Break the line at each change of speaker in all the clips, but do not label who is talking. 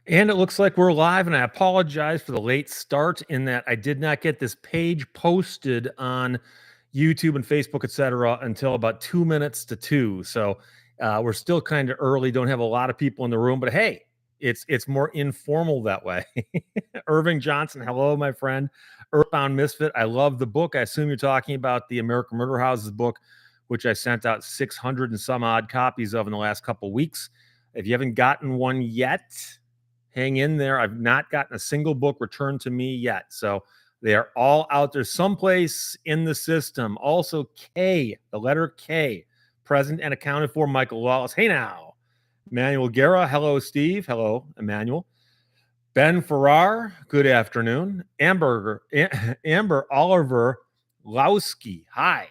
And it looks like we're live, and I apologize for the late start in that I did not get this page posted on YouTube and Facebook, etc., until about 2 minutes to two. So we're still kind of early. Don't have a lot of people in the room, but hey, it's more informal that way. Irving Johnson, hello, my friend. Earthbound Misfit, I love the book. I assume you're talking about the American Murder Houses book, which I sent out 600 and some odd copies of in the last couple of weeks. If you haven't gotten one yet, hang in there. I've not gotten a single book returned to me yet. So they are all out there someplace in the system. Also, K, the letter K, present and accounted for. Michael Wallace. Hey now. Emmanuel Guerra. Hello, Steve. Hello, Emmanuel. Ben Farrar. Good afternoon. Amber Oliver Lowski. Hi.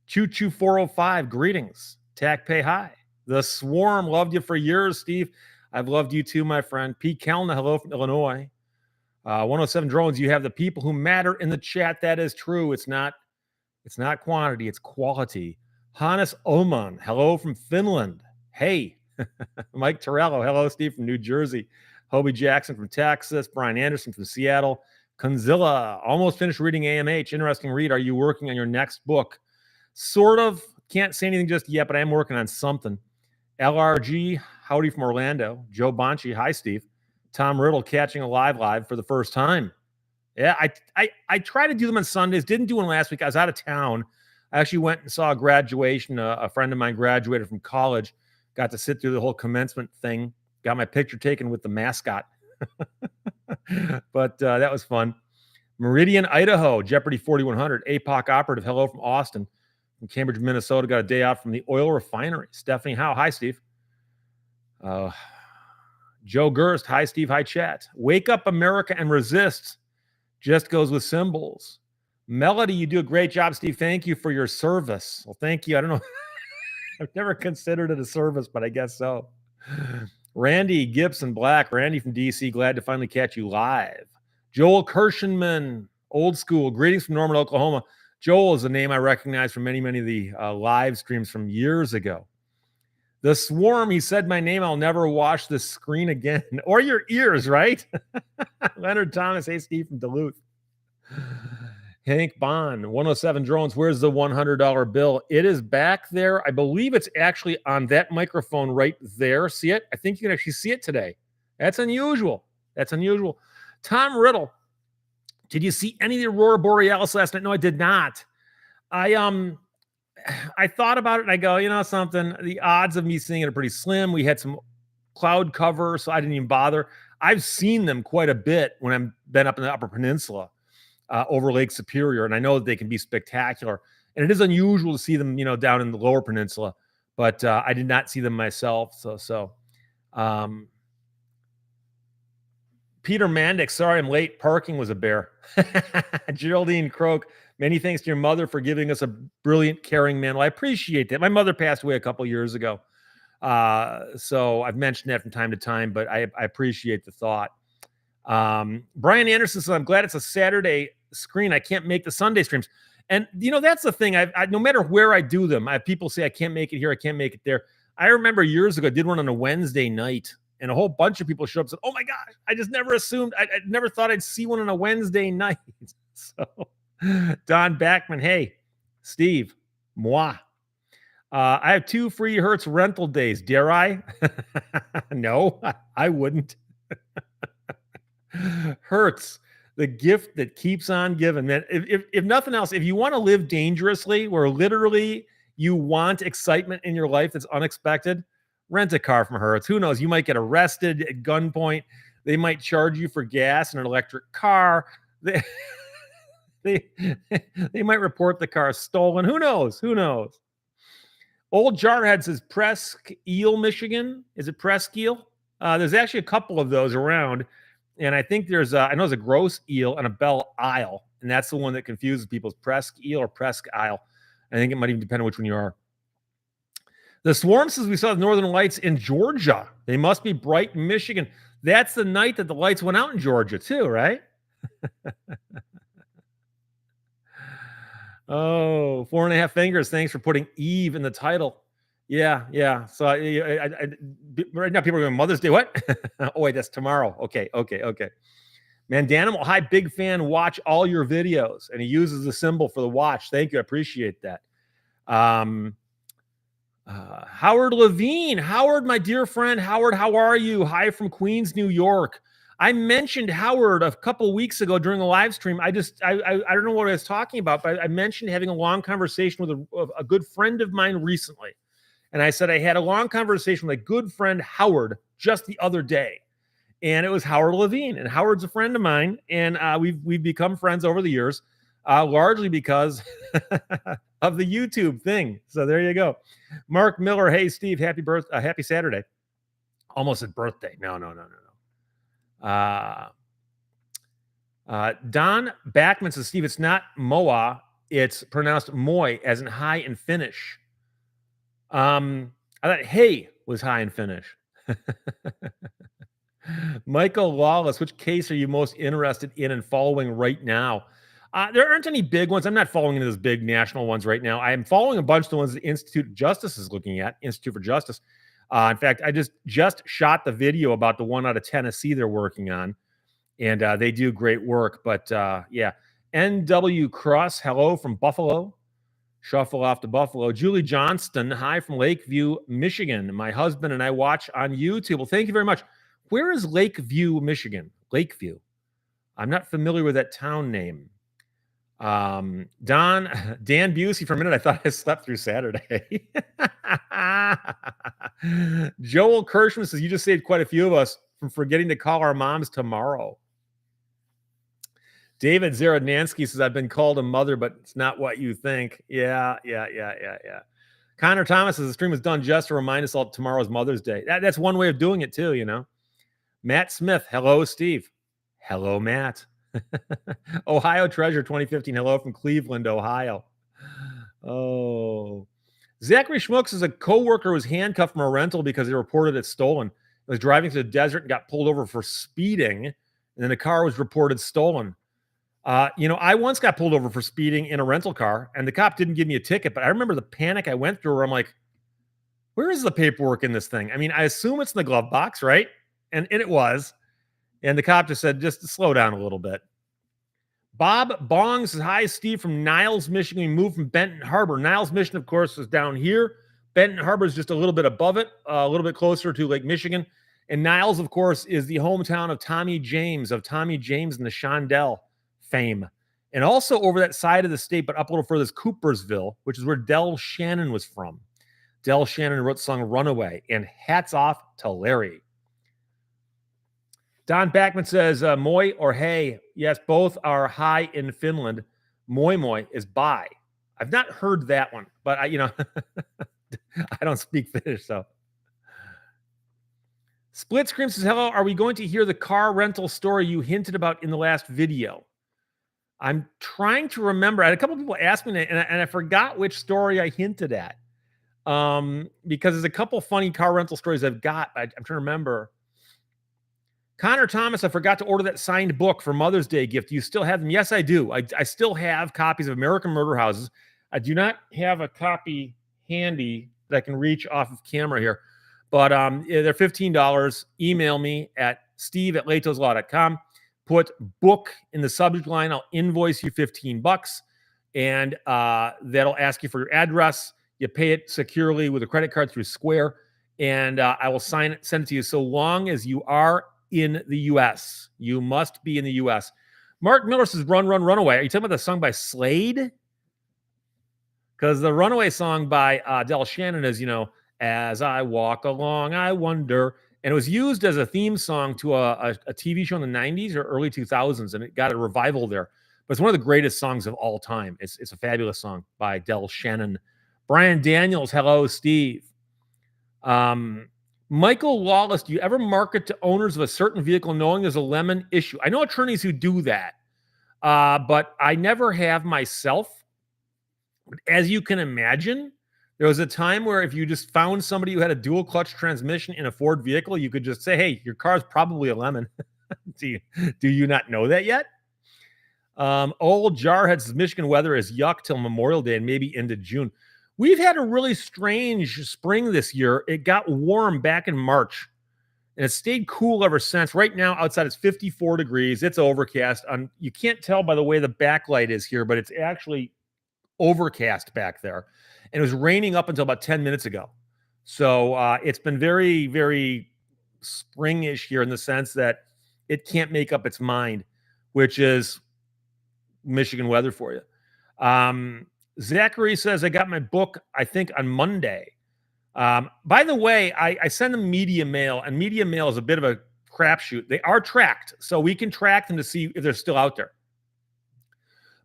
Choo Choo 405. Greetings. Tac Pay. Hi. The Swarm. Loved you for years, Steve. I've loved you too, my friend. Pete Kellner, hello from Illinois. 107 Drones, you have the people who matter in the chat. That is true. It's not quantity, it's quality. Hannes Oman, hello from Finland. Hey. Mike Torello, hello, Steve from New Jersey. Hobie Jackson from Texas. Brian Anderson from Seattle. Conzilla, almost finished reading AMH. Interesting read. Are you working on your next book? Sort of. Can't say anything just yet, but I am working on something. LRG, howdy from Orlando. Joe Bonchi, hi, Steve. Tom Riddle, catching a live for the first time. Yeah, I try to do them on Sundays. Didn't do one last week. I was out of town. I actually went and saw a graduation. A friend of mine graduated from college. Got to sit through the whole commencement thing. Got my picture taken with the mascot. But that was fun. Meridian, Idaho, Jeopardy 4100. APOC operative, hello from Austin. From Cambridge, Minnesota, got a day off from the oil refinery. Stephanie Howe, hi, Steve. Joe Gerst, hi, Steve, hi, chat. Wake up, America, and resist. Just goes with symbols. Melody, you do a great job, Steve. Thank you for your service. Well, thank you. I don't know. I've never considered it a service, but I guess so. Randy Gibson Black, Randy from DC, glad to finally catch you live. Joel Kirshenman, old school. Greetings from Norman, Oklahoma. Joel is a name I recognize from many of the live streams from years ago. The Swarm, he said my name. I'll never wash the screen again. Or your ears, right? Leonard Thomas, hey, Steve from Duluth. Hank Bond, 107 Drones. Where's the $100 bill? It is back there. I believe it's actually on that microphone right there. See it? I think you can actually see it today. That's unusual. Tom Riddle, did you see any of the Aurora Borealis last night? No, I did not. I thought about it and I go, you know something, the odds of me seeing it are pretty slim. We had some cloud cover, so I didn't even bother. I've seen them quite a bit when I've been up in the Upper Peninsula over Lake Superior, and I know that they can be spectacular. And it is unusual to see them, down in the Lower Peninsula, but I did not see them myself. So Peter Mandick, sorry I'm late. Parking was a bear. Geraldine Croak, many thanks to your mother for giving us a brilliant, caring man. Well, I appreciate that. My mother passed away a couple years ago. So I've mentioned that from time to time, but I appreciate the thought. Brian Anderson says, I'm glad it's a Saturday screen. I can't make the Sunday streams. And, that's the thing. I no matter where I do them, I have people say, I can't make it here. I can't make it there. I remember years ago, I did one on a Wednesday night. And a whole bunch of people showed up and said, oh, my gosh, I just never assumed. I never thought I'd see one on a Wednesday night. So, Don Backman, hey, Steve, moi. I have 2 free Hertz rental days. Dare I? No, I wouldn't. Hertz, the gift that keeps on giving, man. If nothing else, if you want to live dangerously, where literally you want excitement in your life that's unexpected, rent a car from Hertz. Who knows? You might get arrested at gunpoint. They might charge you for gas in an electric car. They might report the car stolen. Who knows? Old Jarhead says Presque Isle, Michigan. Is it Presque Isle? There's actually a couple of those around. And I think there's a Gross Eel and a Belle Isle. And that's the one that confuses people. Presque Isle or Presque Isle. I think it might even depend on which one you are. The Swarm says we saw the Northern Lights in Georgia. They must be bright in Michigan. That's the night that the lights went out in Georgia too, right? Oh, 4.5 fingers. Thanks for putting Eve in the title. Yeah, yeah. So right now people are going Mother's Day. What? Oh wait, that's tomorrow. Okay, okay, okay. Man, Danimal, hi, big fan. Watch all your videos, and he uses the symbol for the watch. Thank you, I appreciate that. Um, Howard Levine, Howard, my dear friend, Howard, how are you? Hi from Queens, New York. I mentioned Howard a couple weeks ago during the live stream. I don't know what I was talking about, but I mentioned having a long conversation with a good friend of mine recently. And I said I had a long conversation with a good friend, Howard, just the other day. And it was Howard Levine. And Howard's a friend of mine. And we've become friends over the years, largely because of the YouTube thing. So there you go. Mark Miller, hey, Steve, happy Saturday. Almost said birthday. No, no, no, no, no. Don Backman says, Steve, it's not Moa. It's pronounced Moy, as in high in Finnish. I thought hey was high in Finnish. Michael Lawless, which case are you most interested in and following right now? There aren't any big ones. I'm not following any of those big national ones right now. I am following a bunch of the ones that Institute of Justice is looking at, Institute for Justice. In fact, I just shot the video about the one out of Tennessee they're working on, and they do great work. But yeah, NW Cross, hello from Buffalo. Shuffle off to Buffalo. Julie Johnston, hi from Lakeview, Michigan. My husband and I watch on YouTube. Well, thank you very much. Where is Lakeview, Michigan? Lakeview. I'm not familiar with that town name. Dan Busey, for a minute, I thought I slept through Saturday. Joel Kirschman says, you just saved quite a few of us from forgetting to call our moms tomorrow. David Zarodnansky says, I've been called a mother, but it's not what you think. Yeah. Connor Thomas says, the stream was done just to remind us all tomorrow's Mother's Day. That's one way of doing it too, you know. Matt Smith, hello, Steve. Hello, Matt. Ohio Treasure 2015, hello from Cleveland, Ohio. Oh. Zachary Schmooks is a co-worker was handcuffed from a rental because he reported it stolen. He was driving through the desert and got pulled over for speeding, and then the car was reported stolen. I once got pulled over for speeding in a rental car, and the cop didn't give me a ticket, but I remember the panic I went through where I'm like, where is the paperwork in this thing? I mean, I assume it's in the glove box, right? And it was. And the cop just said, just slow down a little bit. Bob Bong says, hi, Steve from Niles, Michigan. We moved from Benton Harbor. Niles, Michigan, of course, is down here. Benton Harbor is just a little bit above it, a little bit closer to Lake Michigan. And Niles, of course, is the hometown of Tommy James and the Shondell fame. And also over that side of the state, but up a little further, is Coopersville, which is where Del Shannon was from. Del Shannon wrote the song Runaway, and hats off to Larry. Don Backman says, moi or hey. Yes, both are high in Finland. Moi is bye. I've not heard that one, but I don't speak Finnish, so. Split Scream says, hello, are we going to hear the car rental story you hinted about in the last video? I'm trying to remember. I had a couple people ask me, and I forgot which story I hinted at. Because there's a couple funny car rental stories I've got. I'm trying to remember. Connor Thomas, I forgot to order that signed book for Mother's Day gift. Do you still have them? Yes, I do. I still have copies of American Murder Houses. I do not have a copy handy that I can reach off of camera here, but they're $15. Email me at steve@lehtoslaw.com. Put book in the subject line. I'll invoice you $15, and that'll ask you for your address. You pay it securely with a credit card through Square, and I will send it to you so long as you are in the U.S. You must be in the U.S. Mark Miller says, Run, Run, Runaway. Are you talking about the song by Slade? Because the Runaway song by Del Shannon is, as I walk along, I wonder. And it was used as a theme song to a TV show in the 90s or early 2000s, and it got a revival there. But it's one of the greatest songs of all time. It's a fabulous song by Del Shannon. Brian Daniels, hello, Steve. Michael Lawless, do you ever market to owners of a certain vehicle knowing there's a lemon issue? I know attorneys who do that, but I never have myself. But as you can imagine, there was a time where if you just found somebody who had a dual clutch transmission in a Ford vehicle, you could just say, hey, your car's probably a lemon. Do you not know that yet? Old Jarhead says Michigan weather is yuck till Memorial Day and maybe into June. We've had a really strange spring this year. It got warm back in March and it stayed cool ever since. Right now, outside it's 54 degrees. It's overcast. You can't tell by the way the backlight is here, but it's actually overcast back there. And it was raining up until about 10 minutes ago. So it's been very, very springish here in the sense that it can't make up its mind, which is Michigan weather for you. Zachary says, I got my book, I think, on Monday. By the way, I send them media mail, and media mail is a bit of a crapshoot. They are tracked, so we can track them to see if they're still out there.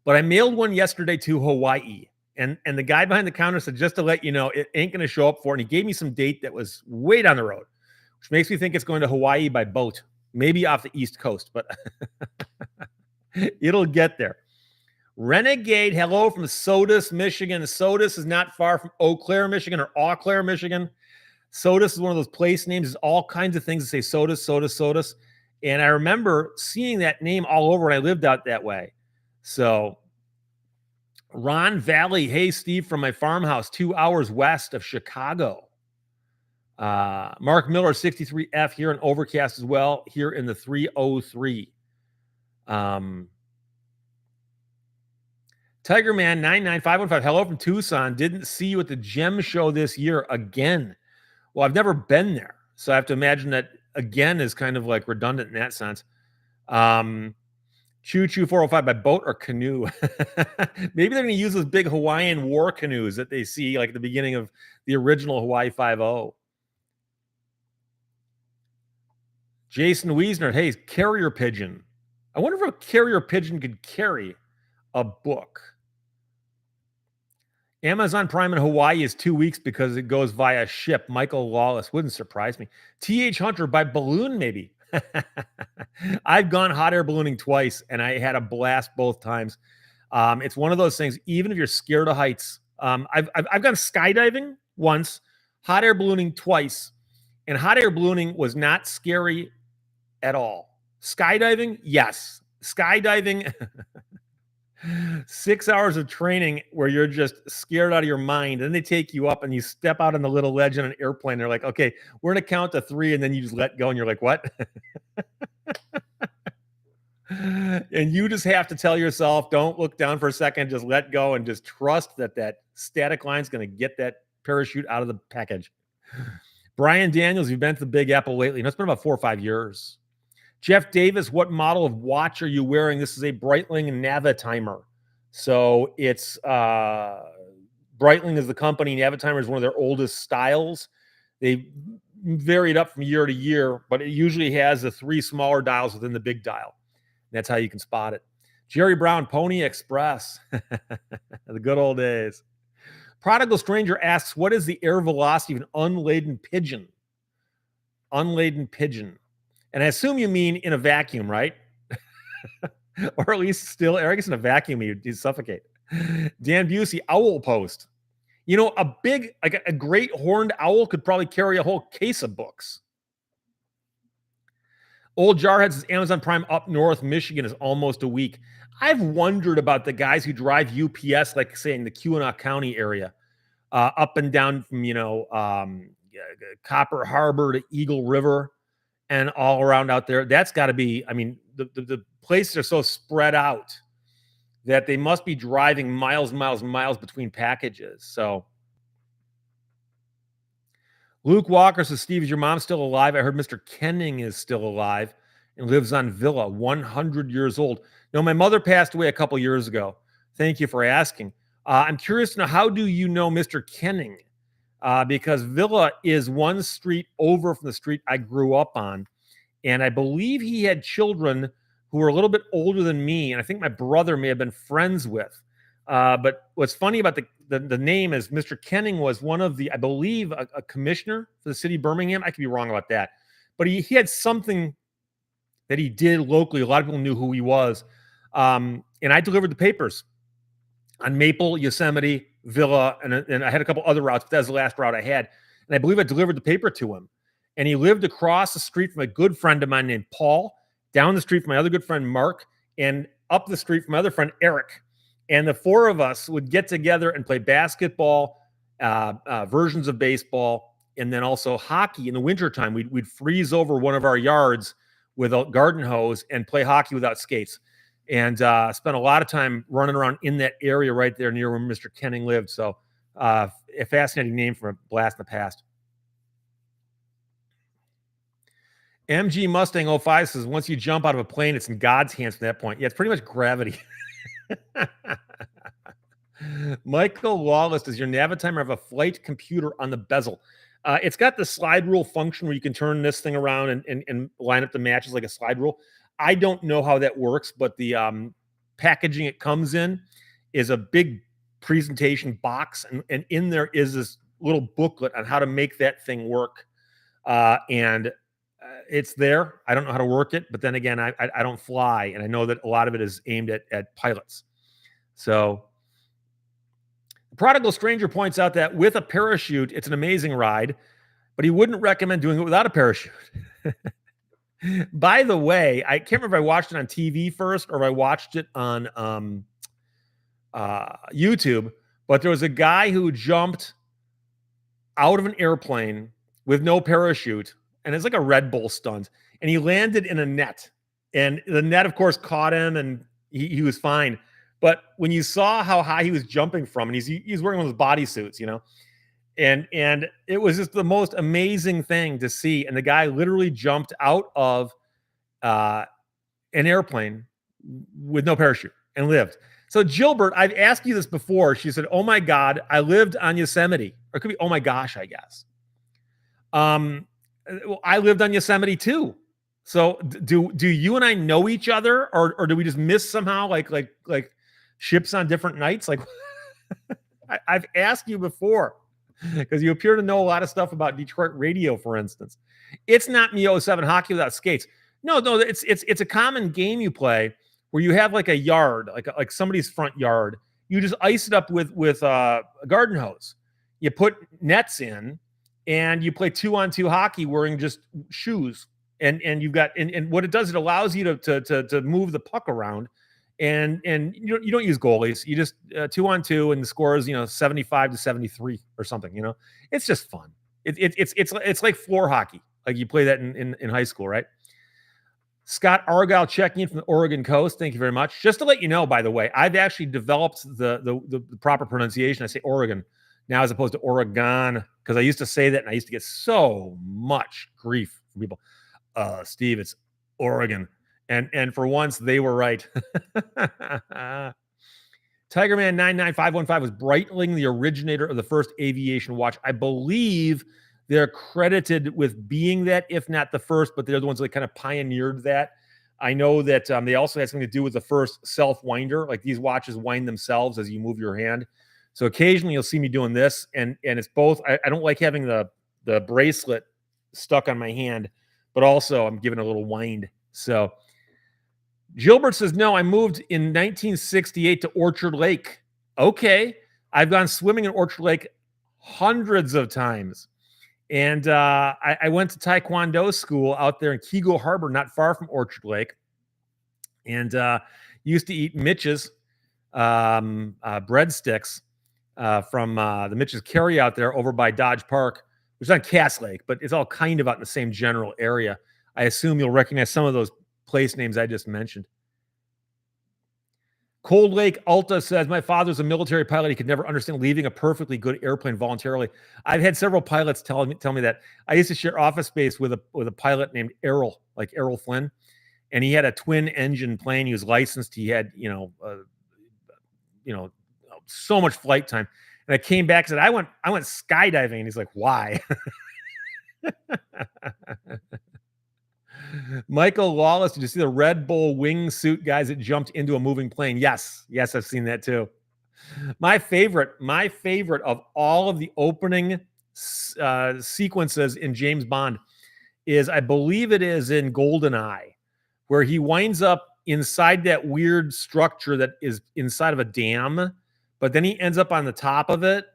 But I mailed one yesterday to Hawaii, and the guy behind the counter said, just to let you know, it ain't going to show up for it. And he gave me some date that was way down the road, which makes me think it's going to Hawaii by boat, maybe off the East Coast, but it'll get there. Renegade, hello from Sodus, Michigan. Sodus is not far from Eau Claire, Michigan, or Eau Claire, Michigan. Sodus is one of those place names. There's all kinds of things that say Sodus, Sodus, Sodus. And I remember seeing that name all over when I lived out that way. So, Ron Valley, hey, Steve, from my farmhouse, 2 hours west of Chicago. Mark Miller, 63F, here in Overcast as well, here in the 303. Tiger Man 99515, hello from Tucson. Didn't see you at the Gem Show this year again. Well, I've never been there, so I have to imagine that again is kind of like redundant in that sense. Choo Choo 405 by boat or canoe. Maybe they're going to use those big Hawaiian war canoes that they see like at the beginning of the original Hawaii 5-0. Jason Wiesner, hey, carrier pigeon. I wonder if a carrier pigeon could carry a book. Amazon Prime in Hawaii is 2 weeks because it goes via ship. Michael Lawless, wouldn't surprise me. T.H. Hunter by balloon, maybe. I've gone hot air ballooning twice, and I had a blast both times. It's one of those things, even if you're scared of heights. I've gone skydiving once, hot air ballooning twice, and hot air ballooning was not scary at all. Skydiving, yes. Skydiving... 6 hours of training where you're just scared out of your mind. Then they take you up and you step out on the little ledge on an airplane. They're like, okay, we're going to count to 3. And then you just let go. And you're like, what? And you just have to tell yourself, don't look down for a second. Just let go and just trust that that static line is going to get that parachute out of the package. Brian Daniels, you've been to the Big Apple lately. No, it's been about 4 or 5 years. Jeff Davis, what model of watch are you wearing? This is a Breitling Navitimer. So it's Breitling is the company. Navitimer is one of their oldest styles. They varied up from year to year, but it usually has the 3 smaller dials within the big dial. That's how you can spot it. Jerry Brown, Pony Express. The good old days. Prodigal Stranger asks, what is the air velocity of an unladen pigeon? Unladen pigeon. And I assume you mean in a vacuum, right? Or at least still air. I guess in a vacuum, you'd suffocate. Dan Busey, owl post. You know, a big, like a great horned owl could probably carry a whole case of books. Old Jarhead says Amazon Prime up north, Michigan is almost a week. I've wondered about the guys who drive UPS, like say in the Keweenaw County area, up and down from, Copper Harbor to Eagle River. And all around out there, that's got to be, I mean, the places are so spread out that they must be driving miles between packages. So Luke Walker says, Steve, is your mom still alive? I heard Mr. Kenning is still alive and lives on Villa, 100 years old. No, my mother passed away a couple years ago. Thank you for asking. I'm curious to know, how do you know Mr. Kenning? Because Villa is one street over from the street I grew up on. And I believe he had children who were a little bit older than me. And I think my brother may have been friends with. But what's funny about the name is Mr. Kenning was one of the, I believe, a commissioner for the city of Birmingham. I could be wrong about that. But he had something that he did locally. A lot of people knew who he was. And I delivered the papers on Maple, Yosemite, Villa, and I had a couple other routes, but that was the last route I had. And I believe I delivered the paper to him. And he lived across the street from a good friend of mine named Paul, down the street from my other good friend, Mark, and up the street from my other friend, Eric. And the four of us would get together and play basketball versions of baseball, and then also hockey in the wintertime. We'd freeze over one of our yards with a garden hose and play hockey without skates. And spent a lot of time running around in that area right there near where Mr. Kenning lived. So a fascinating name for a blast in the past. MG Mustang 05 says, once you jump out of a plane, it's in God's hands from that point. Yeah, it's pretty much gravity. Michael Lawless, does your Navitimer have a flight computer on the bezel? It's got the slide rule function where you can turn this thing around and line up the matches like a slide rule. I don't know how that works, but the packaging it comes in is a big presentation box, and in there is this little booklet on how to make that thing work. And it's there. I don't know how to work it, but then again, I don't fly, and I know that a lot of it is aimed at pilots. So Prodigal Stranger points out that with a parachute, it's an amazing ride, but he wouldn't recommend doing it without a parachute. By the way, I can't remember if I watched it on TV first or if I watched it on YouTube, but there was a guy who jumped out of an airplane with no parachute, and it's like a Red Bull stunt, and he landed in a net, and the net, of course, caught him, and he was fine. But when you saw how high he was jumping from, and he's wearing one of those bodysuits, and it was just the most amazing thing to see. And the guy literally jumped out of an airplane with no parachute and lived. So Gilbert, I've asked you this before. She said, "Oh my God, I lived on Yosemite," or it could be, "Oh my gosh," I guess. I lived on Yosemite too. So do you and I know each other, or do we just miss somehow, like ships on different nights? Like I've asked you before because you appear to know a lot of stuff about Detroit radio, for instance. It's not me 07 hockey without skates. No, it's a common game you play where you have like a yard, like somebody's front yard. You just ice it up with a garden hose. You put nets in, and you play 2-on-2 hockey wearing just shoes. And you've got and what it does, it allows you to move the puck around, and you don't use goalies. You just 2-on-2, and the score is 75-73 or something. It's just fun. It's like floor hockey, like you play that in high school, right? Scott Argyle checking in from the Oregon coast. Thank you very much. Just to let you know, by the way, I've actually developed the proper pronunciation. I say Oregon now as opposed to Oregon, because I used to say that and I used to get so much grief from people. Steve, it's Oregon. And for once, they were right. Tigerman99515 was Breitling, the originator of the first aviation watch. I believe they're credited with being that, if not the first, but they're the ones that kind of pioneered that. I know that they also had something to do with the first self-winder. Like these watches wind themselves as you move your hand. So occasionally you'll see me doing this, and it's both. I don't like having the bracelet stuck on my hand, but also I'm giving a little wind. So Gilbert says, no, I moved in 1968 to Orchard Lake. Okay. I've gone swimming in Orchard Lake hundreds of times. And I went to Taekwondo school out there in Kego Harbor, not far from Orchard Lake. And used to eat Mitch's breadsticks from the Mitch's Carry out there over by Dodge Park, which is on Cass Lake, but it's all kind of out in the same general area. I assume you'll recognize some of those place names I just mentioned. Cold Lake Alta says, my father's a military pilot. He could never understand leaving a perfectly good airplane voluntarily. I've had several pilots tell me that. I used to share office space with a pilot named Errol, like Errol Flynn, and he had a twin engine plane. He was licensed. He had, so much flight time. And I came back and said, I went skydiving. And he's like, why? Michael Lawless, did you see the Red Bull wingsuit guys that jumped into a moving plane? Yes, I've seen that too. My favorite of all of the opening sequences in James Bond is, I believe it is in GoldenEye, where he winds up inside that weird structure that is inside of a dam, but then he ends up on the top of it,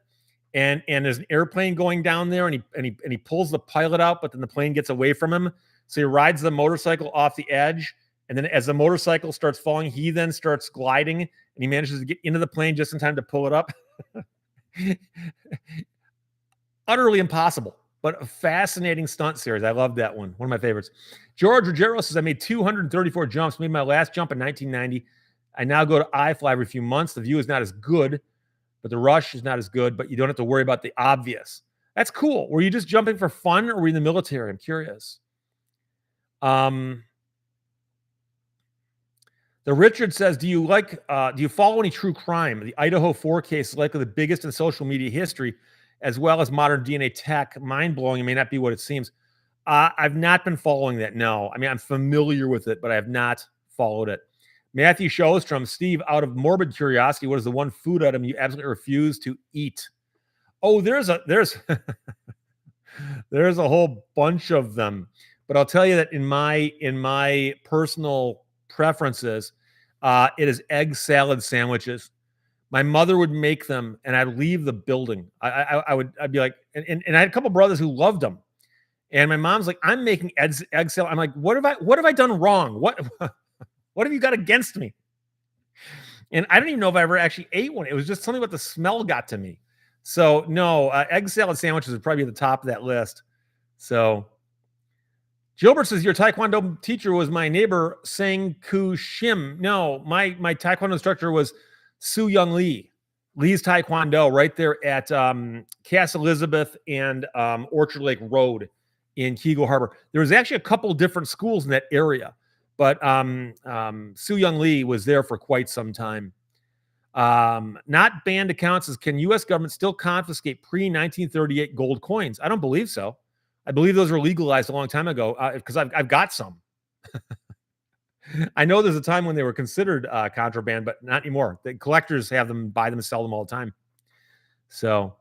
and there's an airplane going down there, and he pulls the pilot out, but then the plane gets away from him. So he rides the motorcycle off the edge, and then as the motorcycle starts falling, he then starts gliding, and he manages to get into the plane just in time to pull it up. Utterly impossible, but a fascinating stunt series. I love that one. One of my favorites. George Ruggiero says, I made 234 jumps, made my last jump in 1990. I now go to iFly every few months. The view is not as good, but the rush is not as good, but you don't have to worry about the obvious. That's cool. Were you just jumping for fun or were you in the military? I'm curious. The Richard says, do you follow any true crime? The Idaho 4 case is likely the biggest in social media history, as well as modern DNA tech. Mind-blowing. It may not be what it seems. I've not been following that, no. I mean, I'm familiar with it, but I have not followed it. Matthew Showstrom, Steve, out of morbid curiosity, what is the one food item you absolutely refuse to eat? Oh, there's there's a whole bunch of them. But I'll tell you that in my personal preferences, it is egg salad sandwiches. My mother would make them, and I'd leave the building. I'd be like, and I had a couple brothers who loved them, and my mom's like, I'm making egg salad. I'm like, what have I done wrong? What have you got against me? And I don't even know if I ever actually ate one. It was just something about the smell got to me. So no, egg salad sandwiches would probably be at the top of that list. So Gilbert says, your Taekwondo teacher was my neighbor, Sang Ku Shim. No, my Taekwondo instructor was Su Young Lee. Lee's Taekwondo right there at Cass Elizabeth and Orchard Lake Road in Keego Harbor. There was actually a couple different schools in that area, but Su Young Lee was there for quite some time. Not banned accounts says, can U.S. government still confiscate pre-1938 gold coins? I don't believe so. I believe those were legalized a long time ago because I've got some. I know there's a time when they were considered contraband, but not anymore. The collectors have them, buy them, sell them all the time. So,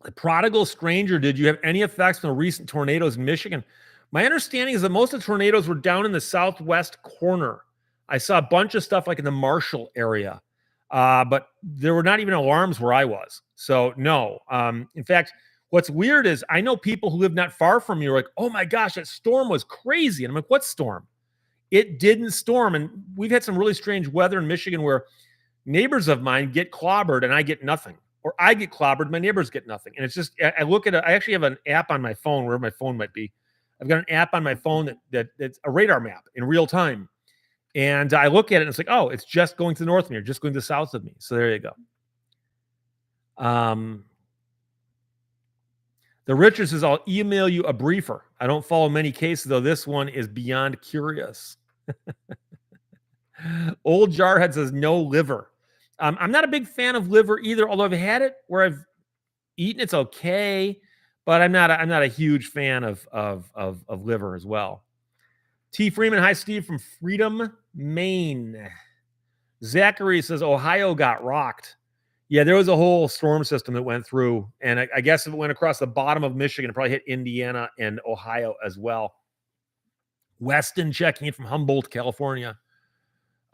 the prodigal stranger, did you have any effects from the recent tornadoes in Michigan? My understanding is that most of the tornadoes were down in the southwest corner. I saw a bunch of stuff like in the Marshall area, but there were not even alarms where I was. So, no. In fact, what's weird is I know people who live not far from me are like, oh my gosh, that storm was crazy. And I'm like, what storm? It didn't storm. And we've had some really strange weather in Michigan where neighbors of mine get clobbered and I get nothing. Or I get clobbered, my neighbors get nothing. And it's just, I look at it, I actually have an app on my phone, wherever my phone might be. I've got an app on my phone that's a radar map in real time. And I look at it and it's like, oh, it's just going to the north of me or just going to the south of me. So there you go. The Richard says, I'll email you a briefer. I don't follow many cases, though this one is beyond curious. Old Jarhead says, no liver. I'm not a big fan of liver either, although I've had it where I've eaten it's okay, but I'm not a huge fan of liver as well. T. Freeman, hi, Steve from Freedom, Maine. Zachary says, Ohio got rocked. Yeah, there was a whole storm system that went through, and I guess it went across the bottom of Michigan. It probably hit Indiana and Ohio as well. Weston checking in from Humboldt, California.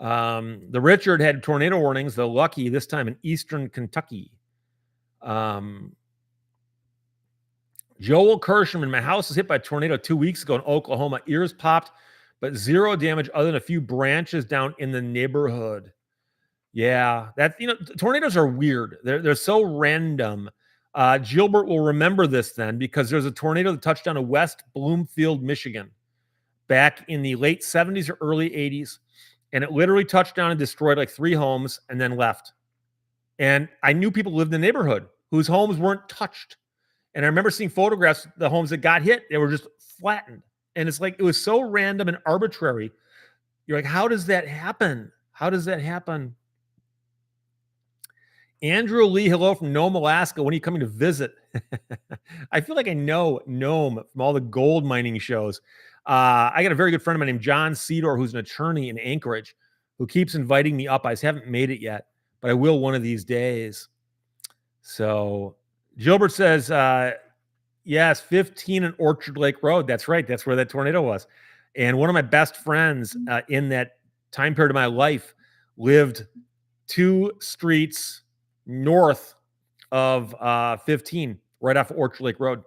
The Richard had tornado warnings, the Lucky, this time in eastern Kentucky. Joel Kirschman, my house was hit by a tornado 2 weeks ago in Oklahoma. Ears popped, but zero damage other than a few branches down in the neighborhood. Yeah, tornadoes are weird. They're so random. Gilbert will remember this then because there's a tornado that touched down in West Bloomfield, Michigan back in the late 70s or early 80s. And it literally touched down and destroyed like 3 homes and then left. And I knew people who lived in the neighborhood whose homes weren't touched. And I remember seeing photographs of the homes that got hit. They were just flattened. And it's like, it was so random and arbitrary. You're like, how does that happen? How does that happen? Andrew Lee, hello from Nome, Alaska. When are you coming to visit? I feel like I know Nome from all the gold mining shows. I got a very good friend of mine named John Cedar, who's an attorney in Anchorage, who keeps inviting me up. I just haven't made it yet, but I will one of these days. So Gilbert says, yes, 15 in Orchard Lake Road. That's right. That's where that tornado was. And one of my best friends in that time period of my life lived 2 streets north of 15, right off of Orchard Lake Road.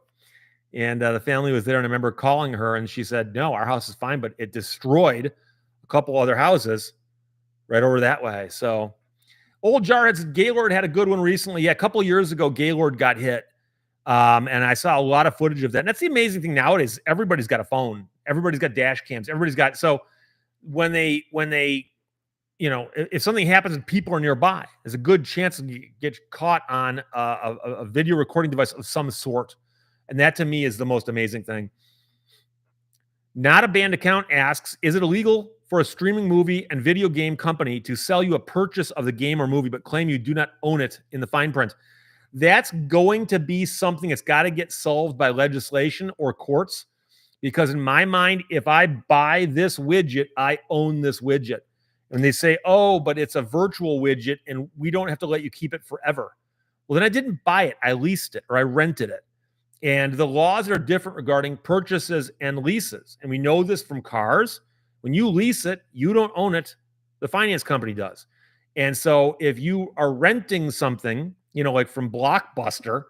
And the family was there, and I remember calling her, and she said, no, our house is fine, but it destroyed a couple other houses right over that way. So, old Jarhead said, Gaylord had a good one recently. Yeah, a couple years ago, Gaylord got hit. And I saw a lot of footage of that. And that's the amazing thing nowadays. Everybody's got a phone. Everybody's got dash cams. Everybody's got, so when they if something happens and people are nearby, there's a good chance that you get caught on a video recording device of some sort. And that to me is the most amazing thing. Not a banned account asks, is it illegal for a streaming movie and video game company to sell you a purchase of the game or movie, but claim you do not own it in the fine print? That's going to be something that's got to get solved by legislation or courts. Because in my mind, if I buy this widget, I own this widget. And they say, oh, but it's a virtual widget and we don't have to let you keep it forever. Well, then I didn't buy it. I leased it or I rented it. And the laws are different regarding purchases and leases. And we know this from cars. When you lease it, you don't own it. The finance company does. And so if you are renting something, like from Blockbuster,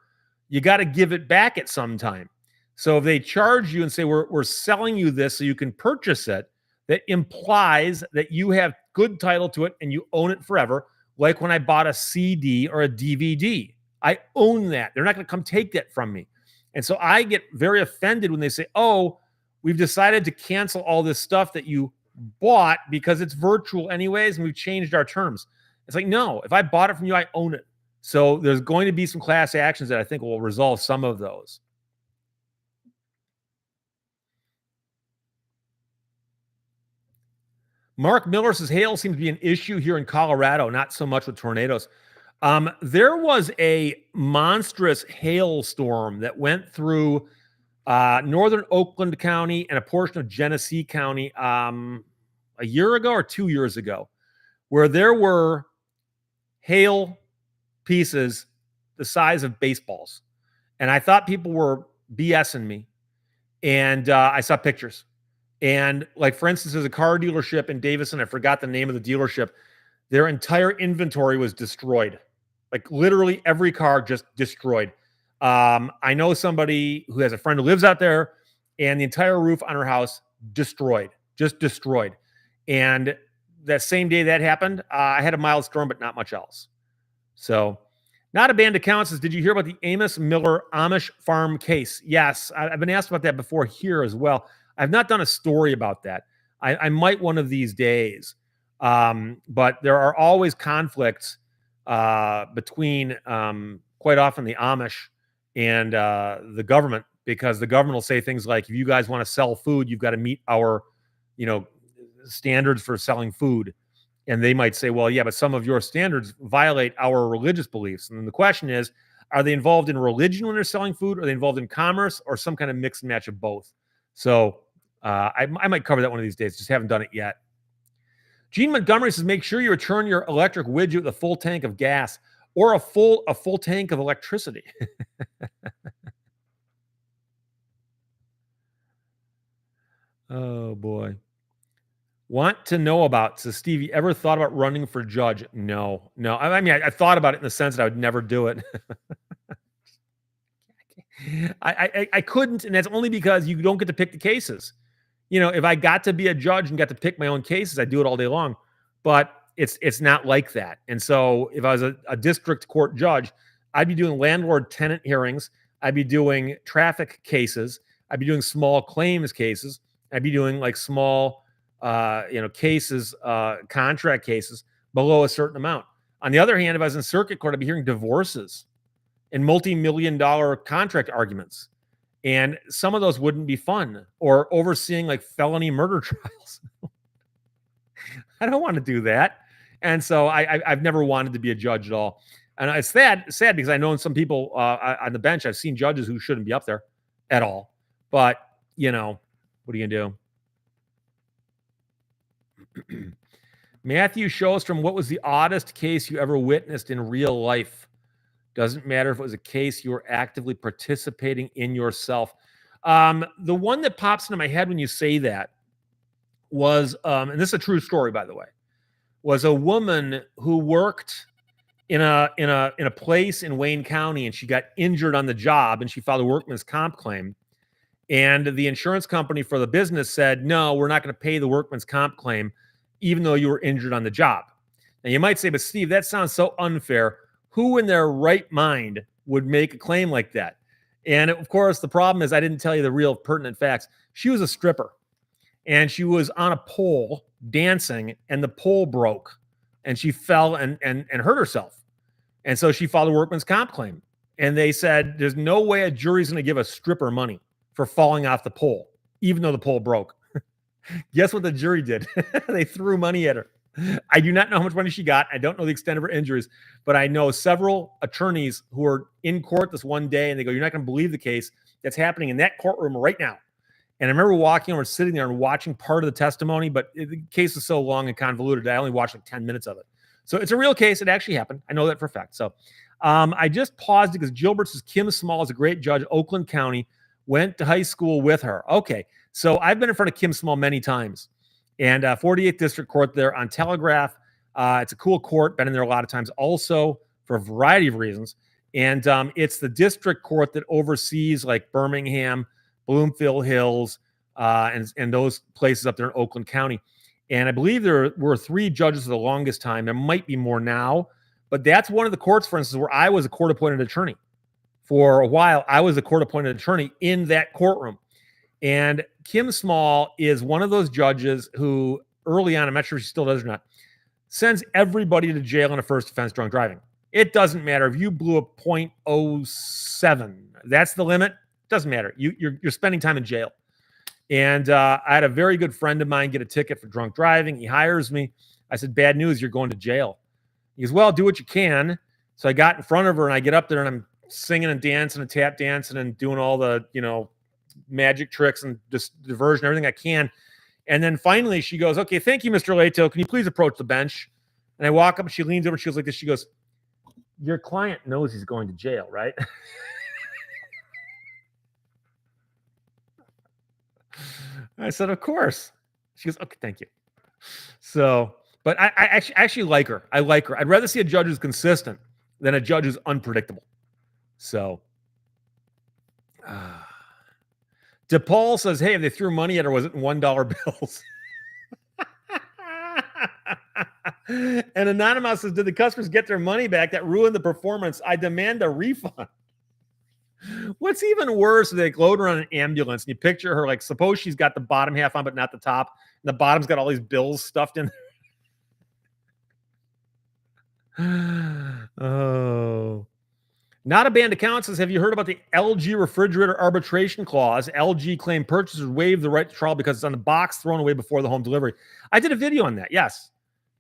you got to give it back at some time. So if they charge you and say, we're selling you this so you can purchase it, that implies that you have good title to it and you own it forever. Like when I bought a CD or a DVD, I own that. They're not going to come take that from me. And so I get very offended when they say, oh, we've decided to cancel all this stuff that you bought because it's virtual anyways, and we've changed our terms. It's like, no, if I bought it from you, I own it. So there's going to be some class actions that I think will resolve some of those. Mark Miller says, hail seems to be an issue here in Colorado, not so much with tornadoes. There was a monstrous hailstorm that went through northern Oakland County and a portion of Genesee County a year ago or 2 years ago, where there were hail pieces the size of baseballs. And I thought people were BSing me. And I saw pictures. And like, for instance, there's a car dealership in Davison. I forgot the name of the dealership. Their entire inventory was destroyed. Like literally every car just destroyed. I know somebody who has a friend who lives out there, and the entire roof on her house destroyed, just destroyed. And that same day that happened, I had a mild storm, but not much else. So, not a banned account says, did you hear about the Amos Miller Amish farm case? Yes, I've been asked about that before here as well. I've not done a story about that. I might one of these days. But there are always conflicts between quite often the Amish and the government, because the government will say things like, if you guys want to sell food, you've got to meet our, standards for selling food. And they might say, well, yeah, but some of your standards violate our religious beliefs. And then the question is, are they involved in religion when they're selling food? Are they involved in commerce, or some kind of mix and match of both? So I might cover that one of these days. Just haven't done it yet. Gene Montgomery says, make sure you return your electric widget with a full tank of gas or a full tank of electricity. Oh, boy. Want to know about, says Steve, you ever thought about running for judge? No. I mean, I thought about it in the sense that I would never do it. I couldn't, and that's only because you don't get to pick the cases. If I got to be a judge and got to pick my own cases, I'd do it all day long. But it's not like that. And so if I was a district court judge, I'd be doing landlord-tenant hearings. I'd be doing traffic cases. I'd be doing small claims cases. I'd be doing like small, cases, contract cases below a certain amount. On the other hand, if I was in circuit court, I'd be hearing divorces and multi-million-dollar contract arguments. And some of those wouldn't be fun, or overseeing like felony murder trials. I don't want to do that. And so I've never wanted to be a judge at all. And it's sad because I know some people on the bench, I've seen judges who shouldn't be up there at all. But, what are you going to do? Matthew shows from, what was the oddest case you ever witnessed in real life? Doesn't matter if it was a case you were actively participating in yourself. The one that pops into my head when you say that was, and this is a true story, by the way, was a woman who worked in a place in Wayne County, and she got injured on the job, and she filed a workman's comp claim. And the insurance company for the business said, no, we're not going to pay the workman's comp claim, even though you were injured on the job. Now, you might say, but Steve, that sounds so unfair. Who in their right mind would make a claim like that? And of course, the problem is I didn't tell you the real pertinent facts. She was a stripper and she was on a pole dancing and the pole broke and she fell and hurt herself. And so she filed a workman's comp claim. And they said, there's no way a jury's going to give a stripper money for falling off the pole, even though the pole broke. Guess what the jury did? They threw money at her. I do not know how much money she got. I don't know the extent of her injuries, but I know several attorneys who were in court this one day and they go, you're not going to believe the case that's happening in that courtroom right now. And I remember walking over, sitting there and watching part of the testimony, but the case is so long and convoluted, I only watched like 10 minutes of it. So it's a real case. It actually happened. I know that for a fact. So I just paused it because Gilbert says Kim Small is a great judge, Oakland County, went to high school with her. Okay. So I've been in front of Kim Small many times. And 48th District Court there on Telegraph. It's a cool court. Been in there a lot of times also for a variety of reasons. And it's the district court that oversees like Birmingham, Bloomfield Hills, and those places up there in Oakland County. And I believe there were 3 judges for the longest time. There might be more now. But that's one of the courts, for instance, where I was a court-appointed attorney. For a while, I was a court-appointed attorney in that courtroom. And Kim Small is one of those judges who early on, I'm not sure if she still does or not, sends everybody to jail on a first offense drunk driving. It doesn't matter if you blew a .07. That's the limit. Doesn't matter. You're spending time in jail. And I had a very good friend of mine get a ticket for drunk driving. He hires me. I said, bad news, you're going to jail. He goes, well, do what you can. So I got in front of her and I get up there and I'm singing and dancing and tap dancing and doing all the, magic tricks and just diversion, everything I can. And then finally she goes, okay, thank you, Mr. Lehto. Can you please approach the bench? And I walk up and she leans over and she goes like this. She goes, your client knows he's going to jail, right? I said, of course. She goes, okay, thank you. So, but I actually like her. I like her. I'd rather see a judge who's consistent than a judge who's unpredictable. So, DePaul says, hey, if they threw money at her, was it in $1 bills? And Anonymous says, did the customers get their money back? That ruined the performance. I demand a refund. What's even worse is they load her on an ambulance and you picture her like, suppose she's got the bottom half on, but not the top. And the bottom's got all these bills stuffed in there. Oh. Not a banned account says, have you heard about the LG refrigerator arbitration clause? LG claimed purchasers waived the right to trial because it's on the box thrown away before the home delivery. I did a video on that, yes.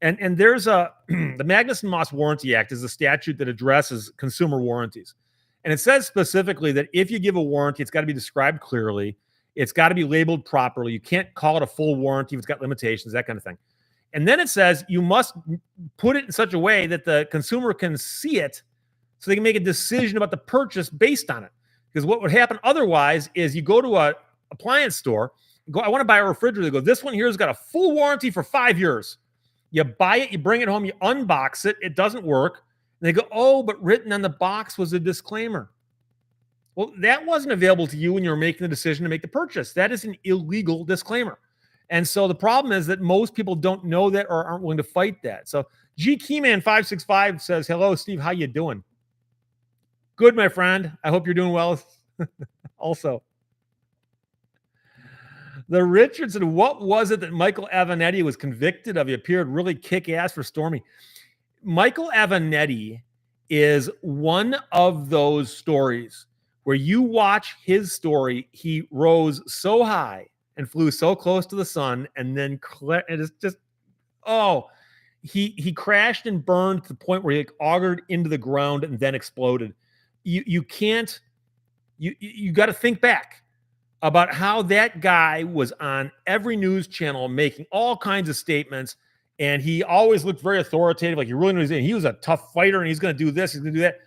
And there's the Magnuson-Moss Warranty Act is a statute that addresses consumer warranties. And it says specifically that if you give a warranty, it's got to be described clearly. It's got to be labeled properly. You can't call it a full warranty if it's got limitations, that kind of thing. And then it says you must put it in such a way that the consumer can see it so they can make a decision about the purchase based on it. Because what would happen otherwise is you go to an appliance store, go, I want to buy a refrigerator. They go, this one here has got a full warranty for 5 years. You buy it, you bring it home, you unbox it, it doesn't work. And they go, oh, but written on the box was a disclaimer. Well, that wasn't available to you when you were making the decision to make the purchase. That is an illegal disclaimer. And so the problem is that most people don't know that or aren't willing to fight that. So G Keyman 565 says, hello, Steve, how you doing? Good, my friend. I hope you're doing well. Also, the Richardson, what was it that Michael Avenatti was convicted of? He appeared really kick-ass for Stormy. Michael Avenatti is one of those stories where you watch his story. He rose so high and flew so close to the sun, and then it is just, he crashed and burned to the point where he augured into the ground and then exploded. You can't, you got to think back about how that guy was on every news channel making all kinds of statements, and he always looked very authoritative, like he really knew he was a tough fighter and he's going to do this, he's going to do that.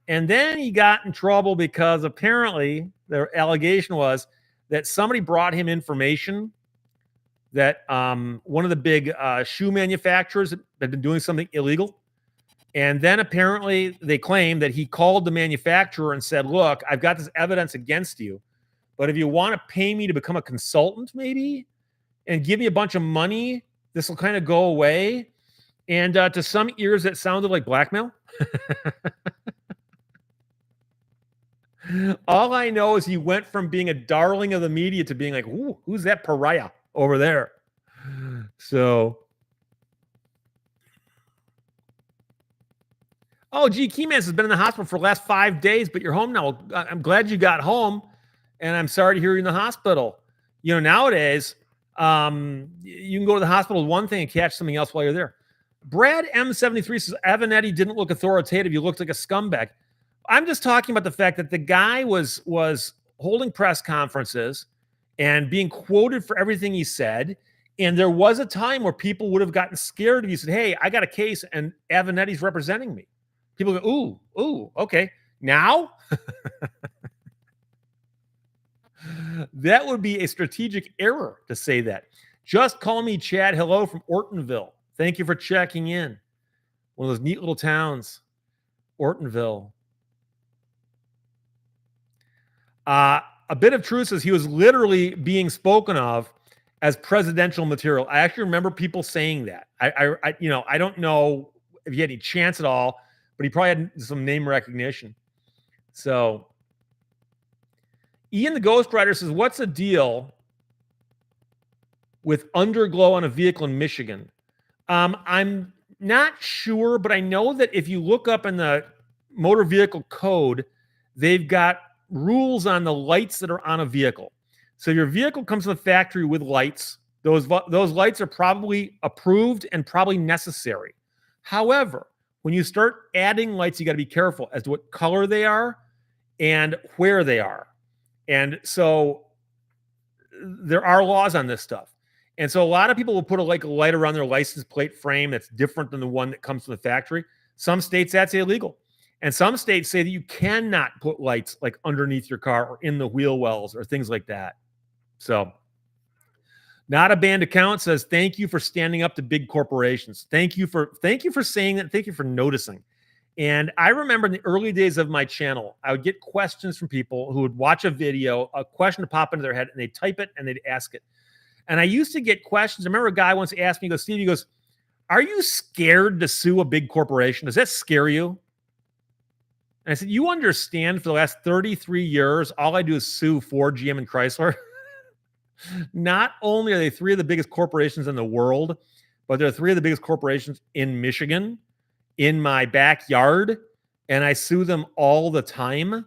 And then he got in trouble because apparently the allegation was that somebody brought him information that one of the big shoe manufacturers had been doing something illegal. And then apparently they claimed that he called the manufacturer and said, look, I've got this evidence against you, but if you want to pay me to become a consultant maybe and give me a bunch of money, this will kind of go away. And to some ears, that sounded like blackmail. All I know is he went from being a darling of the media to being like, "Ooh, who's that pariah over there?" So, oh, gee, Keymans has been in the hospital for the last 5 days, but you're home now. I'm glad you got home, and I'm sorry to hear you're in the hospital. Nowadays, you can go to the hospital with one thing and catch something else while you're there. Brad M73 says Avenatti didn't look authoritative. You looked like a scumbag. I'm just talking about the fact that the guy was holding press conferences and being quoted for everything he said. And there was a time where people would have gotten scared if you said, "Hey, I got a case and Avenetti's representing me." People go, "Ooh, okay." Now, that would be a strategic error to say that. Just call me Chad. Hello from Ortonville. Thank you for checking in. One of those neat little towns, Ortonville. A bit of truth says he was literally being spoken of as presidential material. I actually remember people saying that. I don't know if he had any chance at all, but he probably had some name recognition. So, Ian the Ghost Rider says, "What's the deal with underglow on a vehicle in Michigan?" I'm not sure, but I know that if you look up in the motor vehicle code, they've got rules on the lights that are on a vehicle. So your vehicle comes from the factory with lights. Those lights are probably approved and probably necessary. However, when you start adding lights, you got to be careful as to what color they are and where they are. And so there are laws on this stuff. And so a lot of people will put a light around their license plate frame that's different than the one that comes from the factory. Some states that's illegal. And some states say that you cannot put lights like underneath your car or in the wheel wells or things like that. So, not a banned account says, "Thank you for standing up to big corporations." Thank you for saying that. Thank you for noticing. And I remember in the early days of my channel, I would get questions from people who would watch a video, a question to pop into their head, and they'd type it and they'd ask it. And I used to get questions. I remember a guy once asked me, he goes, "Steve," he goes, "Are you scared to sue a big corporation? Does that scare you?" And I said, "You understand for the last 33 years, all I do is sue Ford, GM, and Chrysler. Not only are they three of the biggest corporations in the world, but they're three of the biggest corporations in Michigan, in my backyard, and I sue them all the time."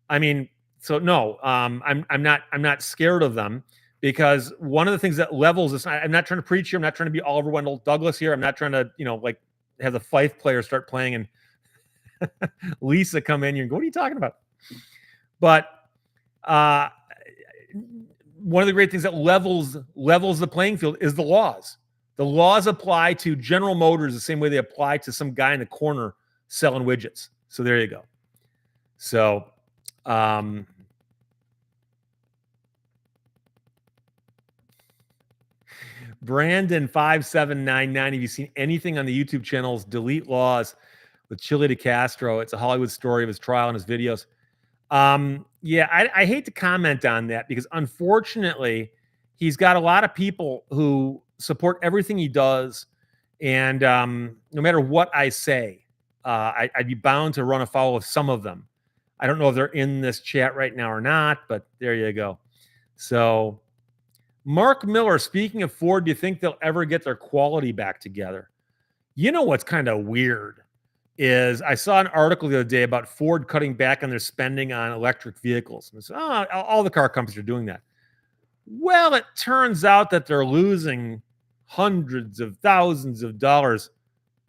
I mean, so no, I'm not scared of them, because one of the things that levels this. I'm not trying to preach here. I'm not trying to be Oliver Wendell Douglas here. I'm not trying to have the fife player start playing and Lisa come in here and go, "What are you talking about?" But uh, one of the great things that levels the playing field is the laws. The laws apply to General Motors the same way they apply to some guy in the corner selling widgets. So there you go. So, Brandon 5799. Have you seen anything on the YouTube channels Delete Laws with Chili de Castro? It's a Hollywood story of his trial and his videos. Yeah, I hate to comment on that because unfortunately, he's got a lot of people who support everything he does, and no matter what I say, I'd be bound to run afoul of some of them. I don't know if they're in this chat right now or not, but there you go. So, Mark Miller, speaking of Ford, do you think they'll ever get their quality back together? You know what's kind of weird is I saw an article the other day about Ford cutting back on their spending on electric vehicles. And it's, all the car companies are doing that. Well, it turns out that they're losing hundreds of thousands of dollars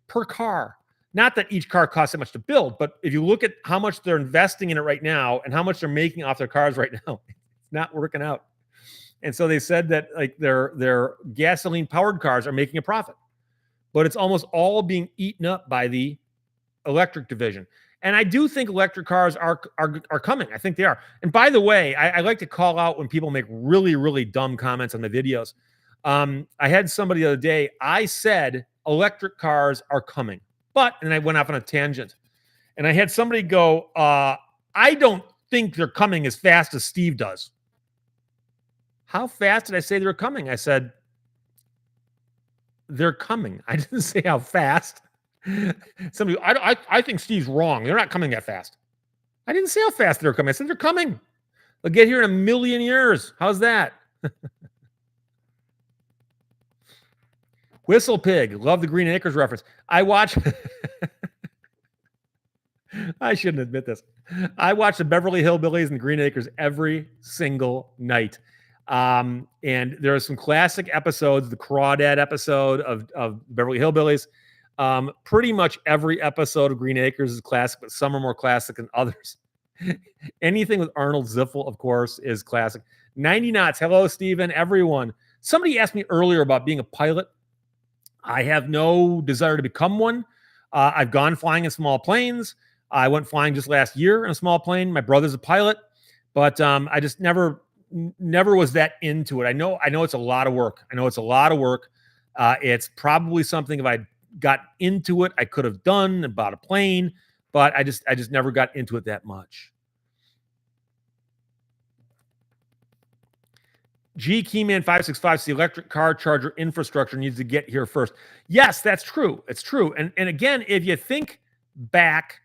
per car. Not that each car costs that much to build, but if you look at how much they're investing in it right now and how much they're making off their cars right now, it's not working out. And so they said that like their gasoline powered cars are making a profit, but it's almost all being eaten up by the electric division. And I do think electric cars are coming. I think they are. And by the way, I like to call out when people make really, really dumb comments on the videos. I had somebody the other day, I said electric cars are coming, but, and I went off on a tangent. And I had somebody go, I don't think they're coming as fast as Steve does. How fast did I say they're coming? I said, they're coming. I didn't say how fast. Somebody, I think Steve's wrong. They're not coming that fast. I didn't say how fast they're coming. I said they're coming. They'll get here in a million years. How's that? Whistle Pig. Love the Green Acres reference. I watch. I shouldn't admit this. I watch the Beverly Hillbillies and the Green Acres every single night. And there are some classic episodes, the Crawdad episode of Beverly Hillbillies. Pretty much every episode of Green Acres is classic, but some are more classic than others. Anything with Arnold Ziffel, of course, is classic. 90 knots. Hello, Stephen, everyone. Somebody asked me earlier about being a pilot. I have no desire to become one. I've gone flying in small planes. I went flying just last year in a small plane. My brother's a pilot, but I just never was that into it. I know it's a lot of work. It's probably something if I got into it, I could have done about a plane, but I just never got into it that much. G Keyman 565, the electric car charger infrastructure needs to get here first. Yes, that's true. It's true. And again, if you think back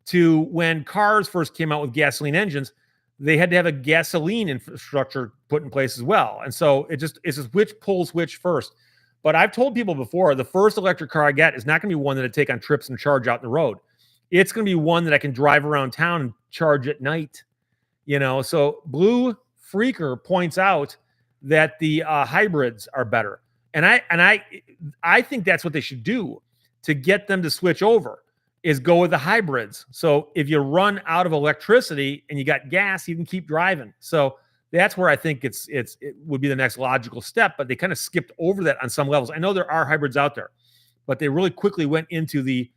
to when cars first came out with gasoline engines, they had to have a gasoline infrastructure put in place as well. And so it's just which pulls which first. But I've told people before, the first electric car I get is not going to be one that I take on trips and charge out in the road. It's going to be one that I can drive around town and charge at night. So Blue Freaker points out that the hybrids are better. And I think that's what they should do to get them to switch over, is go with the hybrids. So if you run out of electricity and you got gas, you can keep driving. So that's where I think it would be the next logical step, but they kind of skipped over that on some levels. I know there are hybrids out there, but they really quickly went into the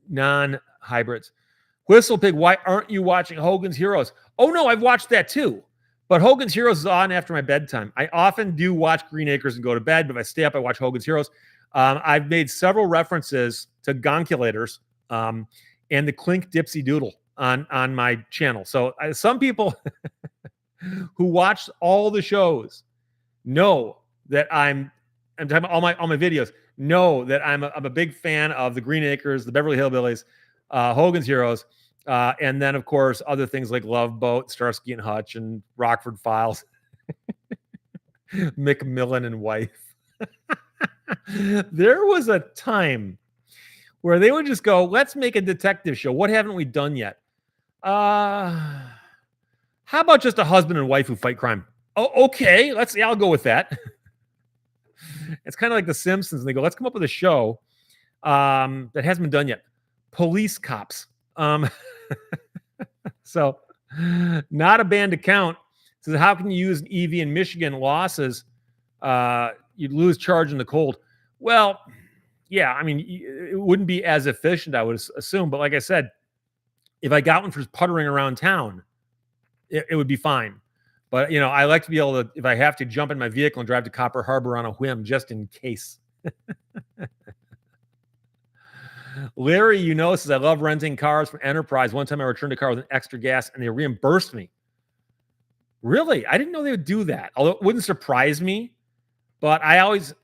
non-hybrids. Whistle Pig, why aren't you watching Hogan's Heroes? Oh no, I've watched that too. But Hogan's Heroes is on after my bedtime. I often do watch Green Acres and go to bed, but if I stay up, I watch Hogan's Heroes. I've made several references to gonkulators and the Clink Dipsy Doodle on my channel. So some people who watch all the shows know that I'm talking about all my videos, know that I'm a big fan of the Green Acres, the Beverly Hillbillies, Hogan's Heroes, and then of course other things like Love Boat, Starsky and Hutch, and Rockford Files, Macmillan and Wife. There was a time where they would just go, let's make a detective show. What haven't we done yet? How about just a husband and wife who fight crime? Oh, okay. I'll go with that. It's kind of like The Simpsons. And they go, let's come up with a show that hasn't been done yet. Police cops. So not a band account. Says, how can you use an EV in Michigan? Losses? You'd lose charge in the cold. Well, yeah, I mean, it wouldn't be as efficient, I would assume. But like I said, if I got one for puttering around town, it would be fine. But, I like to be able to, if I have to, jump in my vehicle and drive to Copper Harbor on a whim, just in case. Larry, says, I love renting cars from Enterprise. One time I returned a car with an extra gas and they reimbursed me. Really? I didn't know they would do that. Although it wouldn't surprise me. But I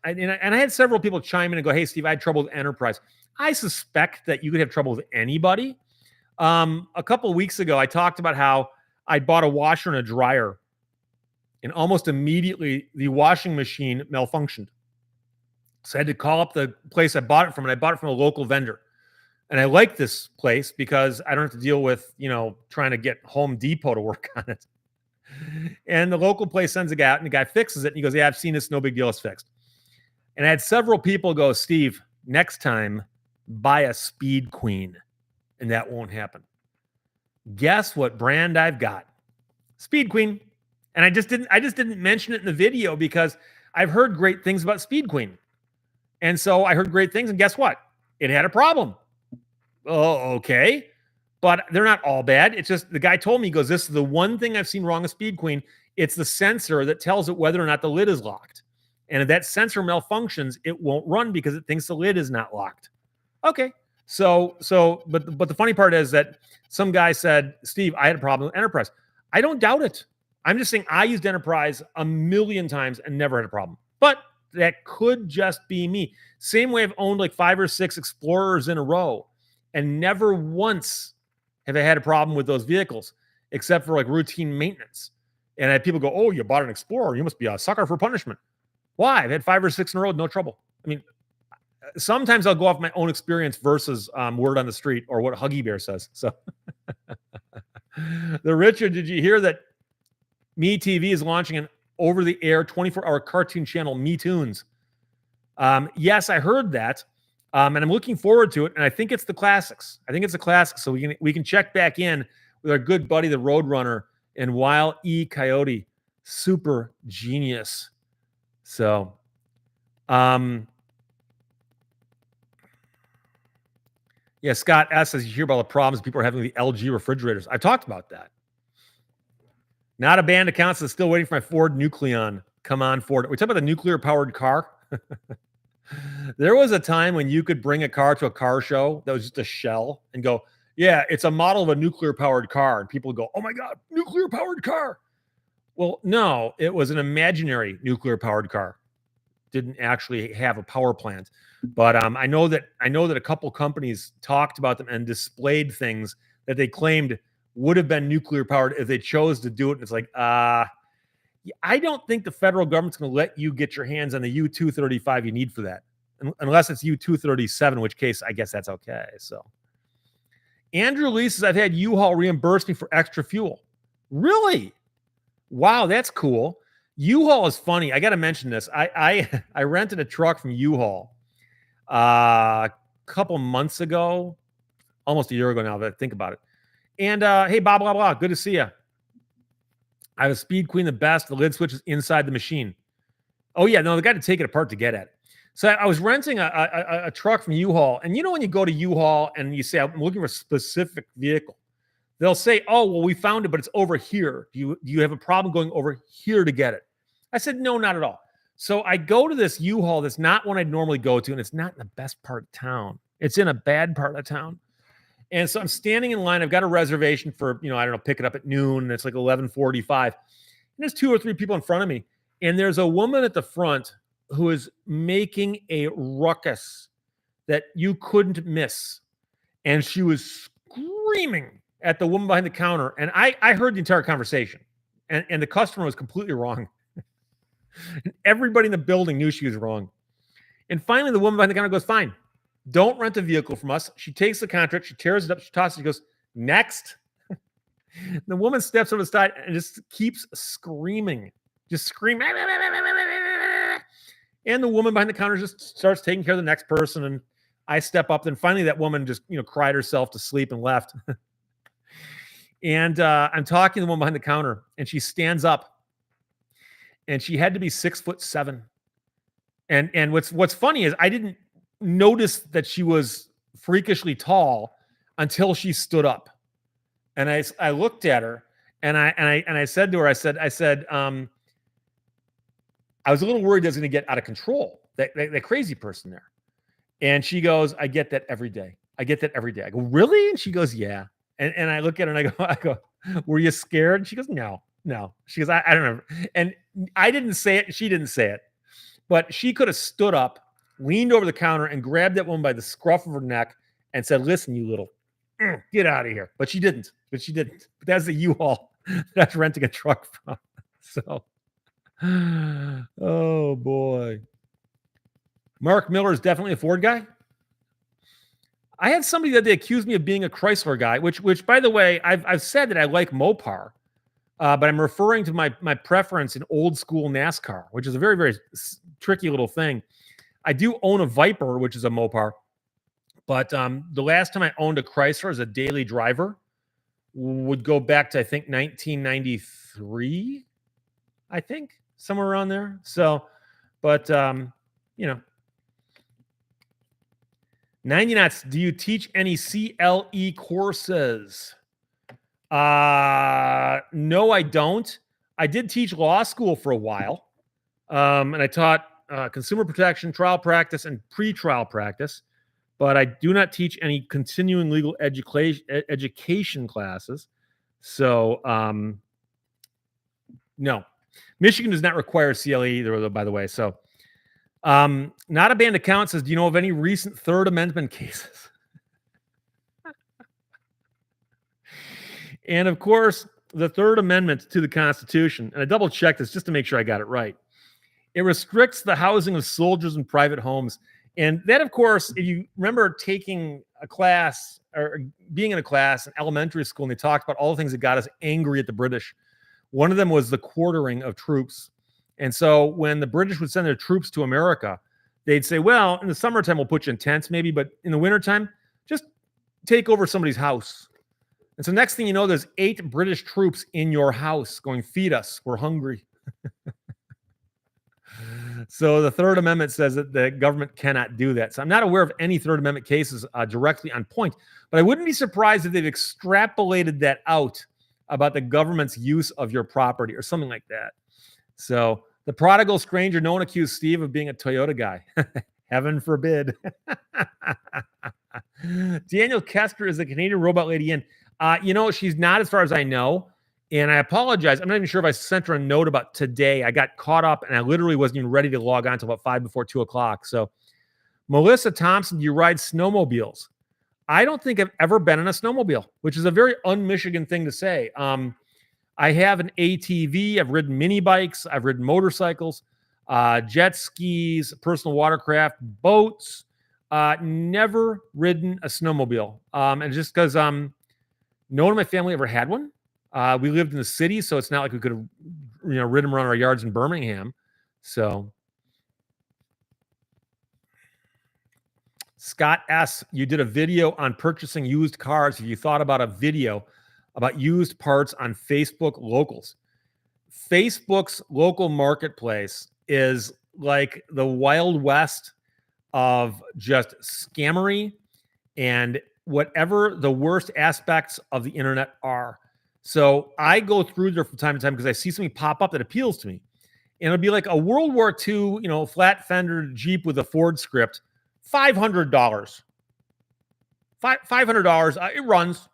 had several people chime in and go, hey, Steve, I had trouble with Enterprise. I suspect that you could have trouble with anybody. A couple of weeks ago, I talked about how I bought a washer and a dryer, and almost immediately the washing machine malfunctioned. So I had to call up the place I bought it from, and I bought it from a local vendor. And I like this place because I don't have to deal with, trying to get Home Depot to work on it. And the local place sends a guy out, and the guy fixes it. And he goes, yeah, I've seen this. No big deal. It's fixed. And I had several people go, Steve, next time, buy a Speed Queen. And that won't happen. Guess what brand I've got? Speed Queen. And I just didn't mention it in the video because I've heard great things about Speed Queen. And so I heard great things. And guess what? It had a problem. Oh, okay. But they're not all bad. It's just the guy told me, he goes, this is the one thing I've seen wrong with Speed Queen. It's the sensor that tells it whether or not the lid is locked. And if that sensor malfunctions, it won't run because it thinks the lid is not locked. Okay. But the funny part is that some guy said, Steve, I had a problem with Enterprise. I don't doubt it. I'm just saying I used Enterprise a million times and never had a problem. But that could just be me. Same way I've owned like 5 or 6 Explorers in a row and never once have I had a problem with those vehicles, except for like routine maintenance. And I had people go, "Oh, you bought an Explorer. You must be a sucker for punishment." Why? I've had 5 or 6 in a row, no trouble. I mean, sometimes I'll go off my own experience versus word on the street or what Huggy Bear says. So, the Richard, did you hear that Me TV is launching an over-the-air 24-hour cartoon channel, Me Toons? Yes, I heard that, and I'm looking forward to it. And I think it's the classics. I think it's the classics. So we can check back in with our good buddy, the Roadrunner, and Wile E. Coyote, super genius. So, yeah, Scott S. says you hear about the problems people are having with the LG refrigerators. I talked about that. Not a banned account, so still waiting for my Ford Nucleon. Come on, Ford. We talk about the nuclear-powered car. There was a time when you could bring a car to a car show that was just a shell and go, yeah, it's a model of a nuclear-powered car. And people would go, oh my God, nuclear-powered car. Well, no, it was an imaginary nuclear-powered car. Didn't actually have a power plant. But I know that a couple companies talked about them and displayed things that they claimed would have been nuclear-powered if they chose to do it. And it's like, I don't think the federal government's going to let you get your hands on the U-235 you need for that, unless it's U-237, in which case I guess that's okay. So, Andrew Lee says, I've had U-Haul reimburse me for extra fuel. Really? Wow, that's cool. U-Haul is funny. I got to mention this. I rented a truck from U-Haul a couple months ago, almost a year ago now, that I think about it. And hey, blah, blah, blah. Good to see you. I have a Speed Queen, the best. The lid switch is inside the machine. Oh, yeah. No, they got to take it apart to get at it. So I was renting a truck from U-Haul. And you know when you go to U-Haul and you say, I'm looking for a specific vehicle, they'll say, oh, well, we found it, but it's over here. Do you have a problem going over here to get it? I said, no, not at all. So I go to this U-Haul that's not one I'd normally go to, and it's not in the best part of town. It's in a bad part of town. And so I'm standing in line. I've got a reservation for, I don't know, pick it up at noon. And it's like 11:45. And there's 2 or 3 people in front of me. And there's a woman at the front who is making a ruckus that you couldn't miss. And she was screaming at the woman behind the counter. And I heard the entire conversation. And the customer was completely wrong. And everybody in the building knew she was wrong. And finally, the woman behind the counter goes, fine. Don't rent a vehicle from us. She takes the contract. She tears it up. She tosses it. She goes, next. The woman steps over the side and just keeps screaming. Just screaming. And the woman behind the counter just starts taking care of the next person. And I step up. Then finally, that woman just, cried herself to sleep and left. And I'm talking to the woman behind the counter. And she stands up. And she had to be 6'7". And what's funny is I didn't notice that she was freakishly tall until she stood up. And I looked at her and I said to her, I said, I was a little worried that I was going to get out of control, that crazy person there. And she goes, I get that every day. I get that every day. I go, really? And she goes, yeah. And I look at her and I go, were you scared? And she goes, no. She goes, I don't know. And I didn't say it. She didn't say it, but she could have stood up, leaned over the counter and grabbed that woman by the scruff of her neck and said, listen, you little, get out of here. But she didn't. But that's the U-Haul that's renting a truck from. So, oh boy. Mark Miller is definitely a Ford guy. I had somebody that they accused me of being a Chrysler guy, which by the way, I've said that I like Mopar, but I'm referring to my preference in old school NASCAR, which is a very, very tricky little thing. I do own a Viper, which is a Mopar, but the last time I owned a Chrysler as a daily driver would go back to, I think, 1993, I think, somewhere around there. So, but, 90 knots, do you teach any CLE courses? No, I don't. I did teach law school for a while, and I taught consumer protection, trial practice, and pre-trial practice, but I do not teach any continuing legal education classes. So, no. Michigan does not require CLE either, by the way. So, not a banned account says, do you know of any recent Third Amendment cases? And of course, the Third Amendment to the Constitution, and I double checked this just to make sure I got it right. It restricts the housing of soldiers in private homes. And that, of course, if you remember taking a class or being in a class in elementary school, and they talked about all the things that got us angry at the British. One of them was the quartering of troops. And so when the British would send their troops to America, they'd say, well, in the summertime, we'll put you in tents maybe, but in the wintertime, just take over somebody's house. And so next thing you know, there's 8 British troops in your house going, feed us, we're hungry. So the Third Amendment says that the government cannot do that. So I'm not aware of any Third Amendment cases directly on point, but I wouldn't be surprised if they've extrapolated that out about the government's use of your property or something like that. So the prodigal stranger, no one accused Steve of being a Toyota guy. Heaven forbid. Daniel Kester is the Canadian robot lady in. She's not, as far as I know. And I apologize. I'm not even sure if I sent her a note about today. I got caught up and I literally wasn't even ready to log on until about 5 before 2 o'clock. So, Melissa Thompson, do you ride snowmobiles? I don't think I've ever been in a snowmobile, which is a very un-Michigan thing to say. I have an ATV. I've ridden mini bikes. I've ridden motorcycles, jet skis, personal watercraft, boats. Never ridden a snowmobile. And just because no one in my family ever had one. We lived in the city, so it's not like we could have, ridden around our yards in Birmingham. So, Scott S., you did a video on purchasing used cars. Have you thought about a video about used parts on Facebook locals? Facebook's local marketplace is like the Wild West of just scammery and whatever the worst aspects of the internet are. So I go through there from time to time because I see something pop up that appeals to me. And it'll be like a World War II, flat fender Jeep with a Ford script, $500. $500. It runs.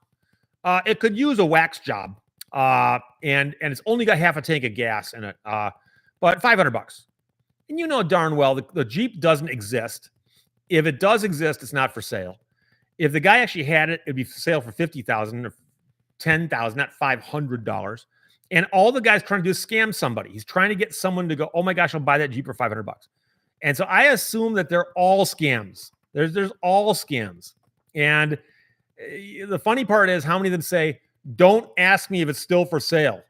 It could use a wax job. And it's only got half a tank of gas in it. But $500. And darn well the Jeep doesn't exist. If it does exist, it's not for sale. If the guy actually had it, it'd be for sale for $50,000 or $10,000, not $500. And all the guy's trying to do is scam somebody. He's trying to get someone to go, oh my gosh, I'll buy that Jeep for $500. And so I assume that they're all scams. There's all scams. And the funny part is how many of them say, don't ask me if it's still for sale.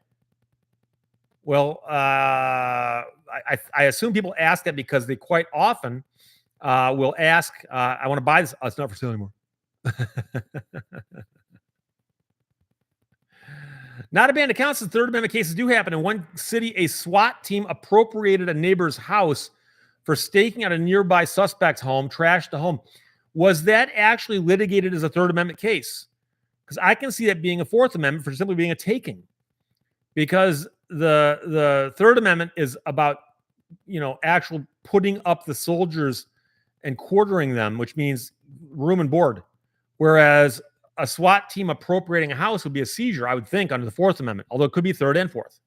Well, I assume people ask that because they quite often will ask, I want to buy this. Oh, it's not for sale anymore. Not a band of counts. The Third Amendment cases do happen. In one city, a SWAT team appropriated a neighbor's house for staking out a nearby suspect's home, trashed the home. Was that actually litigated as a Third Amendment case? Because I can see that being a Fourth Amendment for simply being a taking. Because the Third Amendment is about, actual putting up the soldiers and quartering them, which means room and board. Whereas a SWAT team appropriating a house would be a seizure, I would think, under the Fourth Amendment, although it could be third and fourth,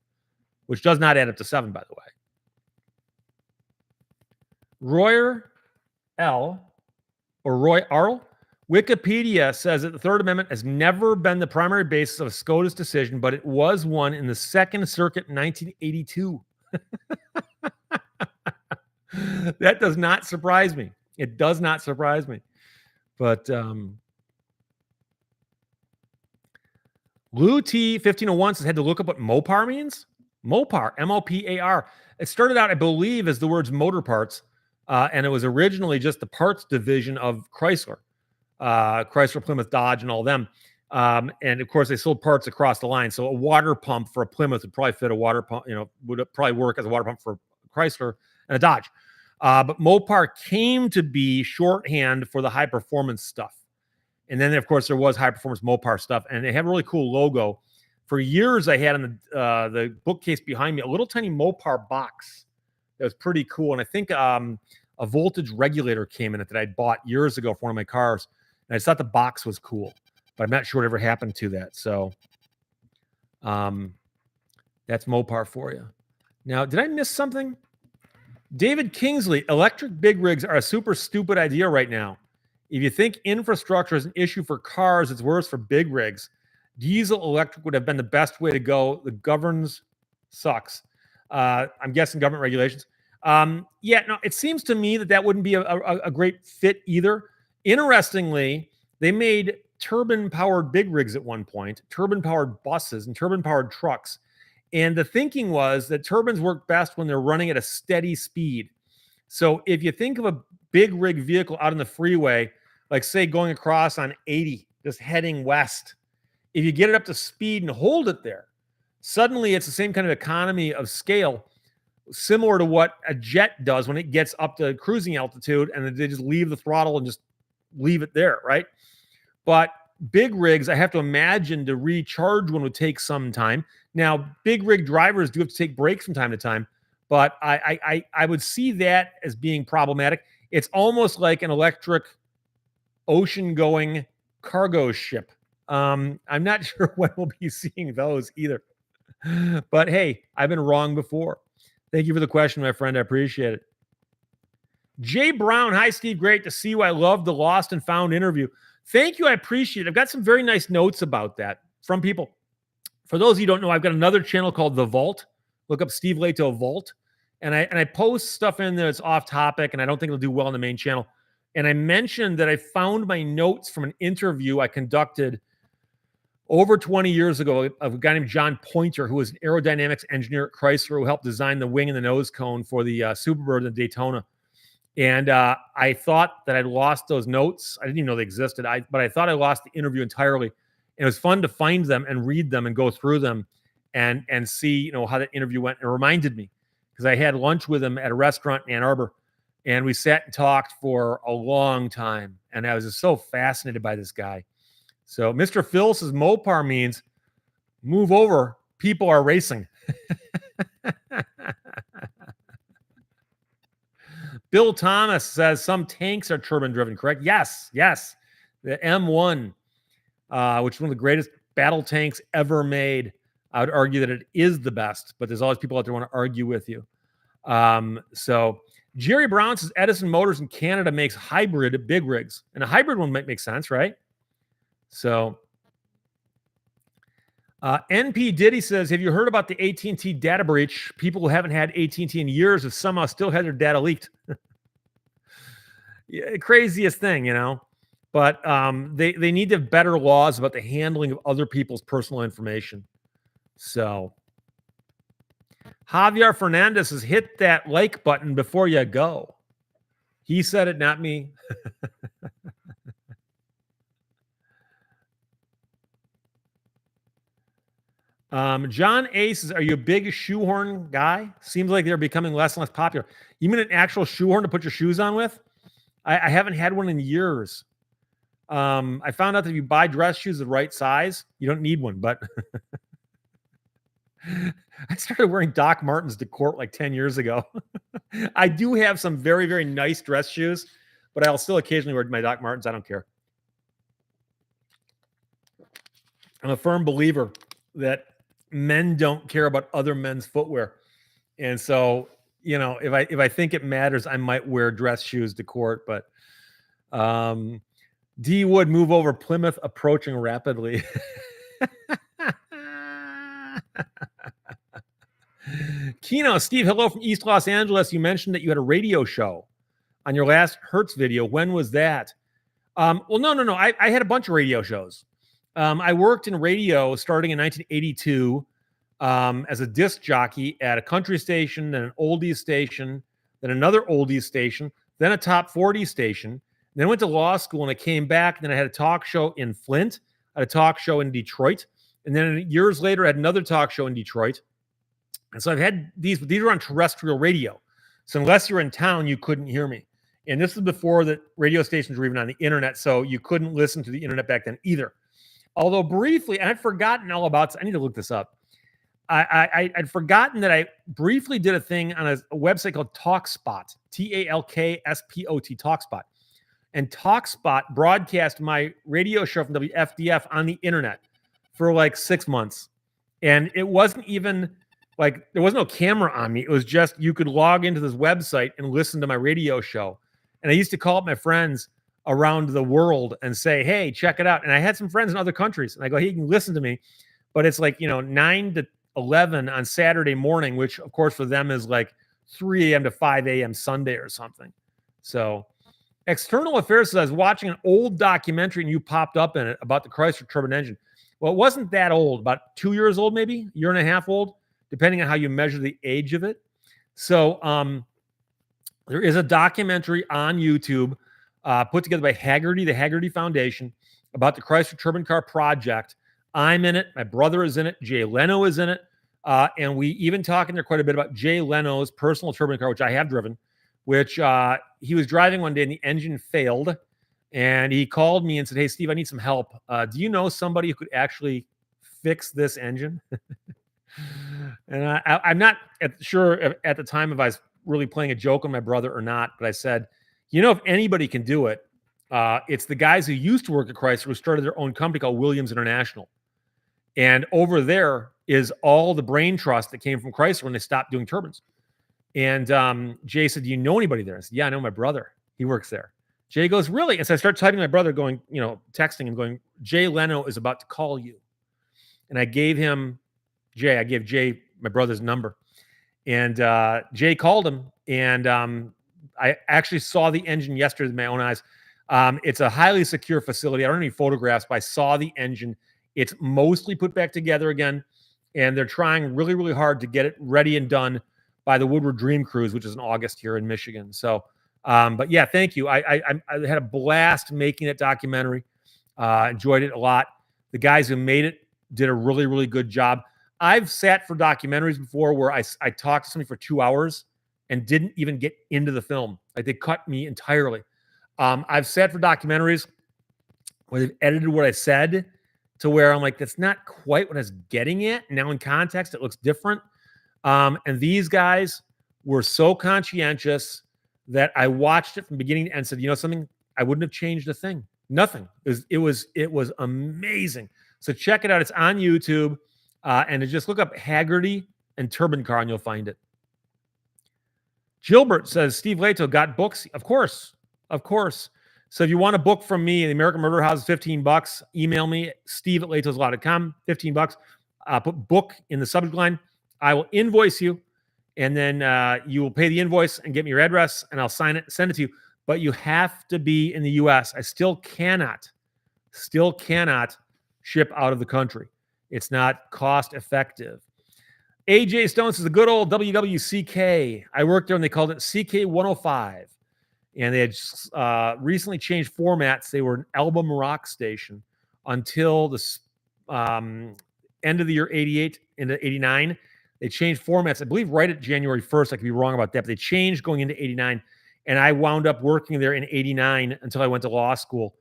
which does not add up to 7, by the way. Royer L. or Roy Arl. Wikipedia says that the Third Amendment has never been the primary basis of a SCOTUS decision, but it was one in the Second Circuit in 1982. That does not surprise me. It does not surprise me. But Lou T 1501 says had to look up what Mopar means. Mopar, M-O-P-A-R. It started out, I believe, as the words motor parts, and it was originally just the parts division of Chrysler. Chrysler, Plymouth, Dodge, and all them. And of course, they sold parts across the line. So a water pump for a Plymouth would probably fit a water pump, would probably work as a water pump for Chrysler and a Dodge. But Mopar came to be shorthand for the high performance stuff. And then, of course, there was high performance Mopar stuff. And they have a really cool logo. For years, I had in the bookcase behind me a little tiny Mopar box that was pretty cool. And I think a voltage regulator came in it that I bought years ago for one of my cars. And I just thought the box was cool, but I'm not sure what ever happened to that. So that's Mopar for you. Now, did I miss something? David Kingsley, electric big rigs are a super stupid idea right now. If you think infrastructure is an issue for cars, it's worse for big rigs. Diesel electric would have been the best way to go. The governs sucks. I'm guessing government regulations. Yeah, no, it seems to me that wouldn't be a great fit either. Interestingly, they made turbine-powered big rigs at one point, turbine-powered buses, and turbine-powered trucks. And the thinking was that turbines work best when they're running at a steady speed. So if you think of a big rig vehicle out on the freeway, like say going across on 80, just heading west, if you get it up to speed and hold it there, suddenly it's the same kind of economy of scale, similar to what a jet does when it gets up to cruising altitude, and then they just leave the throttle and just leave it there, right? But big rigs, I have to imagine to recharge one would take some time. Now, big rig drivers do have to take breaks from time to time, but I would see that as being problematic. It's almost like an electric ocean-going cargo ship. I'm not sure when we'll be seeing those either. But hey, I've been wrong before. Thank you for the question, my friend. I appreciate it. Jay Brown, hi, Steve. Great to see you. I love the Lost and Found interview. Thank you. I appreciate it. I've got some very nice notes about that from people. For those of you who don't know, I've got another channel called The Vault. Look up Steve Lehto Vault. And I post stuff in there that's off topic, and I don't think it'll do well on the main channel. And I mentioned that I found my notes from an interview I conducted over 20 years ago of a guy named John Pointer, who was an aerodynamics engineer at Chrysler, who helped design the wing and the nose cone for the Superbird and Daytona. And I thought that I'd lost those notes. I didn't even know they existed. But I thought I lost the interview entirely. And it was fun to find them and read them and go through them and see, how that interview went. It reminded me because I had lunch with him at a restaurant in Ann Arbor, and we sat and talked for a long time. And I was just so fascinated by this guy. So Mr. Phil says Mopar means move over. People are racing. Bill Thomas says some tanks are turbine driven, correct? Yes. The M1, which is one of the greatest battle tanks ever made. I would argue that it is the best, but there's always people out there who want to argue with you. So Jerry Brown says Edison Motors in Canada makes hybrid big rigs, and a hybrid one might make sense, right? So NP Diddy says, have you heard about the AT&T data breach? People who haven't had AT&T in years have somehow still had their data leaked. Yeah, craziest thing, But they need to have better laws about the handling of other people's personal information. So Javier Fernandez says, hit that like button before you go. He said it, not me. John A says, are you a big shoehorn guy? Seems like they're becoming less and less popular. You mean an actual shoehorn to put your shoes on with? I haven't had one in years. I found out that if you buy dress shoes the right size, you don't need one, but I started wearing Doc Martens to court like 10 years ago. I do have some very, very nice dress shoes, but I'll still occasionally wear my Doc Martens. I don't care. I'm a firm believer that men don't care about other men's footwear. And so, if I think it matters, I might wear dress shoes to court, but D Wood, move over. Plymouth approaching rapidly. Kino, Steve, hello from East Los Angeles. You mentioned that you had a radio show on your last Hertz video. When was that? Well, no. I had a bunch of radio shows. I worked in radio starting in 1982 as a disc jockey at a country station, then an oldies station, then another oldies station, then a top 40 station. Then I went to law school and I came back. Then I had a talk show in Flint. I had a talk show in Detroit. And then years later, I had another talk show in Detroit. And so I've had these were on terrestrial radio. So unless you're in town, you couldn't hear me. And this is before the radio stations were even on the internet. So you couldn't listen to the internet back then either. Although briefly, and I'd forgotten all about, I need to look this up. I'd forgotten that I briefly did a thing on a website called TalkSpot, TalkSpot, TalkSpot. And TalkSpot broadcast my radio show from WFDF on the internet for like 6 months. And it wasn't even like, there was no camera on me. It was just, you could log into this website and listen to my radio show. And I used to call up my friends around the world and say, hey, check it out. And I had some friends in other countries, and I go, hey, you can listen to me. But it's like, 9 to 11 on Saturday morning, which of course for them is like 3 a.m. to 5 a.m. Sunday or something. So External Affairs says, I was watching an old documentary and you popped up in it about the Chrysler turbine engine. Well, it wasn't that old, about 2 years old, maybe, year and a half old, depending on how you measure the age of it. So there is a documentary on YouTube put together by Haggerty, the Haggerty Foundation, about the Chrysler turbine car project. I'm in it. My brother is in it. Jay Leno is in it. And we even talk in there quite a bit about Jay Leno's personal turbine car, which I have driven, which he was driving one day and the engine failed. And he called me and said, hey, Steve, I need some help. Do you know somebody who could actually fix this engine? And I'm not sure at the time if I was really playing a joke on my brother or not, but I said, if anybody can do it, it's the guys who used to work at Chrysler who started their own company called Williams International. And over there is all the brain trust that came from Chrysler when they stopped doing turbines. And Jay said, do you know anybody there? I said, yeah, I know my brother. He works there. Jay goes, really? And so I start typing to my brother going, texting him going, Jay Leno is about to call you. And I gave Jay, my brother's number. And Jay called him. And I actually saw the engine yesterday with my own eyes. It's a highly secure facility. I don't have any photographs, but I saw the engine. It's mostly put back together again. And they're trying really, really hard to get it ready and done by the Woodward Dream Cruise, which is in August here in Michigan. So, but yeah, thank you. I had a blast making that documentary. Enjoyed it a lot. The guys who made it did a really, really good job. I've sat for documentaries before where I talked to somebody for 2 hours and didn't even get into the film. Like they cut me entirely. I've sat for documentaries where they've edited what I said to where I'm like, that's not quite what I was getting at. Now in context, it looks different. And these guys were so conscientious that I watched it from beginning to end. Said, something, I wouldn't have changed a thing. Nothing. It was amazing. So check it out. It's on YouTube, and just look up Haggerty and Turbine Car, and you'll find it. Gilbert says, Steve Lehto got books. Of course. So if you want a book from me, the American Murder House is $15. Email me, steve@lehtoslaw.com, $15. Put book in the subject line. I will invoice you, and then you will pay the invoice and get me your address, and I'll sign it, send it to you. But you have to be in the U.S. I still cannot ship out of the country. It's not cost effective. AJ Stone says, the good old WWCK. I worked there and they called it CK 105. And they had recently changed formats. They were an album rock station until the end of the year 88 into 89. They changed formats, I believe, right at January 1st. I could be wrong about that, but they changed going into 89. And I wound up working there in 89 until I went to law school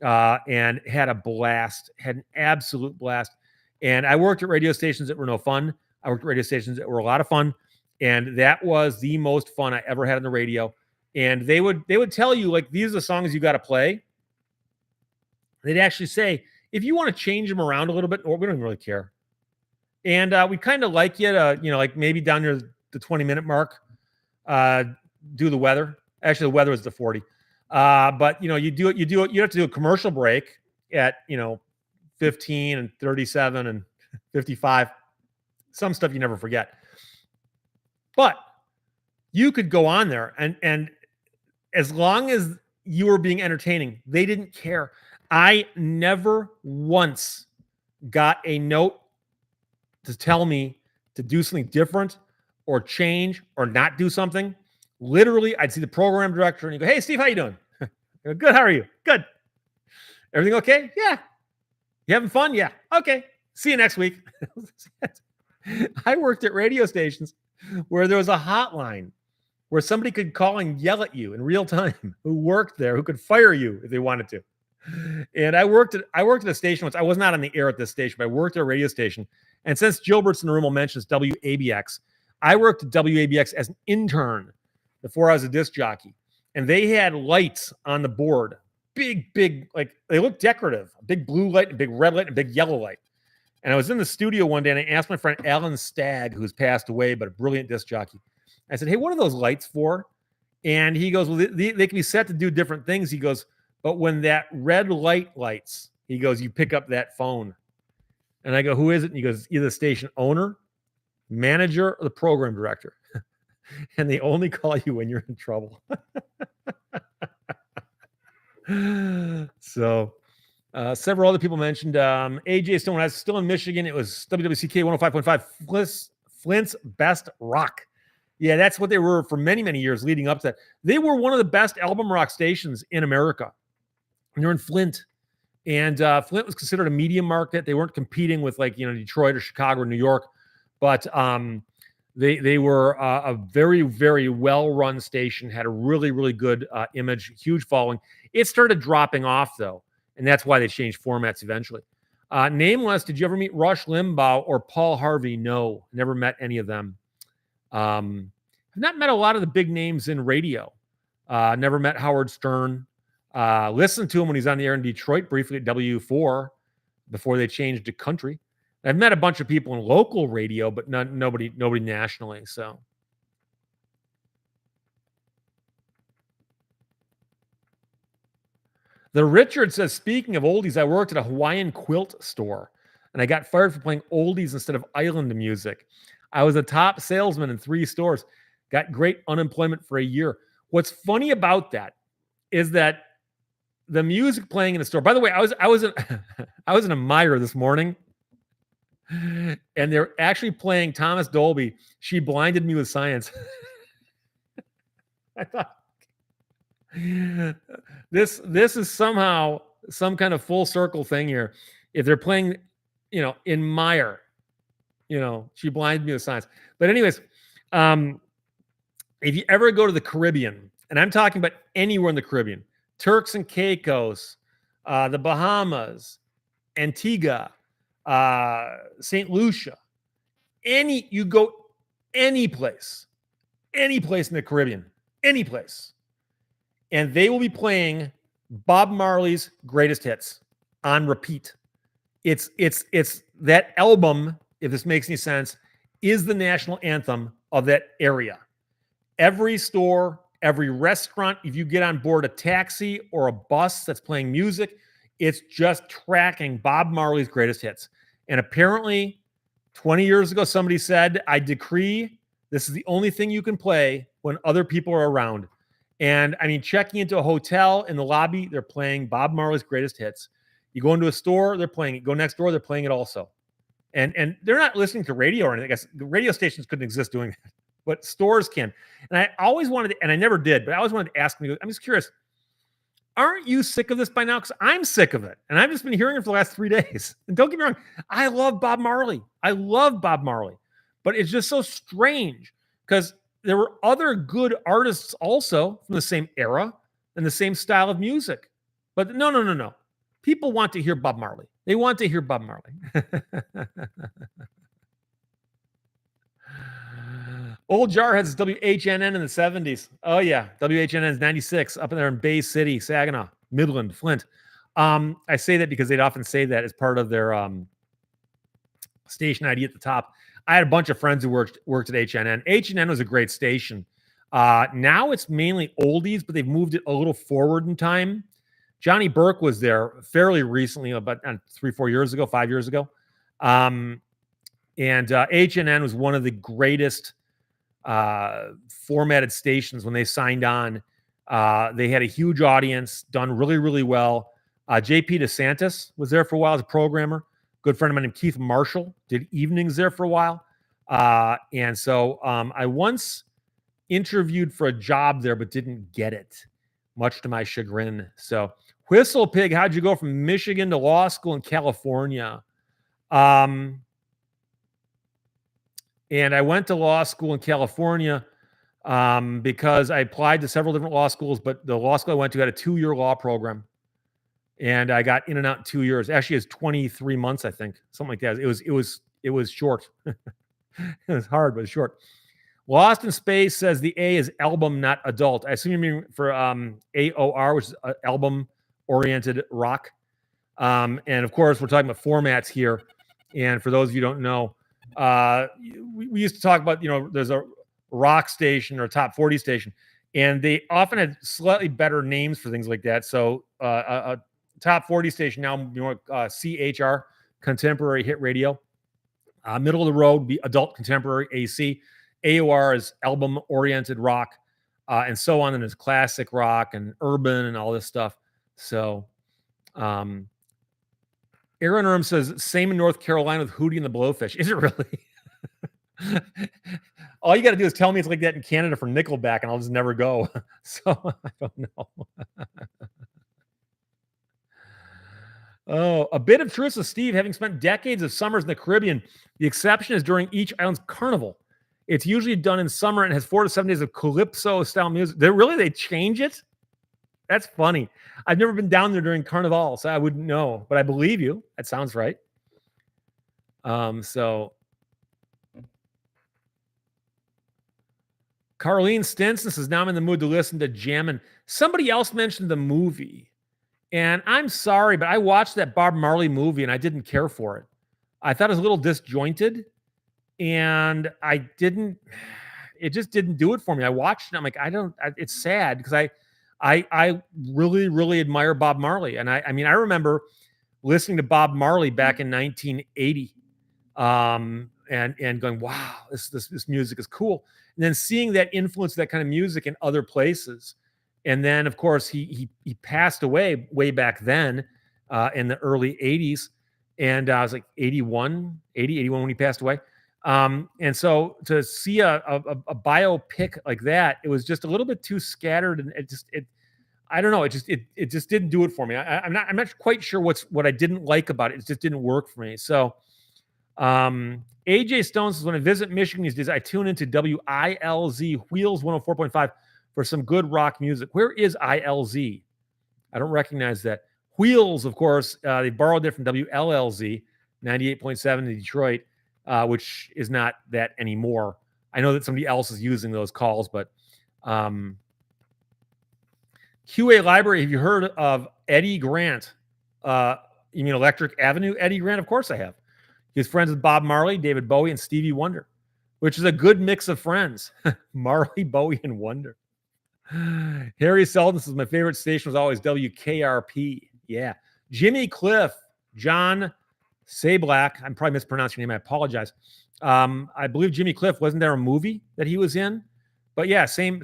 and had a blast, had an absolute blast. And I worked at radio stations that were no fun. I worked at radio stations that were a lot of fun. And that was the most fun I ever had on the radio. And they would tell you, like, these are the songs you got to play. They'd actually say, if you want to change them around a little bit, or we don't really care. And we kind of like you to, like maybe down near the 20-minute mark, do the weather. Actually, the weather is the 40. But you have to do a commercial break at 15 and 37 and 55. Some stuff you never forget. But you could go on there and as long as you were being entertaining, they didn't care. I never once got a note to tell me to do something different or change or not do something. Literally, I'd see the program director and you go, hey, Steve, how you doing? Go, good. How are you? Good. Everything okay? Yeah. You having fun? Yeah. Okay. See you next week. I worked at radio stations where there was a hotline where somebody could call and yell at you in real time who worked there, who could fire you if they wanted to. And I worked at a station once. I was not on the air at this station, but I worked at a radio station. And since Gilbert's in the room will mention WABX, I worked at WABX as an intern before I was a disc jockey. And they had lights on the board, big, like they looked decorative, a big blue light, a big red light, and a big yellow light. And I was in the studio one day and I asked my friend Alan Stagg, who's passed away, but a brilliant disc jockey. I said, hey, what are those lights for? And he goes, well, they can be set to do different things. He goes, But when that red light lights, he goes, you pick up that phone. And I go, who is it? And he goes, either the station owner, manager, or the program director. And they only call you when you're in trouble. So several other people mentioned AJ Stone. When I was still in Michigan, it was WWCK 105.5, Flint's best rock. Yeah, that's what they were for many, many years leading up to that. They were one of the best album rock stations in America. And they're in Flint. And Flint was considered a medium market. They weren't competing with like, Detroit or Chicago or New York. But they were a very, very well-run station, had a really, really good image, huge following. It started dropping off, though, and that's why they changed formats eventually. Nameless, did you ever meet Rush Limbaugh or Paul Harvey? No, never met any of them. I've not met a lot of the big names in radio. Never met Howard Stern. Listened to him when he's on the air in Detroit briefly at W4 before they changed to country. I've met a bunch of people in local radio, but nobody nationally. So, the Richard says, speaking of oldies, I worked at a Hawaiian quilt store, and I got fired for playing oldies instead of island music. I was a top salesman in 3 stores. Got great unemployment for a year. What's funny about that is that the music playing in the store. By the way, I was in a Meyer this morning. And they're actually playing Thomas Dolby. She blinded me with science. I thought this is somehow some kind of full circle thing here. If they're playing, in Meyer, she blinded me with science. But anyways, if you ever go to the Caribbean, and I'm talking about anywhere in the Caribbean, Turks and Caicos, the Bahamas, Antigua, St. Lucia, you go any place in the Caribbean, any place, and they will be playing Bob Marley's greatest hits on repeat. It's that album, if this makes any sense, is the national anthem of that area. Every store, every restaurant, if you get on board a taxi or a bus that's playing music, it's just tracking Bob Marley's greatest hits. And apparently, 20 years ago, somebody said, I decree this is the only thing you can play when other people are around. And I mean, checking into a hotel in the lobby, they're playing Bob Marley's greatest hits. You go into a store, they're playing it. Go next door, they're playing it also. And they're not listening to radio or anything. I guess radio stations couldn't exist doing that, but stores can. And I always wanted to, and I never did, but I always wanted to ask me, I'm just curious, aren't you sick of this by now? Because I'm sick of it. And I've just been hearing it for the last 3 days. And don't get me wrong, I love Bob Marley. But it's just so strange because there were other good artists also from the same era and the same style of music. But no. People want to hear Bob Marley. They want to hear Bob Marley. Old Jarhead's WHNN in the 70s. Oh, yeah. WHNN is 96 up in there in Bay City, Saginaw, Midland, Flint. I say that because they'd often say that as part of their station ID at the top. I had a bunch of friends who worked at HNN. HNN was a great station. Now it's mainly oldies, but they've moved it a little forward in time. Johnny Burke was there fairly recently, about 3-4 years ago, 5 years ago. And HNN was one of the greatest formatted stations when they signed on. They had a huge audience, done really, really well. JP DeSantis was there for a while as a programmer. Good friend of mine named Keith Marshall did evenings there for a while. And so I once interviewed for a job there, but didn't get it, much to my chagrin. So Whistle Pig, how'd you go from Michigan to law school in California? And I went to law school in California because I applied to several different law schools, but the law school I went to had a 2-year law program. And I got in and out in 2 years. Actually, it's 23 months, I think, something like that. It was short. It was hard, but it's short. Lost in Space says the A is album, not adult. I assume you mean for AOR, which is album-oriented rock. And of course, we're talking about formats here. And for those of you who don't know, we used to talk about, there's a rock station or a top 40 station. and they often had slightly better names for things like that. So a top 40 station now, CHR, Contemporary Hit Radio. Middle of the road would be Adult Contemporary, AC. AOR is album-oriented rock, and so on. And there's classic rock and urban and all this stuff. So Aaron Erm says, same in North Carolina with Hootie and the Blowfish. Is it really? All you got to do is tell me it's like that in Canada for Nickelback, and I'll just never go. So I don't know. Oh, a bit of truth with Steve. Having spent decades of summers in the Caribbean, the exception is during each island's carnival. It's usually done in summer and has 4 to 7 days of calypso-style music. They change it? That's funny. I've never been down there during Carnival, so I wouldn't know. But I believe you. That sounds right. So Carlene Stinson says, now I'm in the mood to listen to Jammin'. Somebody else mentioned the movie. And I'm sorry, but I watched that Bob Marley movie and I didn't care for it. I thought it was a little disjointed, and it just didn't do it for me. I watched it and I'm like, it's sad because I really, really admire Bob Marley. And I mean, I remember listening to Bob Marley back in 1980 and going, wow, this music is cool. And then seeing that influence, that kind of music in other places. And then, of course, he passed away way back then in the early 80s. And I was like 81 when he passed away. And so to see a biopic like that, it was just a little bit too scattered. And I don't know. It just didn't do it for me. I'm not quite sure what I didn't like about it. It just didn't work for me. So AJ Stone says, when I visit Michigan these days, I tune into WILZ Wheels 104.5 for some good rock music. Where is ILZ? I don't recognize that. Wheels, of course, they borrowed it from WLLZ 98.7 in Detroit, which is not that anymore. I know that somebody else is using those calls, but QA Library, have you heard of Eddie Grant? You mean Electric Avenue Eddie Grant? Of course I have. He's friends with Bob Marley, David Bowie, and Stevie Wonder, which is a good mix of friends. Marley, Bowie, and Wonder. Harry Selden says, my favorite station was always WKRP. Yeah. Jimmy Cliff, John Sablack. I'm probably mispronouncing your name. I apologize. I believe Jimmy Cliff, wasn't there a movie that he was in? But yeah, same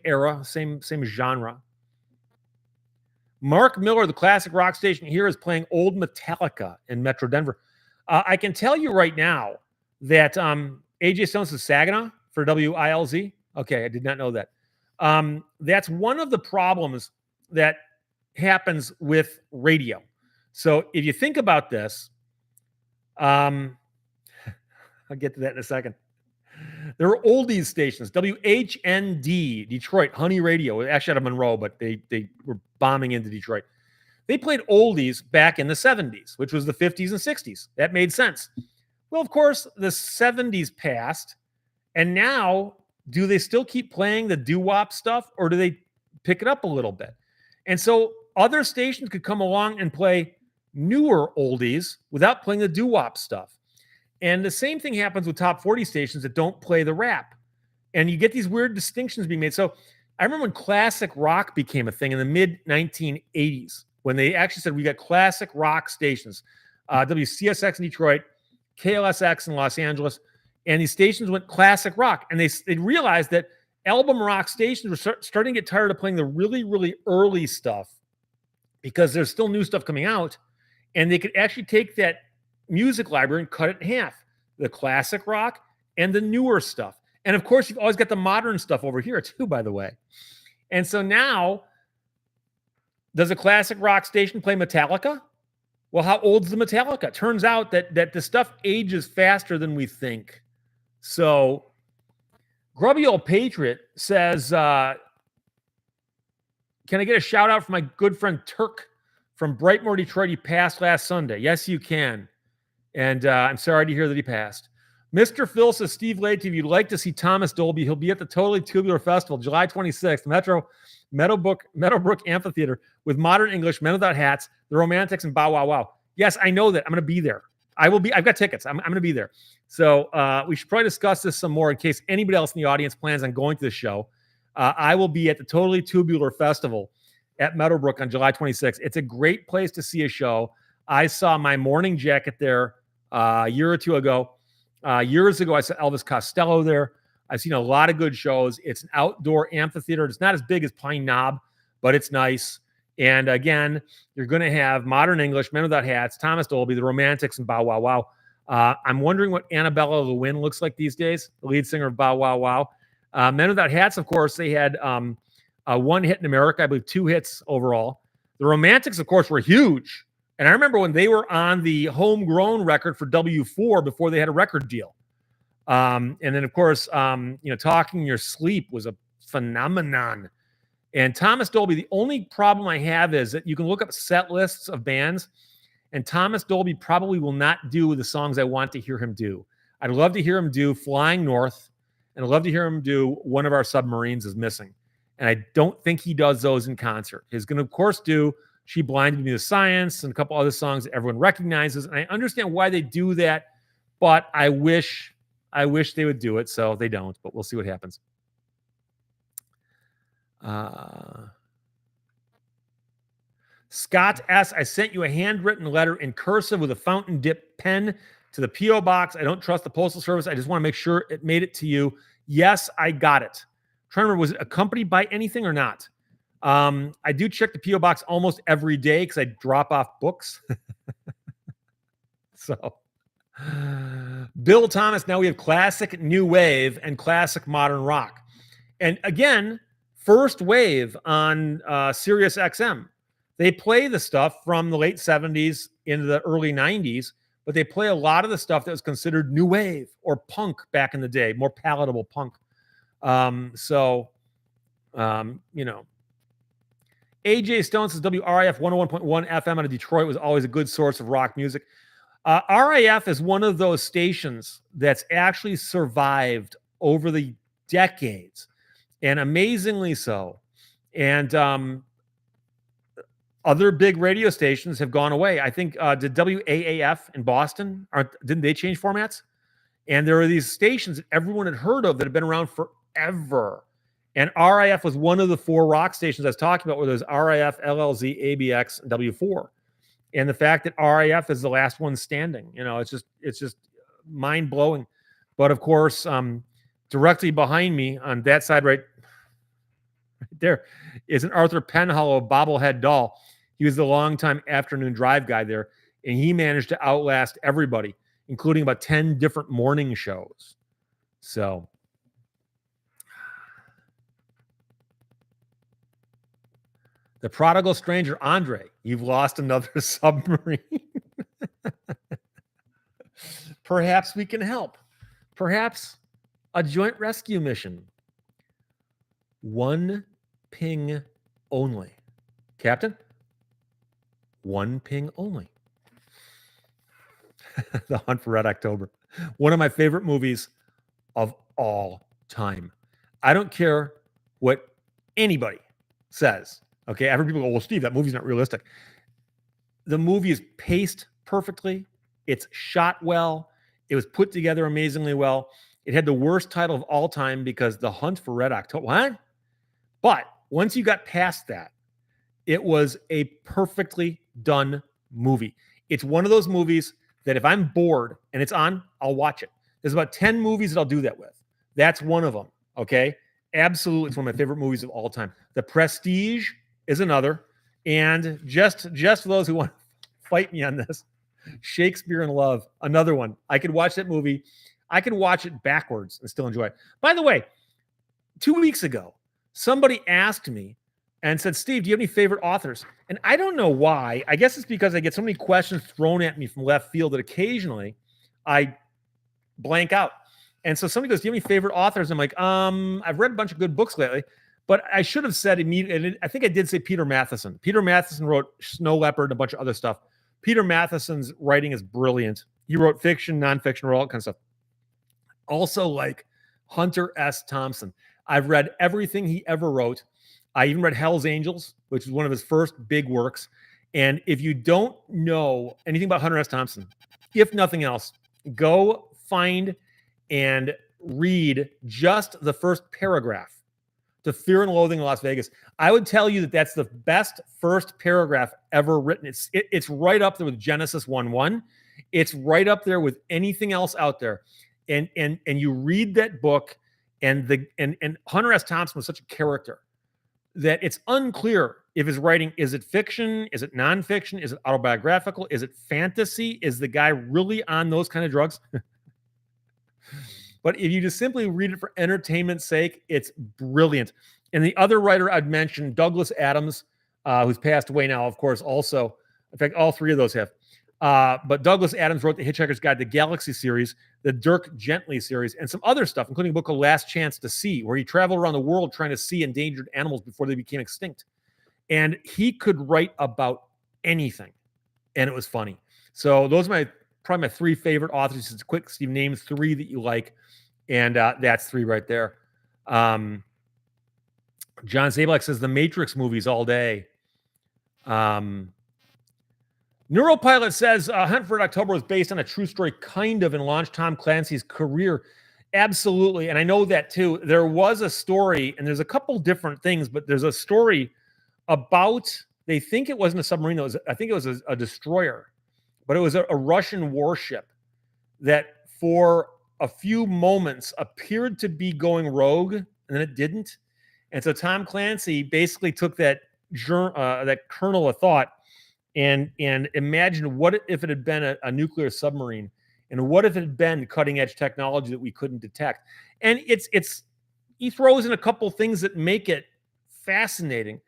era, same genre. Mark Miller, the classic rock station here, is playing old Metallica in Metro Denver. I can tell you right now that AJ Stones is Saginaw for WILZ. Okay, I did not know that. That's one of the problems that happens with radio. So if you think about this, I'll get to that in a second. There are oldies stations, WHND, Detroit, Honey Radio, actually out of Monroe, but they were bombing into Detroit. They played oldies back in the 70s, which was the 50s and 60s. That made sense. Well, of course, the 70s passed, and now do they still keep playing the doo-wop stuff, or do they pick it up a little bit? And so other stations could come along and play newer oldies without playing the doo-wop stuff. And the same thing happens with top 40 stations that don't play the rap. And you get these weird distinctions being made. So I remember when classic rock became a thing in the mid-1980s, when they actually said we got classic rock stations, WCSX in Detroit, KLSX in Los Angeles, and these stations went classic rock. And they realized that album rock stations were starting to get tired of playing the really, really early stuff because there's still new stuff coming out. And they could actually take that music library and cut it in half, the classic rock and the newer stuff. And of course, you've always got the modern stuff over here too, by the way. And so now, does a classic rock station play Metallica? Well, how old is the Metallica? Turns out that the stuff ages faster than we think. So Grubby Old Patriot says, can I get a shout out from my good friend Turk from Brightmoor, Detroit? He passed last Sunday. Yes, you can. And I'm sorry to hear that he passed. Mr. Phil says, Steve Lehto, if you'd like to see Thomas Dolby, he'll be at the Totally Tubular Festival, July 26th, Meadowbrook Amphitheater, with Modern English, Men Without Hats, The Romantics, and Bow Wow Wow. Yes, I know that. I'm going to be there. I've got tickets. I'm going to be there. So we should probably discuss this some more in case anybody else in the audience plans on going to the show. I will be at the Totally Tubular Festival at Meadowbrook on July 26th. It's a great place to see a show. I saw My Morning Jacket there a year or two ago. Years ago, I saw Elvis Costello there. I've seen a lot of good shows. It's an outdoor amphitheater. It's not as big as Pine Knob, but it's nice. And again, you're going to have Modern English, Men Without Hats, Thomas Dolby, The Romantics, and Bow Wow Wow. I'm wondering what Annabella Lewin looks like these days, the lead singer of Bow Wow Wow. Men Without Hats, of course, they had one hit in America, I believe 2 hits overall. The Romantics, of course, were huge. And I remember when they were on the homegrown record for W4 before they had a record deal. And then, of course, Talking in Your Sleep was a phenomenon. And Thomas Dolby, the only problem I have is that you can look up set lists of bands, and Thomas Dolby probably will not do the songs I want to hear him do. I'd love to hear him do Flying North, and I'd love to hear him do One of Our Submarines is Missing. And I don't think he does those in concert. He's going to, of course, do She Blinded Me to Science and a couple other songs that everyone recognizes. And I understand why they do that, but I wish they would do it, so they don't, but we'll see what happens. Scott S., I sent you a handwritten letter in cursive with a fountain dip pen to the P.O. box. I don't trust the Postal Service. I just want to make sure it made it to you. Yes, I got it. I'm trying to remember, was it accompanied by anything or not? I do check the P.O. box almost every day because I drop off books. So, Bill Thomas, now we have classic new wave and classic modern rock. And again, first wave on Sirius XM. They play the stuff from the late 70s into the early 90s, but they play a lot of the stuff that was considered new wave or punk back in the day, more palatable punk. AJ Stone says WRIF 101.1 FM out of Detroit was always a good source of rock music. RIF is one of those stations that's actually survived over the decades, and amazingly so. And other big radio stations have gone away. I think did WAAF in Boston, didn't they change formats? And there are these stations that everyone had heard of that have been around forever. And RIF was one of the 4 rock stations I was talking about, where there's RIF, LLZ, ABX, and W4. And the fact that RIF is the last one standing, it's just mind blowing. But of course, directly behind me on that side, right there, is an Arthur Penhollow bobblehead doll. He was the longtime afternoon drive guy there, and he managed to outlast everybody, including about 10 different morning shows. So, the prodigal stranger, Andre, you've lost another submarine. Perhaps we can help. Perhaps a joint rescue mission. 1 ping only. Captain? 1 ping only. The Hunt for Red October. One of my favorite movies of all time. I don't care what anybody says. Okay, I've heard people go, well, Steve, that movie's not realistic. The movie is paced perfectly. It's shot well. It was put together amazingly well. It had the worst title of all time because The Hunt for Red October. What? But once you got past that, it was a perfectly done movie. It's one of those movies that if I'm bored and it's on, I'll watch it. There's about 10 movies that I'll do that with. That's one of them, okay? Absolutely, it's one of my favorite movies of all time. The Prestige is another. And just for those who want to fight me on this, Shakespeare in Love, another one. I could watch that movie. I could watch it backwards and still enjoy it. By the way, 2 weeks ago, somebody asked me and said, Steve, do you have any favorite authors? And I don't know why. I guess it's because I get so many questions thrown at me from left field that occasionally I blank out. And so somebody goes, do you have any favorite authors? I'm like, I've read a bunch of good books lately, but I should have said immediately. I think I did say Peter Matheson. Peter Matheson wrote Snow Leopard and a bunch of other stuff. Peter Matheson's writing is brilliant. He wrote fiction, nonfiction, all that kind of stuff. Also like Hunter S. Thompson. I've read everything he ever wrote. I even read Hell's Angels, which is one of his first big works. And if you don't know anything about Hunter S. Thompson, if nothing else, go find and read just the first paragraph to Fear and Loathing in Las Vegas. I would tell you that that's the best first paragraph ever written. It's right up there with Genesis 1:1. It's right up there with anything else out there. And you read that book, and Hunter S. Thompson was such a character that it's unclear if his writing, is it fiction? Is it nonfiction? Is it autobiographical? Is it fantasy? Is the guy really on those kind of drugs? But if you just simply read it for entertainment's sake, it's brilliant. And the other writer I'd mentioned, Douglas Adams, who's passed away now, of course, also. In fact, all three of those have. But Douglas Adams wrote the Hitchhiker's Guide to the Galaxy series, the Dirk Gently series, and some other stuff, including a book called Last Chance to See, where he traveled around the world trying to see endangered animals before they became extinct. And he could write about anything, and it was funny. So those are probably my three favorite authors. It's quick, Steve, name three that you like, and that's three right there. John Zablak says the Matrix movies all day. Neuropilot says Hunt for October was based on a true story, kind of, and launched Tom Clancy's career. Absolutely. And I know that too. There was a story, and there's a couple different things, but there's a story about, they think it wasn't a submarine. I think it was a destroyer, but it was a Russian warship that for a few moments appeared to be going rogue, and then it didn't. And so Tom Clancy basically took that kernel of thought and imagine what if it had been a nuclear submarine, and what if it had been cutting edge technology that we couldn't detect. And he throws in a couple things that make it fascinating.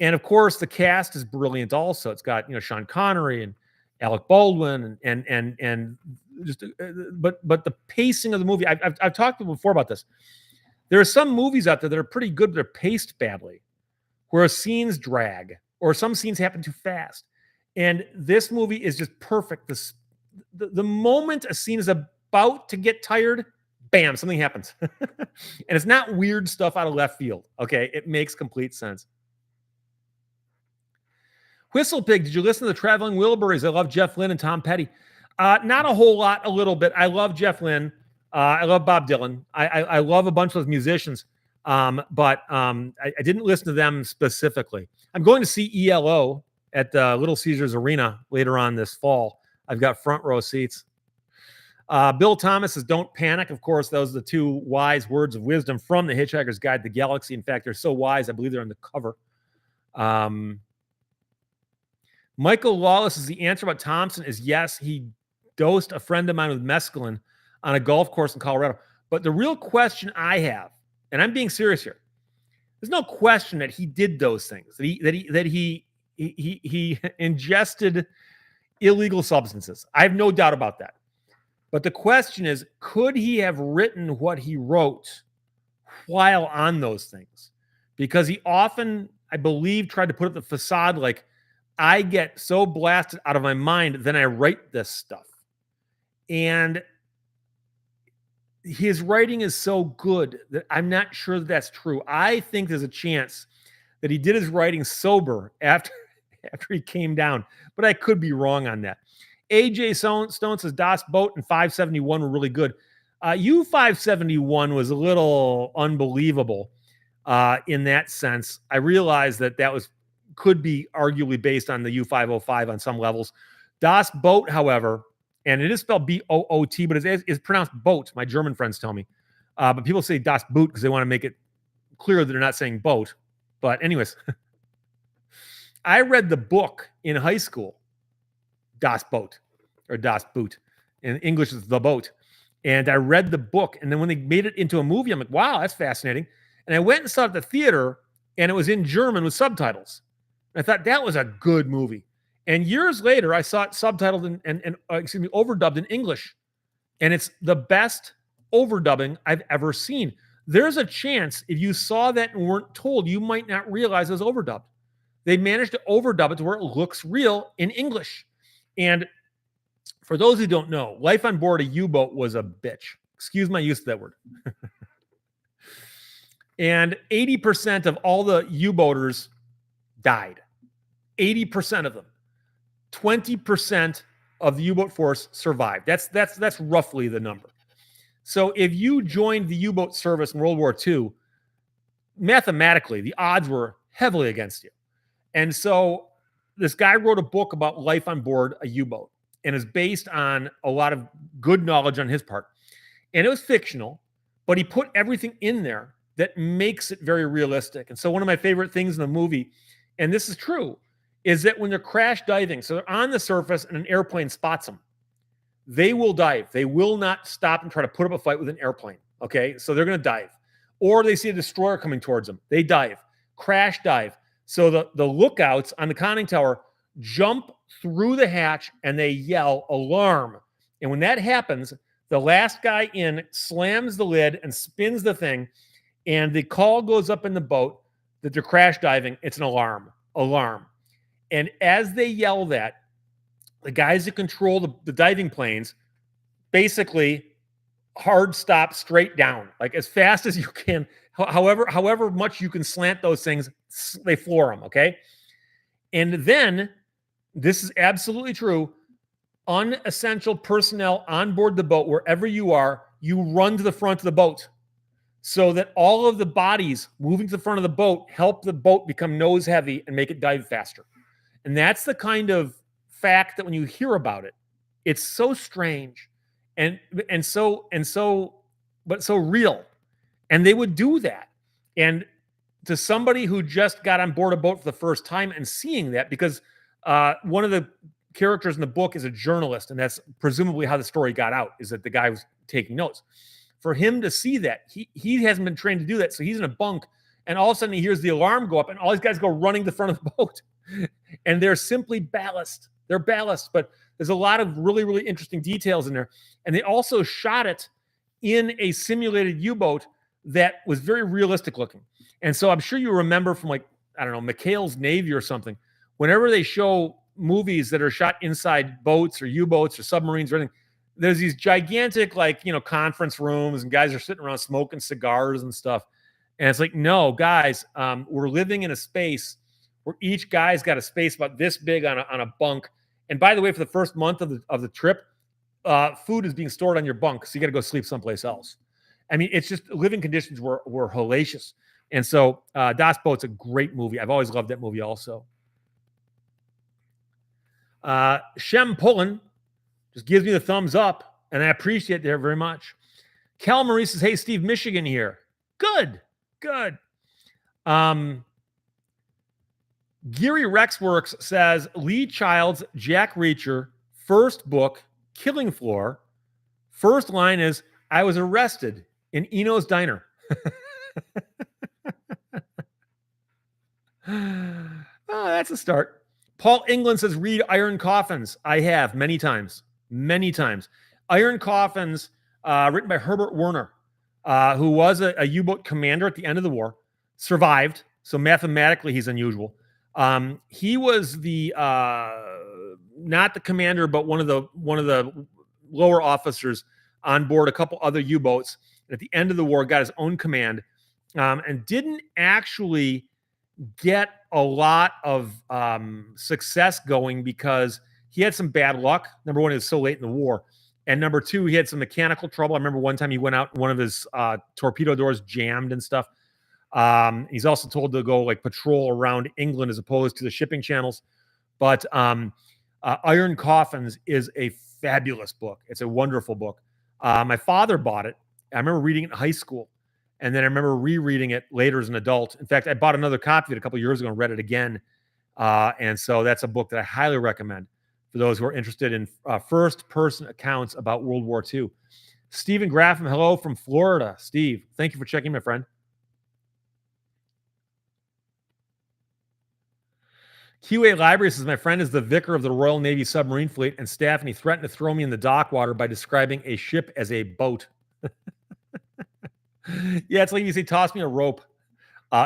And of course, the cast is brilliant also. It's got, Sean Connery and Alec Baldwin and just, but the pacing of the movie, I've talked before about this. There are some movies out there that are pretty good, but they're paced badly, where scenes drag or some scenes happen too fast. And this movie is just perfect. The moment a scene is about to get tired, bam, something happens. And it's not weird stuff out of left field. Okay, it makes complete sense. Whistlepig, did you listen to the Traveling Wilburys? I love Jeff Lynne and Tom Petty. Not a whole lot, a little bit. I love Jeff Lynne. I love Bob Dylan. I love a bunch of those musicians. But I didn't listen to them specifically. I'm going to see ELO at Little Caesars Arena later on this fall. I've got front row seats. Bill Thomas says, don't panic. Of course, those are the two wise words of wisdom from the Hitchhiker's Guide to the Galaxy. In fact, they're so wise, I believe they're on the cover. Michael Lawless says the answer about Thompson is yes, he dosed a friend of mine with mescaline on a golf course in Colorado. But the real question I have, and I'm being serious here, there's no question that he did those things, that he ingested illegal substances. I have no doubt about that. But the question is, could he have written what he wrote while on those things? Because he often, I believe, tried to put up the facade like, I get so blasted out of my mind, then I write this stuff. And his writing is so good that I'm not sure that that's true. I think there's a chance that he did his writing sober after he came down, but I could be wrong on that. AJ Stone says Das Boat and 571 were really good. U571 was a little unbelievable in that sense. I realized that could be arguably based on the U505 on some levels. Das Boat, however, and it is spelled B-O-O-T, but it's pronounced boat. My German friends tell me. But people say Das Boot because they want to make it clear that they're not saying boat. But anyways, I read the book in high school, Das Boat, or Das Boot. In English, it's The Boat. And I read the book. And then when they made it into a movie, I'm like, wow, that's fascinating. And I went and saw it at the theater, and it was in German with subtitles. And I thought that was a good movie. And years later, I saw it subtitled and overdubbed in English. And it's the best overdubbing I've ever seen. There's a chance if you saw that and weren't told, you might not realize it was overdubbed. They managed to overdub it to where it looks real in English. And for those who don't know, life on board a U-boat was a bitch. Excuse my use of that word. And 80% of all the U-boaters died. 80% of them. 20% of the U-boat force survived. That's roughly the number. So if you joined the U-boat service in World War II, mathematically, the odds were heavily against you. And so this guy wrote a book about life on board a U-boat and is based on a lot of good knowledge on his part. And it was fictional, but he put everything in there that makes it very realistic. And so one of my favorite things in the movie, and this is true, is that when they're crash diving, so they're on the surface and an airplane spots them, they will dive. They will not stop and try to put up a fight with an airplane. Okay, so they're going to dive. Or they see a destroyer coming towards them. They dive, crash dive. So the lookouts on the conning tower jump through the hatch and they yell alarm. And when that happens, the last guy in slams the lid and spins the thing, and the call goes up in the boat that they're crash diving. It's an alarm. And as they yell that, the guys that control the diving planes basically hard stop straight down, like as fast as you can. However much you can slant those things, they floor them, okay? And then, this is absolutely true, unessential personnel on board the boat, wherever you are, you run to the front of the boat so that all of the bodies moving to the front of the boat help the boat become nose heavy and make it dive faster. And that's the kind of fact that when you hear about it, it's so strange and so real. And they would do that. And to somebody who just got on board a boat for the first time and seeing that, because one of the characters in the book is a journalist, and that's presumably how the story got out, is that the guy was taking notes. For him to see that, he hasn't been trained to do that, so he's in a bunk, and all of a sudden he hears the alarm go up, and all these guys go running to the front of the boat. And they're simply ballast. They're ballast, but there's a lot of really, really interesting details in there. And they also shot it in a simulated U-boat that was very realistic looking. And so I'm sure you remember from, like, I don't know, McHale's Navy or something, whenever they show movies that are shot inside boats or U-boats or submarines or anything, there's these gigantic, like, conference rooms, and guys are sitting around smoking cigars and stuff. And it's like, no, guys, we're living in a space where each guy's got a space about this big on a bunk. And by the way, for the first month of the trip, food is being stored on your bunk, so you got to go sleep someplace else. I mean, it's just, living conditions were hellacious. And so Das Boat's a great movie. I've always loved that movie also. Shem Pullen just gives me the thumbs up, and I appreciate that very much. Cal Marie says, hey, Steve, Michigan here. Good. Geary Rexworks says, Lee Child's Jack Reacher, first book, Killing Floor. First line is, I was arrested in Eno's Diner. Oh, that's a start. Paul England says, read Iron Coffins. I have many times. Iron Coffins, written by Herbert Werner, who was a U-boat commander at the end of the war, survived. So mathematically, he's unusual. He was the not the commander, but one of the lower officers on board a couple other U-boats. At the end of the war, got his own command, and didn't actually get a lot of success going because he had some bad luck. Number one, it was so late in the war. And number two, he had some mechanical trouble. I remember one time he went out, one of his torpedo doors jammed and stuff. He's also told to go, like, patrol around England as opposed to the shipping channels. But Iron Coffins is a fabulous book. It's a wonderful book. My father bought it. I remember reading it in high school. And then I remember rereading it later as an adult. In fact, I bought another copy of it a couple of years ago and read it again. And so that's a book that I highly recommend for those who are interested in first-person accounts about World War II. Stephen Graffam, hello from Florida. Steve, thank you for checking, my friend. QA Library says, my friend is the vicar of the Royal Navy submarine fleet and staff, and he threatened to throw me in the dock water by describing a ship as a boat. Yeah, it's like you say, toss me a rope.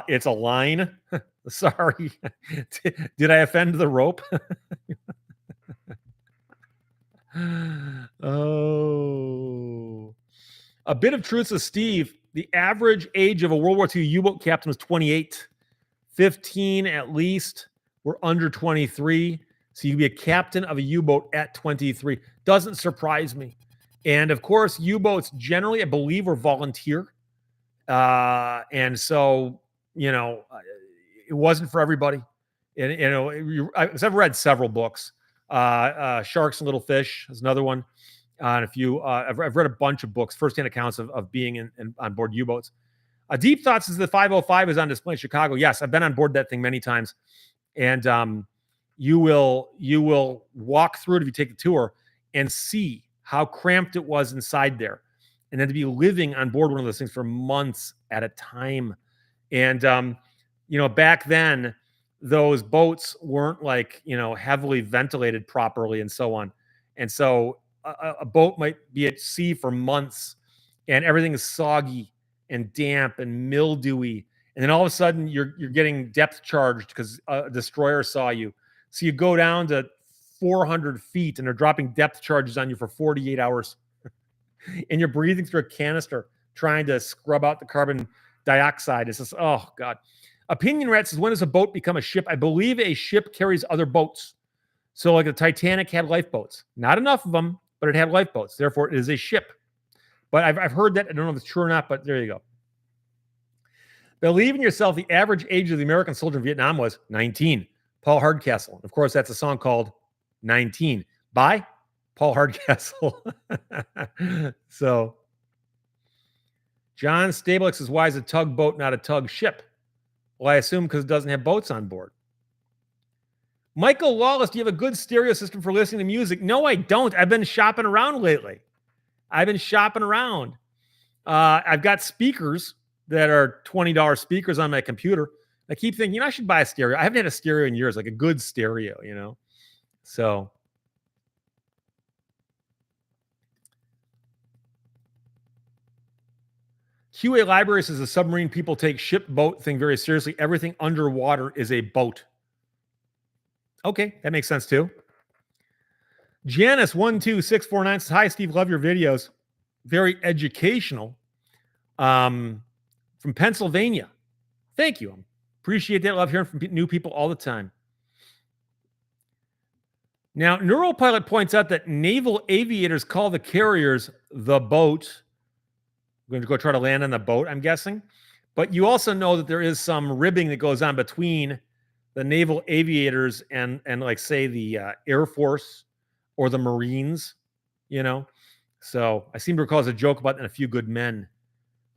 It's a line. Sorry. Did I offend the rope? Oh. A bit of truth says, Steve, the average age of a World War II U-boat captain was 28. 15 at least were under 23. So you can be a captain of a U-boat at 23. Doesn't surprise me. And of course, U-boats generally, I believe, are volunteer. And so you know, it wasn't for everybody. And, I've read several books. Sharks and Little Fish is another one. And a few, I've read a bunch of books, firsthand accounts of being on board U-boats. Deep Thoughts is the 505 is on display in Chicago. Yes, I've been on board that thing many times. And you will walk through it if you take the tour and see how cramped it was inside there. And then to be living on board one of those things for months at a time. And, back then, those boats weren't like, heavily ventilated properly and so on. And so a boat might be at sea for months and everything is soggy and damp and mildewy. And then all of a sudden you're getting depth charged because a destroyer saw you. So you go down to 400 feet and they're dropping depth charges on you for 48 hours. And you're breathing through a canister trying to scrub out the carbon dioxide. It's just, oh God. Opinion Rat says, when does a boat become a ship? I believe a ship carries other boats. So like the Titanic had lifeboats. Not enough of them, but it had lifeboats. Therefore, it is a ship. But I've heard that. I don't know if it's true or not, but there you go. Believe in yourself. The average age of the American soldier in Vietnam was 19. Paul Hardcastle. Of course, that's a song called 19 by Paul Hardcastle. So John Stablix says, why is a tugboat not a tug ship? Well, I assume because it doesn't have boats on board. Michael Wallace, do you have a good stereo system for listening to music? No, I don't. I've been shopping around lately. I've got speakers that are $20 speakers on my computer. I keep thinking, I should buy a stereo. I haven't had a stereo in years, like a good stereo, So QA Library says the submarine people take ship boat thing very seriously. Everything underwater is a boat. Okay, that makes sense too. Janice12649 says, hi, Steve, love your videos. Very educational. From Pennsylvania. Thank you. Appreciate that. Love hearing from new people all the time. Now, Neuropilot points out that naval aviators call the carriers the boat. We're going to go try to land on the boat, I'm guessing. But you also know that there is some ribbing that goes on between the naval aviators and like, say, the Air Force or the Marines, So I seem to recall as a joke about that in A Few Good Men.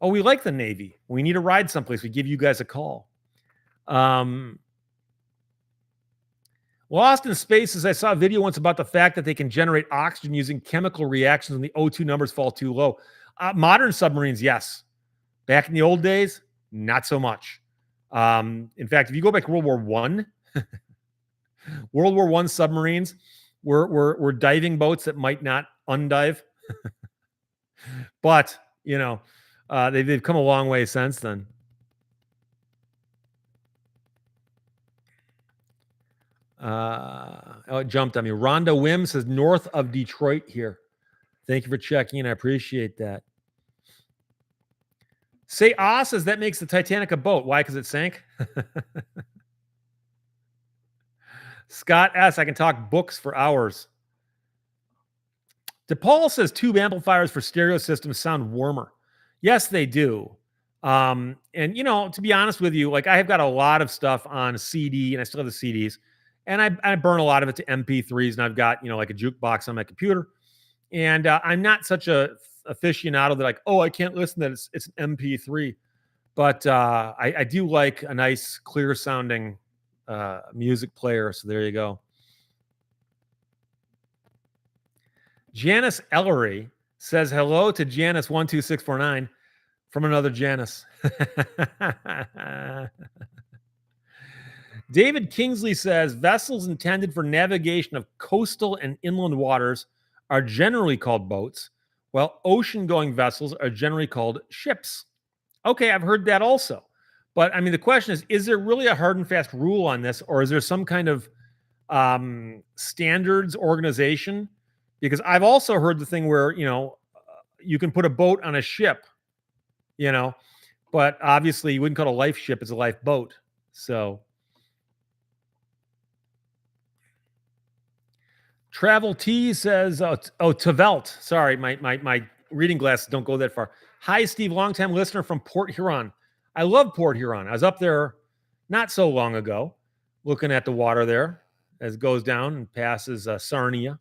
Oh, we like the Navy. We need a ride someplace. We give you guys a call. Lost in Space says, I saw a video once about the fact that they can generate oxygen using chemical reactions when the O2 numbers fall too low. Modern submarines, yes. Back in the old days, not so much. In fact, if you go back to World War I, World War I submarines were diving boats that might not undive. But, they've come a long way since then. It jumped on me. Rhonda Wim says, north of Detroit here. Thank you for checking in. I appreciate that. Say says that makes the Titanic a boat. Why? Because it sank? Scott S., I can talk books for hours. DePaul says tube amplifiers for stereo systems sound warmer. Yes, they do. And, to be honest with you, like I have got a lot of stuff on CD and I still have the CDs. And I burn a lot of it to MP3s, and I've got, like a jukebox on my computer. And I'm not such a aficionado that like, oh, I can't listen to it. It's an MP3. But I do like a nice, clear sounding music player. So there you go. Janice Ellery says hello to Janice12649 from another Janice. David Kingsley says vessels intended for navigation of coastal and inland waters are generally called boats, while ocean-going vessels are generally called ships. Okay, I've heard that also. But, I mean, the question is there really a hard and fast rule on this, or is there some kind of standards organization? Because I've also heard the thing where, you can put a boat on a ship, but obviously you wouldn't call it a life ship, it's a life boat. So... Travel T says, Tvelt. Sorry, my reading glasses don't go that far. Hi, Steve, longtime listener from Port Huron. I love Port Huron. I was up there not so long ago, looking at the water there as it goes down and passes Sarnia.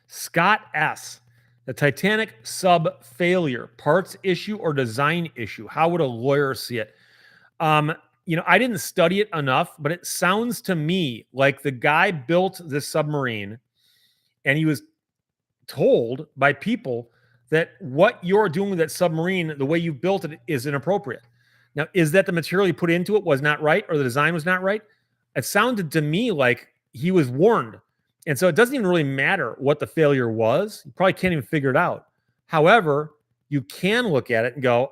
Scott S. The Titanic sub failure, parts issue or design issue. How would a lawyer see it? I didn't study it enough, but it sounds to me like the guy built this submarine and he was told by people that what you're doing with that submarine, the way you built it, is inappropriate. Now, is that the material you put into it was not right or the design was not right? It sounded to me like he was warned. And so it doesn't even really matter what the failure was. You probably can't even figure it out. However, you can look at it and go,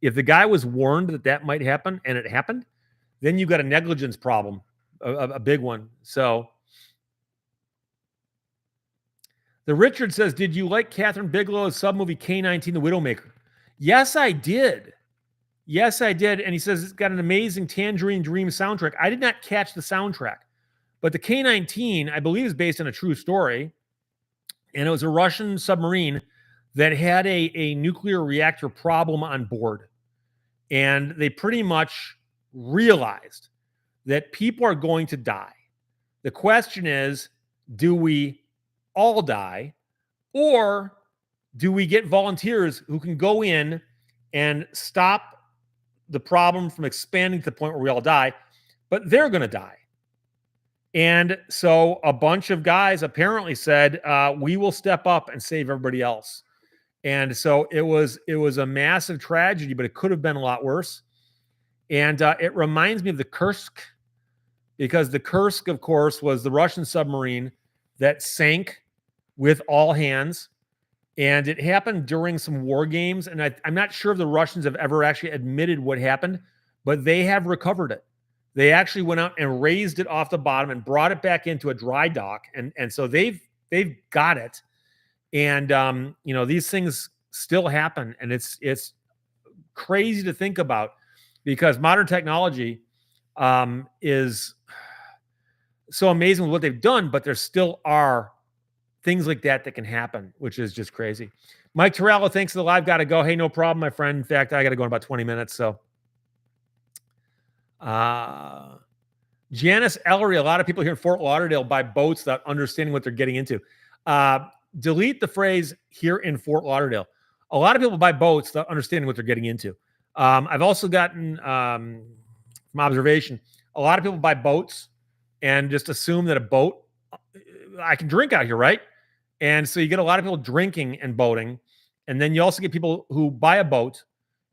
if the guy was warned that that might happen and it happened, then you've got a negligence problem, a big one. So the Richard says, did you like Catherine Bigelow's sub-movie K-19, The Widowmaker? Yes, I did. Yes, I did. And he says it's got an amazing Tangerine Dream soundtrack. I did not catch the soundtrack. But the K-19, I believe, is based on a true story. And it was a Russian submarine that had a nuclear reactor problem on board. And they pretty much realized that people are going to die. The question is, do we all die? Or do we get volunteers who can go in and stop the problem from expanding to the point where we all die? But they're going to die. And so a bunch of guys apparently said, we will step up and save everybody else. And so it was a massive tragedy, but it could have been a lot worse. And it reminds me of the Kursk, because the Kursk, of course, was the Russian submarine that sank with all hands. And it happened during some war games. And I'm not sure if the Russians have ever actually admitted what happened, but they have recovered it. They actually went out and raised it off the bottom and brought it back into a dry dock. And so they've got it. And, these things still happen. And it's crazy to think about, because modern technology is so amazing with what they've done, but there still are things like that can happen, which is just crazy. Mike Torello, thanks for the live. Got to go. Hey, no problem, my friend. In fact, I got to go in about 20 minutes. So Janice Ellery, a lot of people here in Fort Lauderdale buy boats without understanding what they're getting into. Delete the phrase here in Fort Lauderdale. A lot of people buy boats without understanding what they're getting into. I've also gotten from observation, a lot of people buy boats and just assume that a boat, I can drink out here, right? And so you get a lot of people drinking and boating. And then you also get people who buy a boat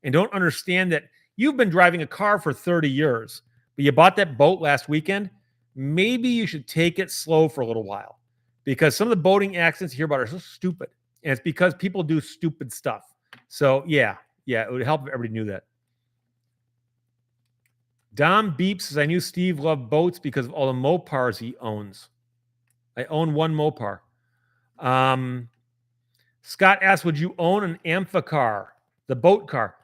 and don't understand that you've been driving a car for 30 years, but you bought that boat last weekend. Maybe you should take it slow for a little while, because some of the boating accidents you hear about are so stupid. And it's because people do stupid stuff. So yeah, it would help if everybody knew that. Dom Beep says, I knew Steve loved boats because of all the Mopars he owns. I own one Mopar. Scott asks, would you own an Amphicar, the boat car?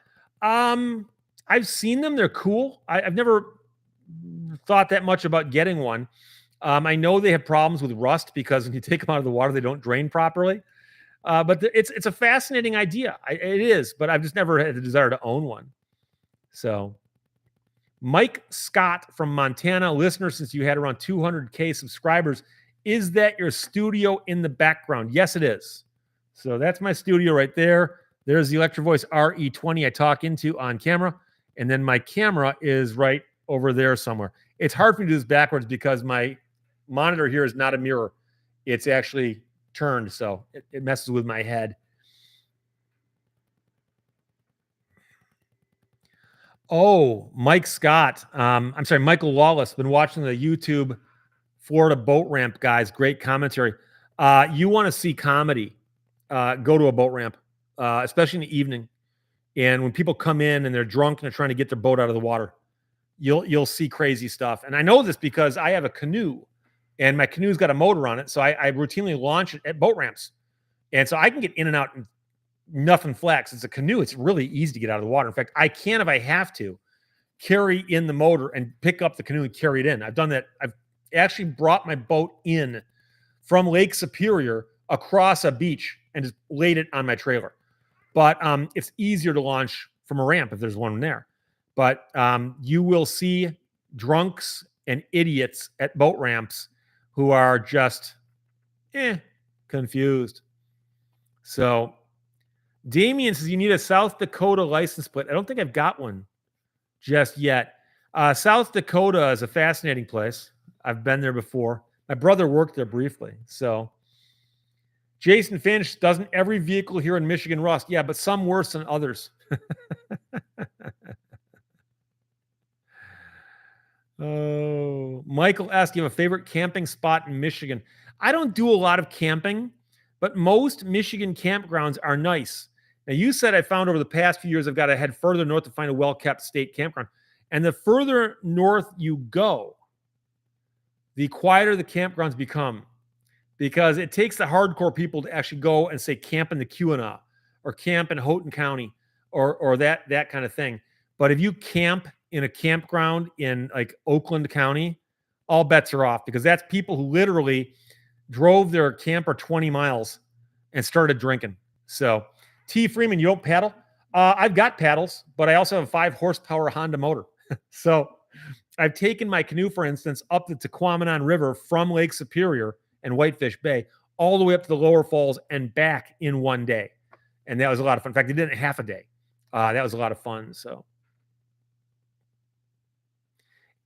I've seen them. They're cool. I've never thought that much about getting one. I know they have problems with rust because when you take them out of the water, they don't drain properly. But it's a fascinating idea. It is, but I've just never had the desire to own one. So Mike Scott from Montana, listener, since you had around 200K subscribers, is that your studio in the background? Yes, it is. So that's my studio right there. There's the Electro Voice RE20 I talk into on camera. And then my camera is right over there somewhere. It's hard for me to do this backwards because my monitor here is not a mirror. It's actually turned, so it messes with my head. Oh, Mike Scott. I'm sorry, Michael Lawless. Been watching the YouTube Florida boat ramp guys. Great commentary. You want to see comedy, go to a boat ramp, especially in the evening. And when people come in and they're drunk and they're trying to get their boat out of the water, you'll see crazy stuff. And I know this because I have a canoe, and my canoe's got a motor on it. So I routinely launch it at boat ramps. And so I can get in and out and nothing flex. It's a canoe. It's really easy to get out of the water. In fact, I can, if I have to, carry in the motor and pick up the canoe and carry it in. I've done that. I've actually brought my boat in from Lake Superior across a beach and just laid it on my trailer. But it's easier to launch from a ramp if there's one there. But you will see drunks and idiots at boat ramps who are just confused. So Damien says you need a South Dakota license plate. I don't think I've got one just yet. South Dakota is a fascinating place. I've been there before. My brother worked there briefly. So Jason Finch, doesn't every vehicle here in Michigan rust? Yeah, but some worse than others. Oh, Michael asked, you have a favorite camping spot in Michigan? I don't do a lot of camping, but most Michigan campgrounds are nice. Now, you said I found over the past few years I've got to head further north to find a well-kept state campground. And the further north you go, the quieter the campgrounds become, because it takes the hardcore people to actually go and say camp in the Keweenaw or camp in Houghton County or that kind of thing. But if you camp in a campground in like Oakland County, all bets are off, because that's people who literally drove their camper 20 miles and started drinking. So T. Freeman, you don't paddle? I've got paddles, but I also have a 5 horsepower Honda motor. So I've taken my canoe, for instance, up the Tequamanon River from Lake Superior and Whitefish Bay all the way up to the lower falls and back in one day. And that was a lot of fun. In fact, I did it in half a day. That was a lot of fun. So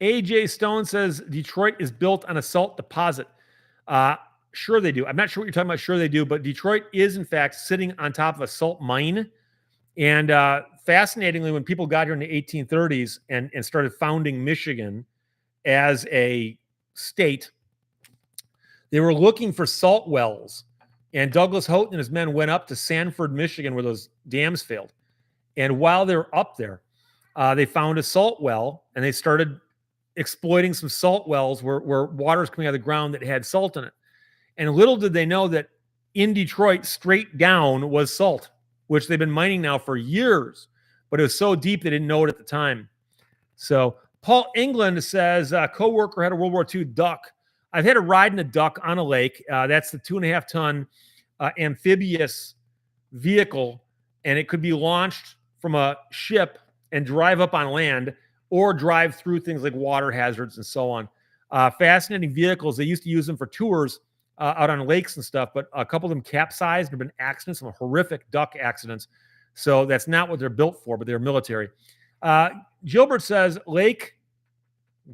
AJ Stone says Detroit is built on a salt deposit. Sure they do. I'm not sure what you're talking about. Sure they do. But Detroit is, in fact, sitting on top of a salt mine. And fascinatingly, when people got here in the 1830s and started founding Michigan as a state, they were looking for salt wells. And Douglas Houghton and his men went up to Sanford, Michigan, where those dams failed. And while they were up there, they found a salt well, and they started exploiting some salt wells where water was coming out of the ground that had salt in it. And little did they know that in Detroit, straight down was salt, which they've been mining now for years, but it was so deep they didn't know it at the time. So Paul England says, coworker had a World War II duck. I've had a ride in a duck on a lake. That's the 2.5 ton amphibious vehicle, and it could be launched from a ship and drive up on land or drive through things like water hazards and so on. Fascinating vehicles. They used to use them for tours out on lakes and stuff, but a couple of them capsized. There have been accidents, some horrific duck accidents. So that's not what they're built for, but they're military. Gilbert says Lake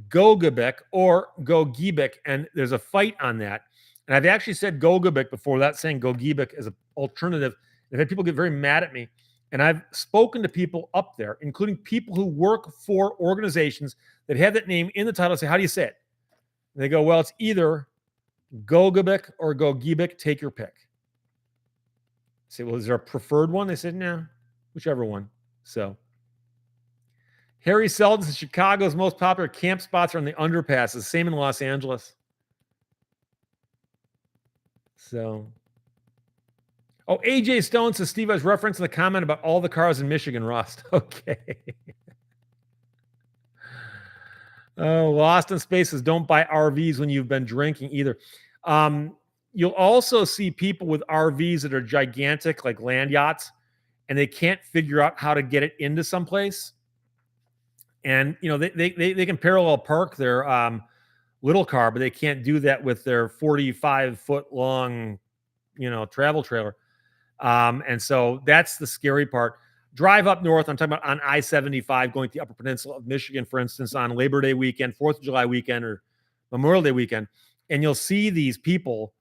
Gogabik or Gogebic, and there's a fight on that. And I've actually said Gogabik before, without saying Gogebic as an alternative. I've had people get very mad at me. And I've spoken to people up there, including people who work for organizations that have that name in the title. I say, how do you say it? And they go, well, it's either Gogabik or Gogebic. Take your pick. I say, well, is there a preferred one? They said, no, whichever one. So Harry Selden says Chicago's most popular camp spots are on the underpasses. Same in Los Angeles. So, oh, AJ Stone says, Steve, I was referencing the comment about all the cars in Michigan rust. Okay. Oh, Lost in Space says, don't buy RVs when you've been drinking either. You'll also see people with RVs that are gigantic, like land yachts, and they can't figure out how to get it into someplace. And, you know, they can parallel park their little car, but they can't do that with their 45-foot long, you know, travel trailer. And so that's the scary part. Drive up north. I'm talking about on I-75 going to the Upper Peninsula of Michigan, for instance, on Labor Day weekend, 4th of July weekend, or Memorial Day weekend. And you'll see these people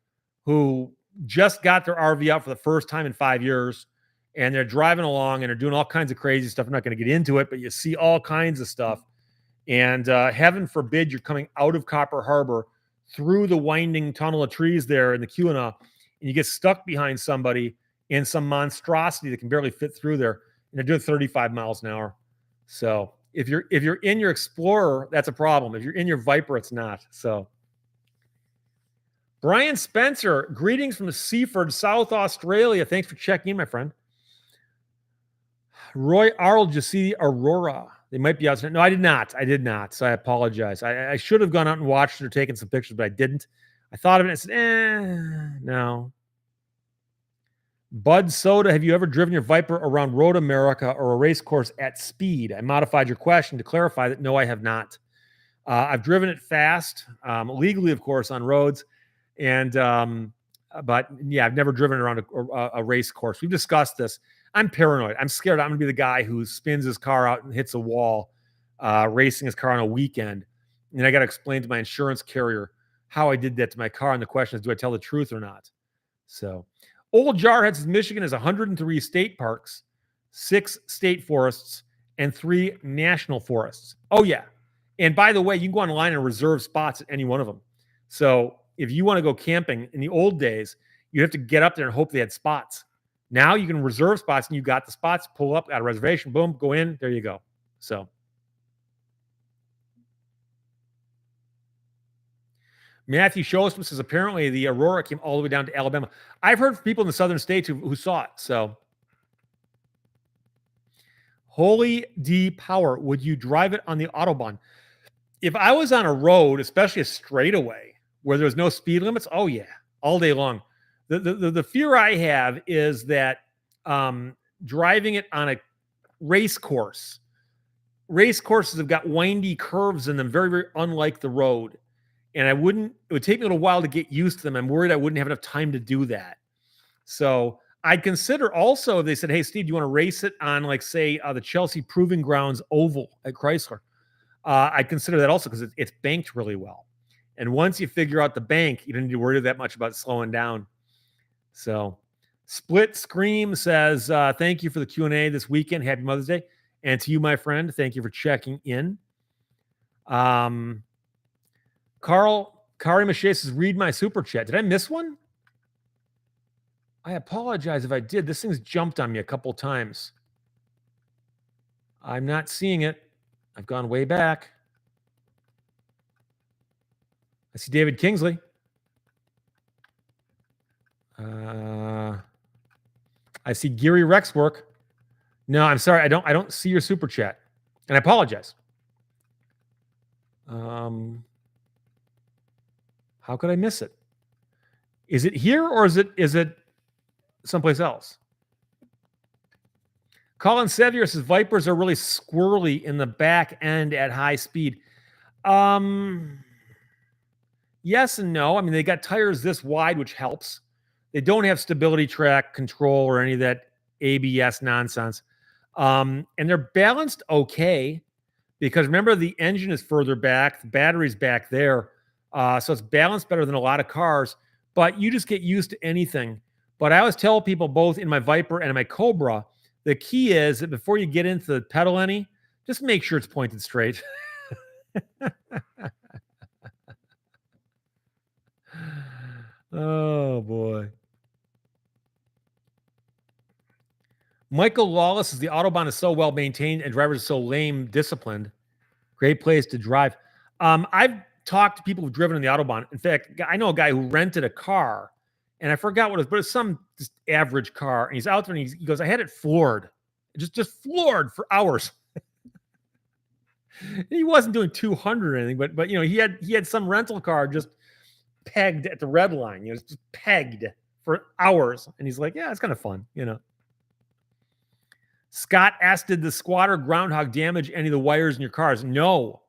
who just got their RV out for the first time in 5 years, and they're driving along and they're doing all kinds of crazy stuff. I'm not going to get into it, but you see all kinds of stuff. And heaven forbid you're coming out of Copper Harbor through the winding tunnel of trees there in the Keweenaw, and you get stuck behind somebody in some monstrosity that can barely fit through there, and they're doing 35 miles an hour. So if you're in your Explorer, that's a problem. If you're in your Viper, it's not. So Brian Spencer, greetings from Seaford, South Australia. Thanks for checking in, my friend. Roy Arnold, did you see Aurora? They might be outside. No, I did not. So I apologize. I should have gone out and watched it or taken some pictures, but I didn't. I thought of it and said, no. Bud Soda, have you ever driven your Viper around Road America or a race course at speed? I modified your question to clarify that no, I have not. I've driven it fast, legally, of course, on roads. But yeah, I've never driven around a race course. We've discussed this. I'm paranoid. I'm scared I'm going to be the guy who spins his car out and hits a wall, racing his car on a weekend. And I got to explain to my insurance carrier how I did that to my car. And the question is, do I tell the truth or not? So, Old Jarhead says Michigan has 103 state parks, 6 state forests, and 3 national forests. Oh, yeah. And by the way, you can go online and reserve spots at any one of them. So if you want to go camping in the old days, you have to get up there and hope they had spots. Now you can reserve spots and you got the spots, pull up, got a reservation, boom, go in, there you go. So Matthew Shostam says apparently the Aurora came all the way down to Alabama. I've heard from people in the southern states who saw it. So Holy D Power, would you drive it on the Autobahn? If I was on a road, especially a straightaway where there's no speed limits, oh yeah, all day long. The fear I have is that driving it on a race course. Race courses have got windy curves in them, very, very unlike the road. And it would take me a little while to get used to them. I'm worried I wouldn't have enough time to do that. So I'd consider also, if they said, hey, Steve, do you want to race it on, like, say, the Chelsea Proving Grounds Oval at Chrysler? I'd consider that also because it's banked really well. And once you figure out the bank, you don't need to worry that much about slowing down. So Split Scream says, thank you for the Q&A this weekend. Happy Mother's Day. And to you, my friend, thank you for checking in. Kari Mache says, read my super chat. Did I miss one? I apologize if I did. This thing's jumped on me a couple times. I'm not seeing it. I've gone way back. I see David Kingsley. I see Geary Rexwork. No, I'm sorry. I don't see your super chat. And I apologize. How could I miss it? Is it here or is it someplace else? Colin Sevier says Vipers are really squirrely in the back end at high speed. Yes and no. I mean, they got tires this wide, which helps. They don't have stability track control or any of that ABS nonsense. And they're balanced okay because remember, the engine is further back, the battery's back there. So it's balanced better than a lot of cars, but you just get used to anything. But I always tell people, both in my Viper and in my Cobra, the key is that before you get into the pedal any, just make sure it's pointed straight. Oh, boy. Michael Lawless says the Autobahn is so well maintained and drivers are so lame disciplined. Great place to drive. I've talked to people who've driven on the Autobahn. In fact, I know a guy who rented a car, and I forgot what it was, but it's some just average car. And he's out there and he goes, I had it floored. Just floored for hours. He wasn't doing 200 or anything, but you know, he had some rental car just pegged at the red line. You know, just pegged for hours. And he's like, yeah, it's kind of fun, you know. Scott asked, did the squatter groundhog damage any of the wires in your cars? No.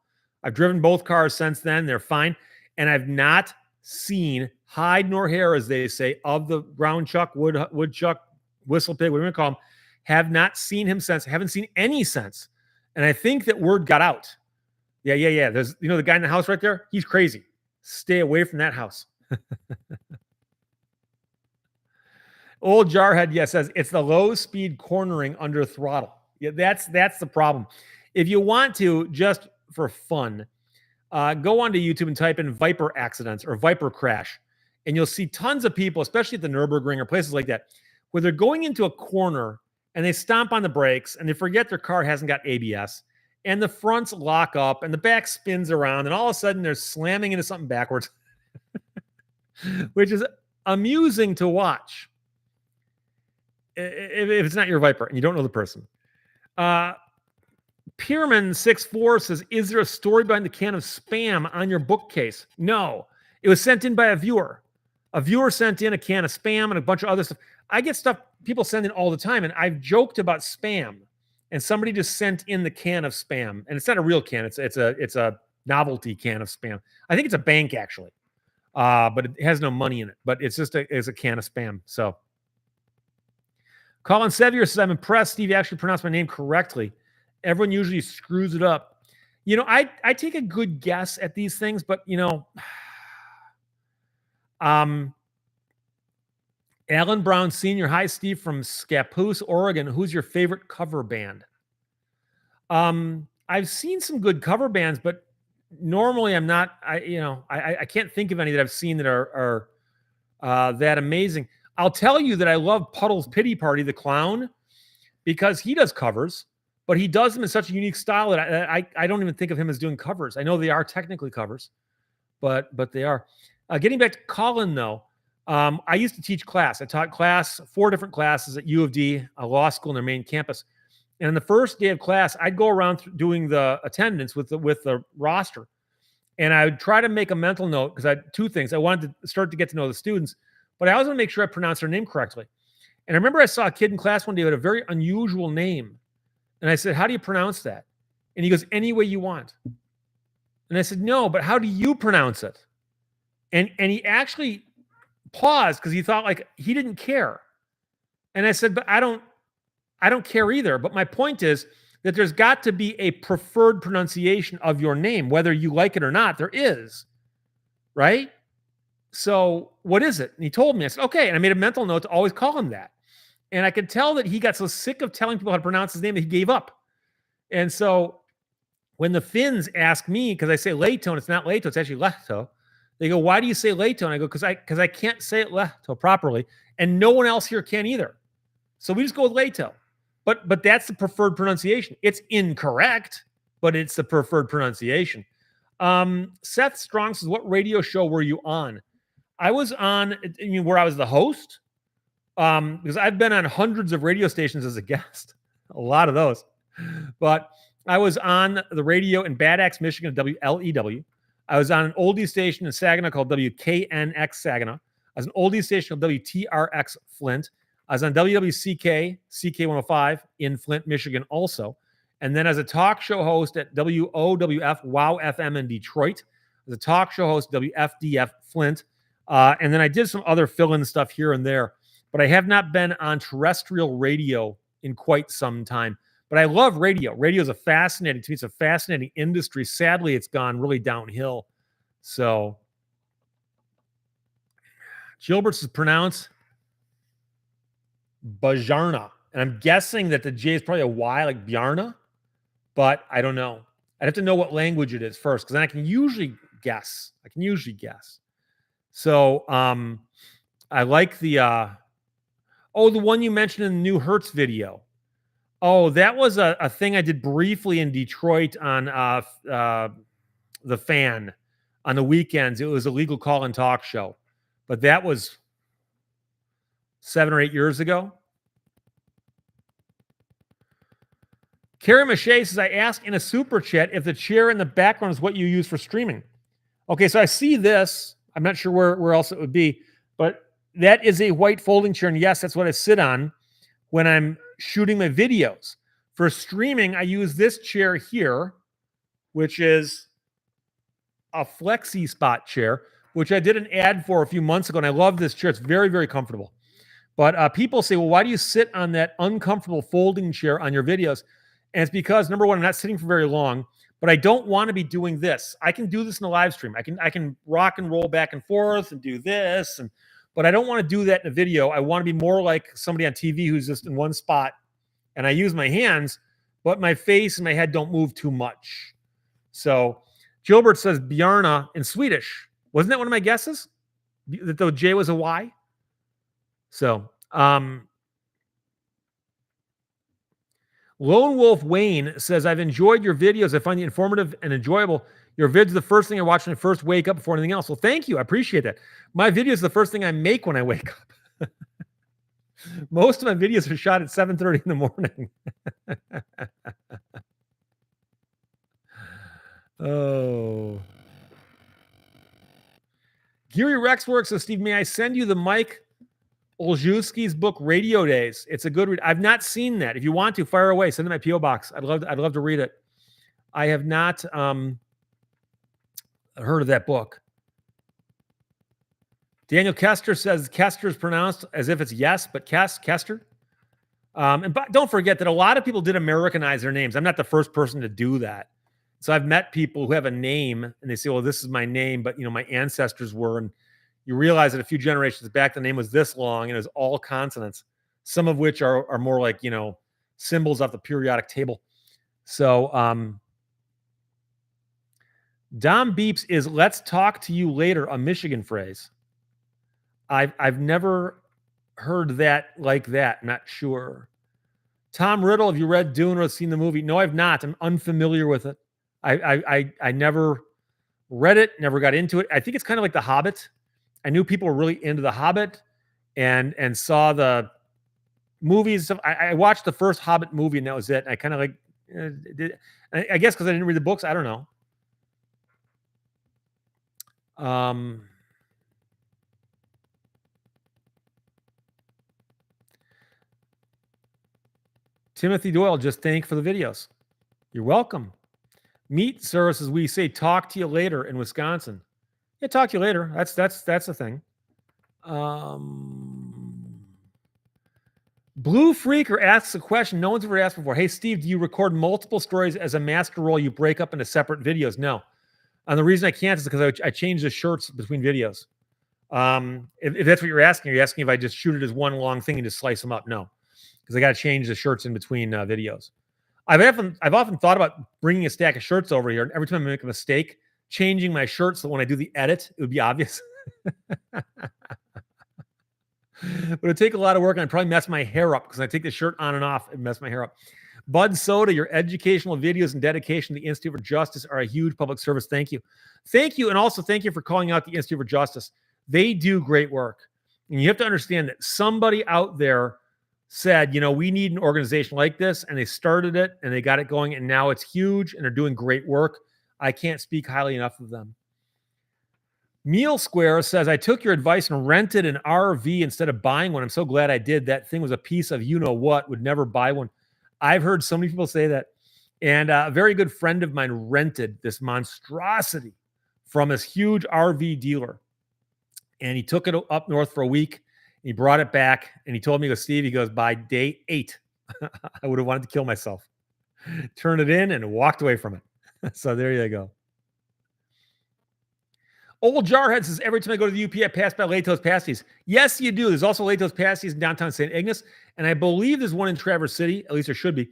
I've driven both cars since then. They're fine. And I've not seen hide nor hair, as they say, of the ground chuck, woodchuck, whistle pig, whatever you call him. Have not seen him since. Haven't seen any since. And I think that word got out. Yeah. There's, you know, the guy in the house right there, he's crazy. Stay away from that house. Old Jarhead, yes, says it's the low speed cornering under throttle. Yeah, that's the problem. If you want to, just for fun, go onto YouTube and type in Viper accidents or Viper crash, and you'll see tons of people, especially at the Nürburgring or places like that, where they're going into a corner and they stomp on the brakes and they forget their car hasn't got ABS, and the fronts lock up and the back spins around, and all of a sudden they're slamming into something backwards, which is amusing to watch. If it's not your Viper and you don't know the person. Pierman64 says, is there a story behind the can of Spam on your bookcase? No. It was sent in by a viewer. A viewer sent in a can of spam and a bunch of other stuff. I get stuff people send in all the time, and I've joked about spam. And somebody just sent in the can of spam, and it's not a real can. It's a novelty can of spam. I think it's a bank actually, but it has no money in it. But it's just it's a can of spam. So Colin Sevier says, I'm impressed Steve actually pronounced my name correctly. Everyone usually screws it up. I take a good guess at these things, but Alan Brown Sr. Hi, Steve from Scappoose, Oregon. Who's your favorite cover band? I've seen some good cover bands, but normally I'm not. I can't think of any that I've seen that are that amazing. I'll tell you that I love Puddle's Pity Party, the clown, because he does covers, but he does them in such a unique style that I don't even think of him as doing covers. I know they are technically covers, but they are. Getting back to Colin, though, I used to teach class. I taught 4 different classes at U of D, a law school in their main campus. And on the first day of class, I'd go around doing the attendance with the roster. And I would try to make a mental note because I had 2 things. I wanted to start to get to know the students, but I always want to make sure I pronounce their name correctly. And I remember I saw a kid in class one day with a very unusual name. And I said, how do you pronounce that? And he goes, any way you want. And I said, no, but how do you pronounce it? And he actually paused because he thought like he didn't care. And I said, but I don't care either. But my point is that there's got to be a preferred pronunciation of your name, whether you like it or not. There is, right? So what is it? And he told me. I said, okay. And I made a mental note to always call him that. And I could tell that he got so sick of telling people how to pronounce his name that he gave up. And so when the Finns ask me, because I say Lehto and it's not Lehto, it's actually Lehto. They go, why do you say Lehto? And I go, because I can't say it Lehto properly. And no one else here can either. So we just go with Lehto. But that's the preferred pronunciation. It's incorrect, but it's the preferred pronunciation. Seth Strong says, what radio show were you on? I was on, where I was the host, because I've been on hundreds of radio stations as a guest, a lot of those. But I was on the radio in Bad Axe, Michigan, WLEW. I was on an oldie station in Saginaw called WKNX Saginaw. I was an oldie station called WTRX Flint. I was on WWCK, CK105 in Flint, Michigan also. And then as a talk show host at WOWF, Wow FM in Detroit. As a talk show host, WFDF Flint. And then I did some other fill-in stuff here and there. But I have not been on terrestrial radio in quite some time. But I love radio. Radio is to me, it's a fascinating industry. Sadly, it's gone really downhill. So Gilbert's is pronounced Bajarna. And I'm guessing that the J is probably a Y, like Bjarna, but I don't know. I'd have to know what language it is first, because then I can usually guess. So I like the the one you mentioned in the new Hertz video. Oh, that was a thing I did briefly in Detroit on the Fan on the weekends. It was a legal call-in talk show, but that was 7 or 8 years ago. Carrie Mache says, I asked in a super chat if the chair in the background is what you use for streaming. Okay, so I see this. I'm not sure where else it would be, but that is a white folding chair, and yes, that's what I sit on when I'm shooting my videos. For streaming, I use this chair here, which is a flexi spot chair, which I did an ad for a few months ago, and I love this chair. It's very, very comfortable. But people say, well, why do you sit on that uncomfortable folding chair on your videos? And it's because, number one, I'm not sitting for very long, but I don't want to be doing this. I can do this in a live stream. I can rock and roll back and forth and do this, but I don't want to do that in a video. I want to be more like somebody on TV who's just in one spot, and I use my hands, but my face and my head don't move too much. So Gilbert says Bjarna in Swedish. Wasn't that one of my guesses? That the J was a Y? So, Lone Wolf Wayne says, I've enjoyed your videos. I find you informative and enjoyable. Your vids are the first thing I watch when I first wake up before anything else. Well, thank you. I appreciate that. My video is the first thing I make when I wake up. Most of my videos are shot at 7:30 in the morning. Oh. Geary Rexworks says, Steve, may I send you the Mike Olszewski's book, Radio Days? It's a good read. I've not seen that. If you want to, fire away. Send it to my P.O. box. I'd love to read it. I have not heard of that book. Daniel Kester says Kester is pronounced as if it's yes, but Kester. But don't forget that a lot of people did Americanize their names. I'm not the first person to do that. So I've met people who have a name and they say, well, this is my name, but my ancestors were, and you realize that a few generations back, the name was this long and it was all consonants, some of which are more like, symbols off the periodic table. So, Dom Beeps is let's talk to you later, a Michigan phrase. I've never heard that like that. Not sure. Tom Riddle, have you read Dune or seen the movie? No, I've not. I'm unfamiliar with it. I never read it, never got into it. I think it's kind of like The Hobbit. I knew people were really into The Hobbit and saw the movies. I watched the first Hobbit movie and that was it. I kind of did. I guess because I didn't read the books. I don't know. Timothy Doyle, just thank for the videos. You're welcome. Meat services, we say talk to you later in Wisconsin. Yeah, talk to you later. That's the thing. Blue Freaker asks a question no one's ever asked before. Hey, Steve, do you record multiple stories as a master roll you break up into separate videos? No. And the reason I can't is because I change the shirts between videos. If that's what you're asking if I just shoot it as one long thing and just slice them up? No, because I got to change the shirts in between videos. I've often thought about bringing a stack of shirts over here, and every time I make a mistake, changing my shirt so when I do the edit, it would be obvious. But it'd take a lot of work, and I'd probably mess my hair up because I take the shirt on and off and mess my hair up. Bud Soda, your educational videos and dedication to the Institute for Justice are a huge public service. Thank you. Thank you, and also thank you for calling out the Institute for Justice. They do great work. And you have to understand that somebody out there said, we need an organization like this, and they started it, and they got it going, and now it's huge, and they're doing great work. I can't speak highly enough of them. Meal Square says, I took your advice and rented an RV instead of buying one. I'm so glad I did. That thing was a piece of you-know-what, would never buy one. I've heard so many people say that. And a very good friend of mine rented this monstrosity from this huge RV dealer. And he took it up north for a week. He brought it back and he told me, Steve, by day 8, I would have wanted to kill myself. Turned it in and walked away from it. So there you go. Old Jarhead says, every time I go to the UP, I pass by Lehto's Pasties. Yes, you do. There's also Lehto's Pasties in downtown St. Ignace. And I believe there's one in Traverse City. At least there should be.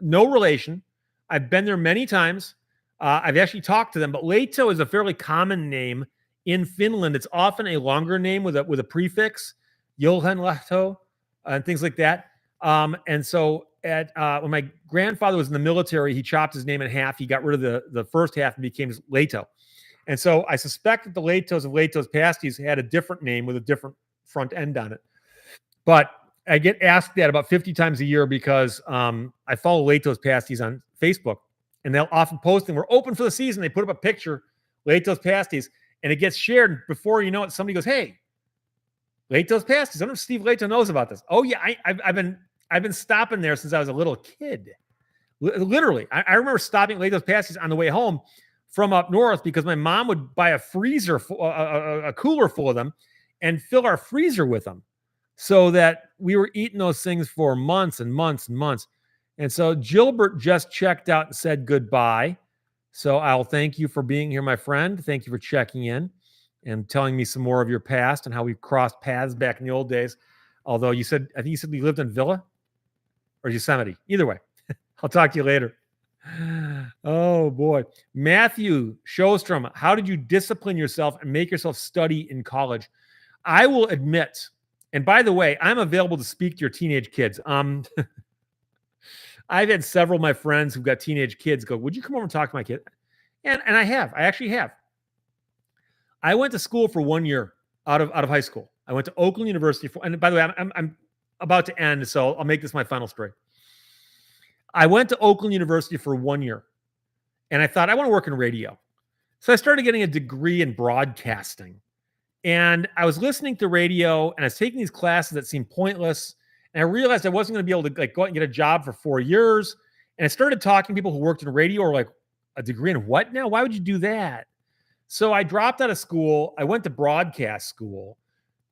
No relation. I've been there many times. I've actually talked to them. But Lehto is a fairly common name in Finland. It's often a longer name with a prefix. Johan Lehto and things like that. And so when my grandfather was in the military, he chopped his name in half. He got rid of the first half and became Lehto. And so I suspect that the Lehtos of Lehto's Pasties had a different name with a different front end on it. But I get asked that about 50 times a year because I follow Lehto's Pasties on Facebook. And they'll often post them. We're open for the season. They put up a picture, Lehto's Pasties, and it gets shared. Before you know it, somebody goes, hey, Lehto's Pasties. I don't know if Steve Lehto knows about this. Oh, yeah, I've been stopping there since I was a little kid. Literally. I remember stopping at Lehto's Pasties on the way home from up north because my mom would buy a freezer, a cooler full of them and fill our freezer with them so that we were eating those things for months and months and months. And so Gilbert just checked out and said goodbye. So I'll thank you for being here, my friend. Thank you for checking in and telling me some more of your past and how we crossed paths back in the old days. Although I think you said we lived in Villa or Yosemite. Either way, I'll talk to you later. Oh boy. Matthew Showstrom, how did you discipline yourself and make yourself study in college? I will admit, and by the way, I'm available to speak to your teenage kids. I've had several of my friends who've got teenage kids go, would you come over and talk to my kid? And I actually have. I went to school for 1 year out of high school. I went to Oakland University and by the way, I'm about to end, so I'll make this my final story. I went to Oakland University for 1 year and I thought I want to work in radio. So I started getting a degree in broadcasting And I was listening to radio and I was taking these classes that seemed pointless. And I realized I wasn't going to be able to like go out and get a job for 4 years. And I started talking to people who worked in radio or like, a degree in what now? Why would you do that? So I dropped out of school. I went to broadcast school,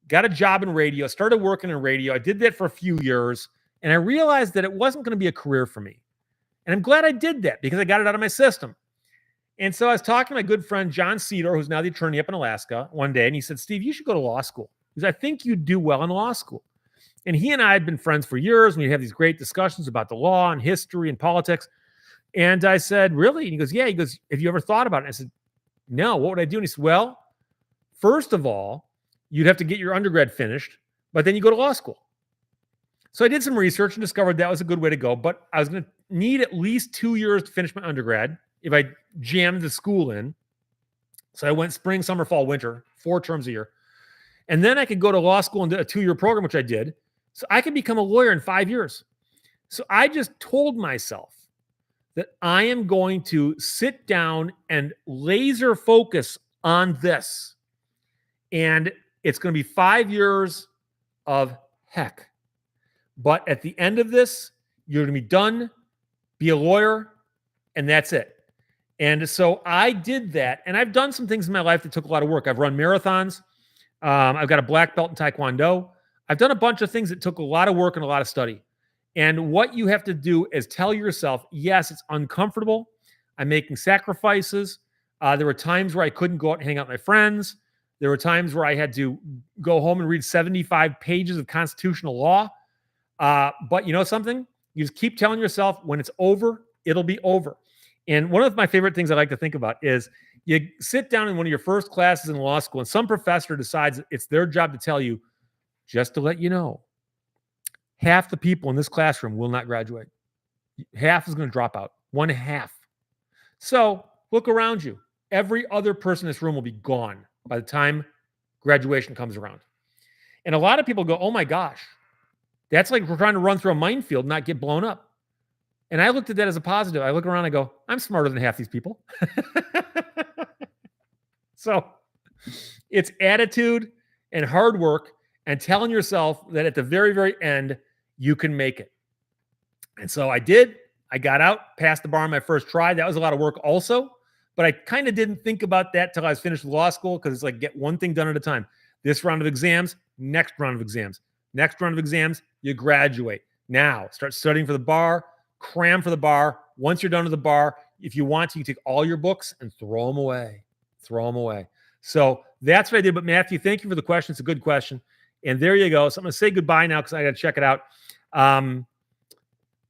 got a job in radio, started working in radio. I did that for a few years. And I realized that it wasn't going to be a career for me. And I'm glad I did that because I got it out of my system. And so I was talking to my good friend, John Cedar, who's now the attorney up in Alaska, one day. And he said, Steve, you should go to law school because I think you'd do well in law school. And he and I had been friends for years. And we'd have these great discussions about the law and history and politics. And I said, really? And he goes, yeah. He goes, have you ever thought about it? And I said, no, what would I do? And he said, well, first of all, you'd have to get your undergrad finished, but then you go to law school. So I did some research and discovered that was a good way to go, but I was going to need at least 2 years to finish my undergrad if I jammed the school in. So I went spring, summer, fall, winter, 4 terms a year. And then I could go to law school and do a 2-year program, which I did. So I could become a lawyer in 5 years. So I just told myself that I am going to sit down and laser focus on this. And it's going to be 5 years of heck. But at the end of this, you're going to be done, be a lawyer, and that's it. And so I did that. And I've done some things in my life that took a lot of work. I've run marathons. I've got a black belt in Taekwondo. I've done a bunch of things that took a lot of work and a lot of study. And what you have to do is tell yourself, yes, it's uncomfortable. I'm making sacrifices. There were times where I couldn't go out and hang out with my friends. There were times where I had to go home and read 75 pages of constitutional law. But you know something? You just keep telling yourself when it's over, it'll be over. And one of my favorite things I like to think about is you sit down in one of your first classes in law school and some professor decides it's their job to tell you, just to let you know, half the people in this classroom will not graduate. Half is going to drop out. 1/2. So look around you. Every other person in this room will be gone by the time graduation comes around. And a lot of people go, oh my gosh, that's like we're trying to run through a minefield and not get blown up. And I looked at that as a positive. I look around and I go, I'm smarter than half these people. So it's attitude and hard work and telling yourself that at the very, very end, you can make it. And so I did. I got out, passed the bar on my first try. That was a lot of work also. But I kind of didn't think about that till I was finished with law school because it's like get one thing done at a time. This round of exams, next round of exams. Next round of exams, you graduate. Now, start studying for the bar, cram for the bar. Once you're done with the bar, if you want to, you take all your books and throw them away. Throw them away. So that's what I did. But Matthew, thank you for the question. It's a good question. And there you go. So I'm going to say goodbye now because I got to check it out.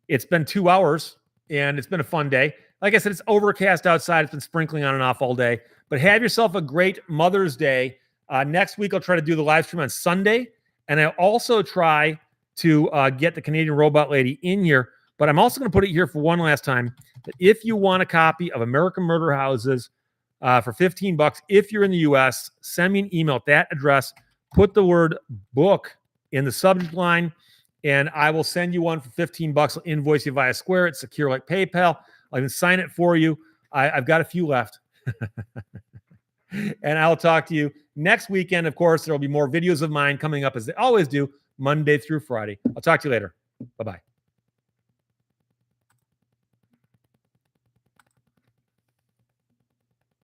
It's been 2 hours and it's been a fun day. Like I said, it's overcast outside. It's been sprinkling on and off all day. But have yourself a great Mother's Day. Next week, I'll try to do the live stream on Sunday. And I'll also try to get the Canadian Robot Lady in here. But I'm also going to put it here for one last time that if you want a copy of American Murder Houses for $15, if you're in the U.S., send me an email at that address. Put the word book in the subject line, and I will send you one for $15. I'll invoice you via Square. It's secure like PayPal. I can sign it for you. I've got a few left. And I'll talk to you next weekend. Of course, there will be more videos of mine coming up as they always do, Monday through Friday. I'll talk to you later. Bye-bye.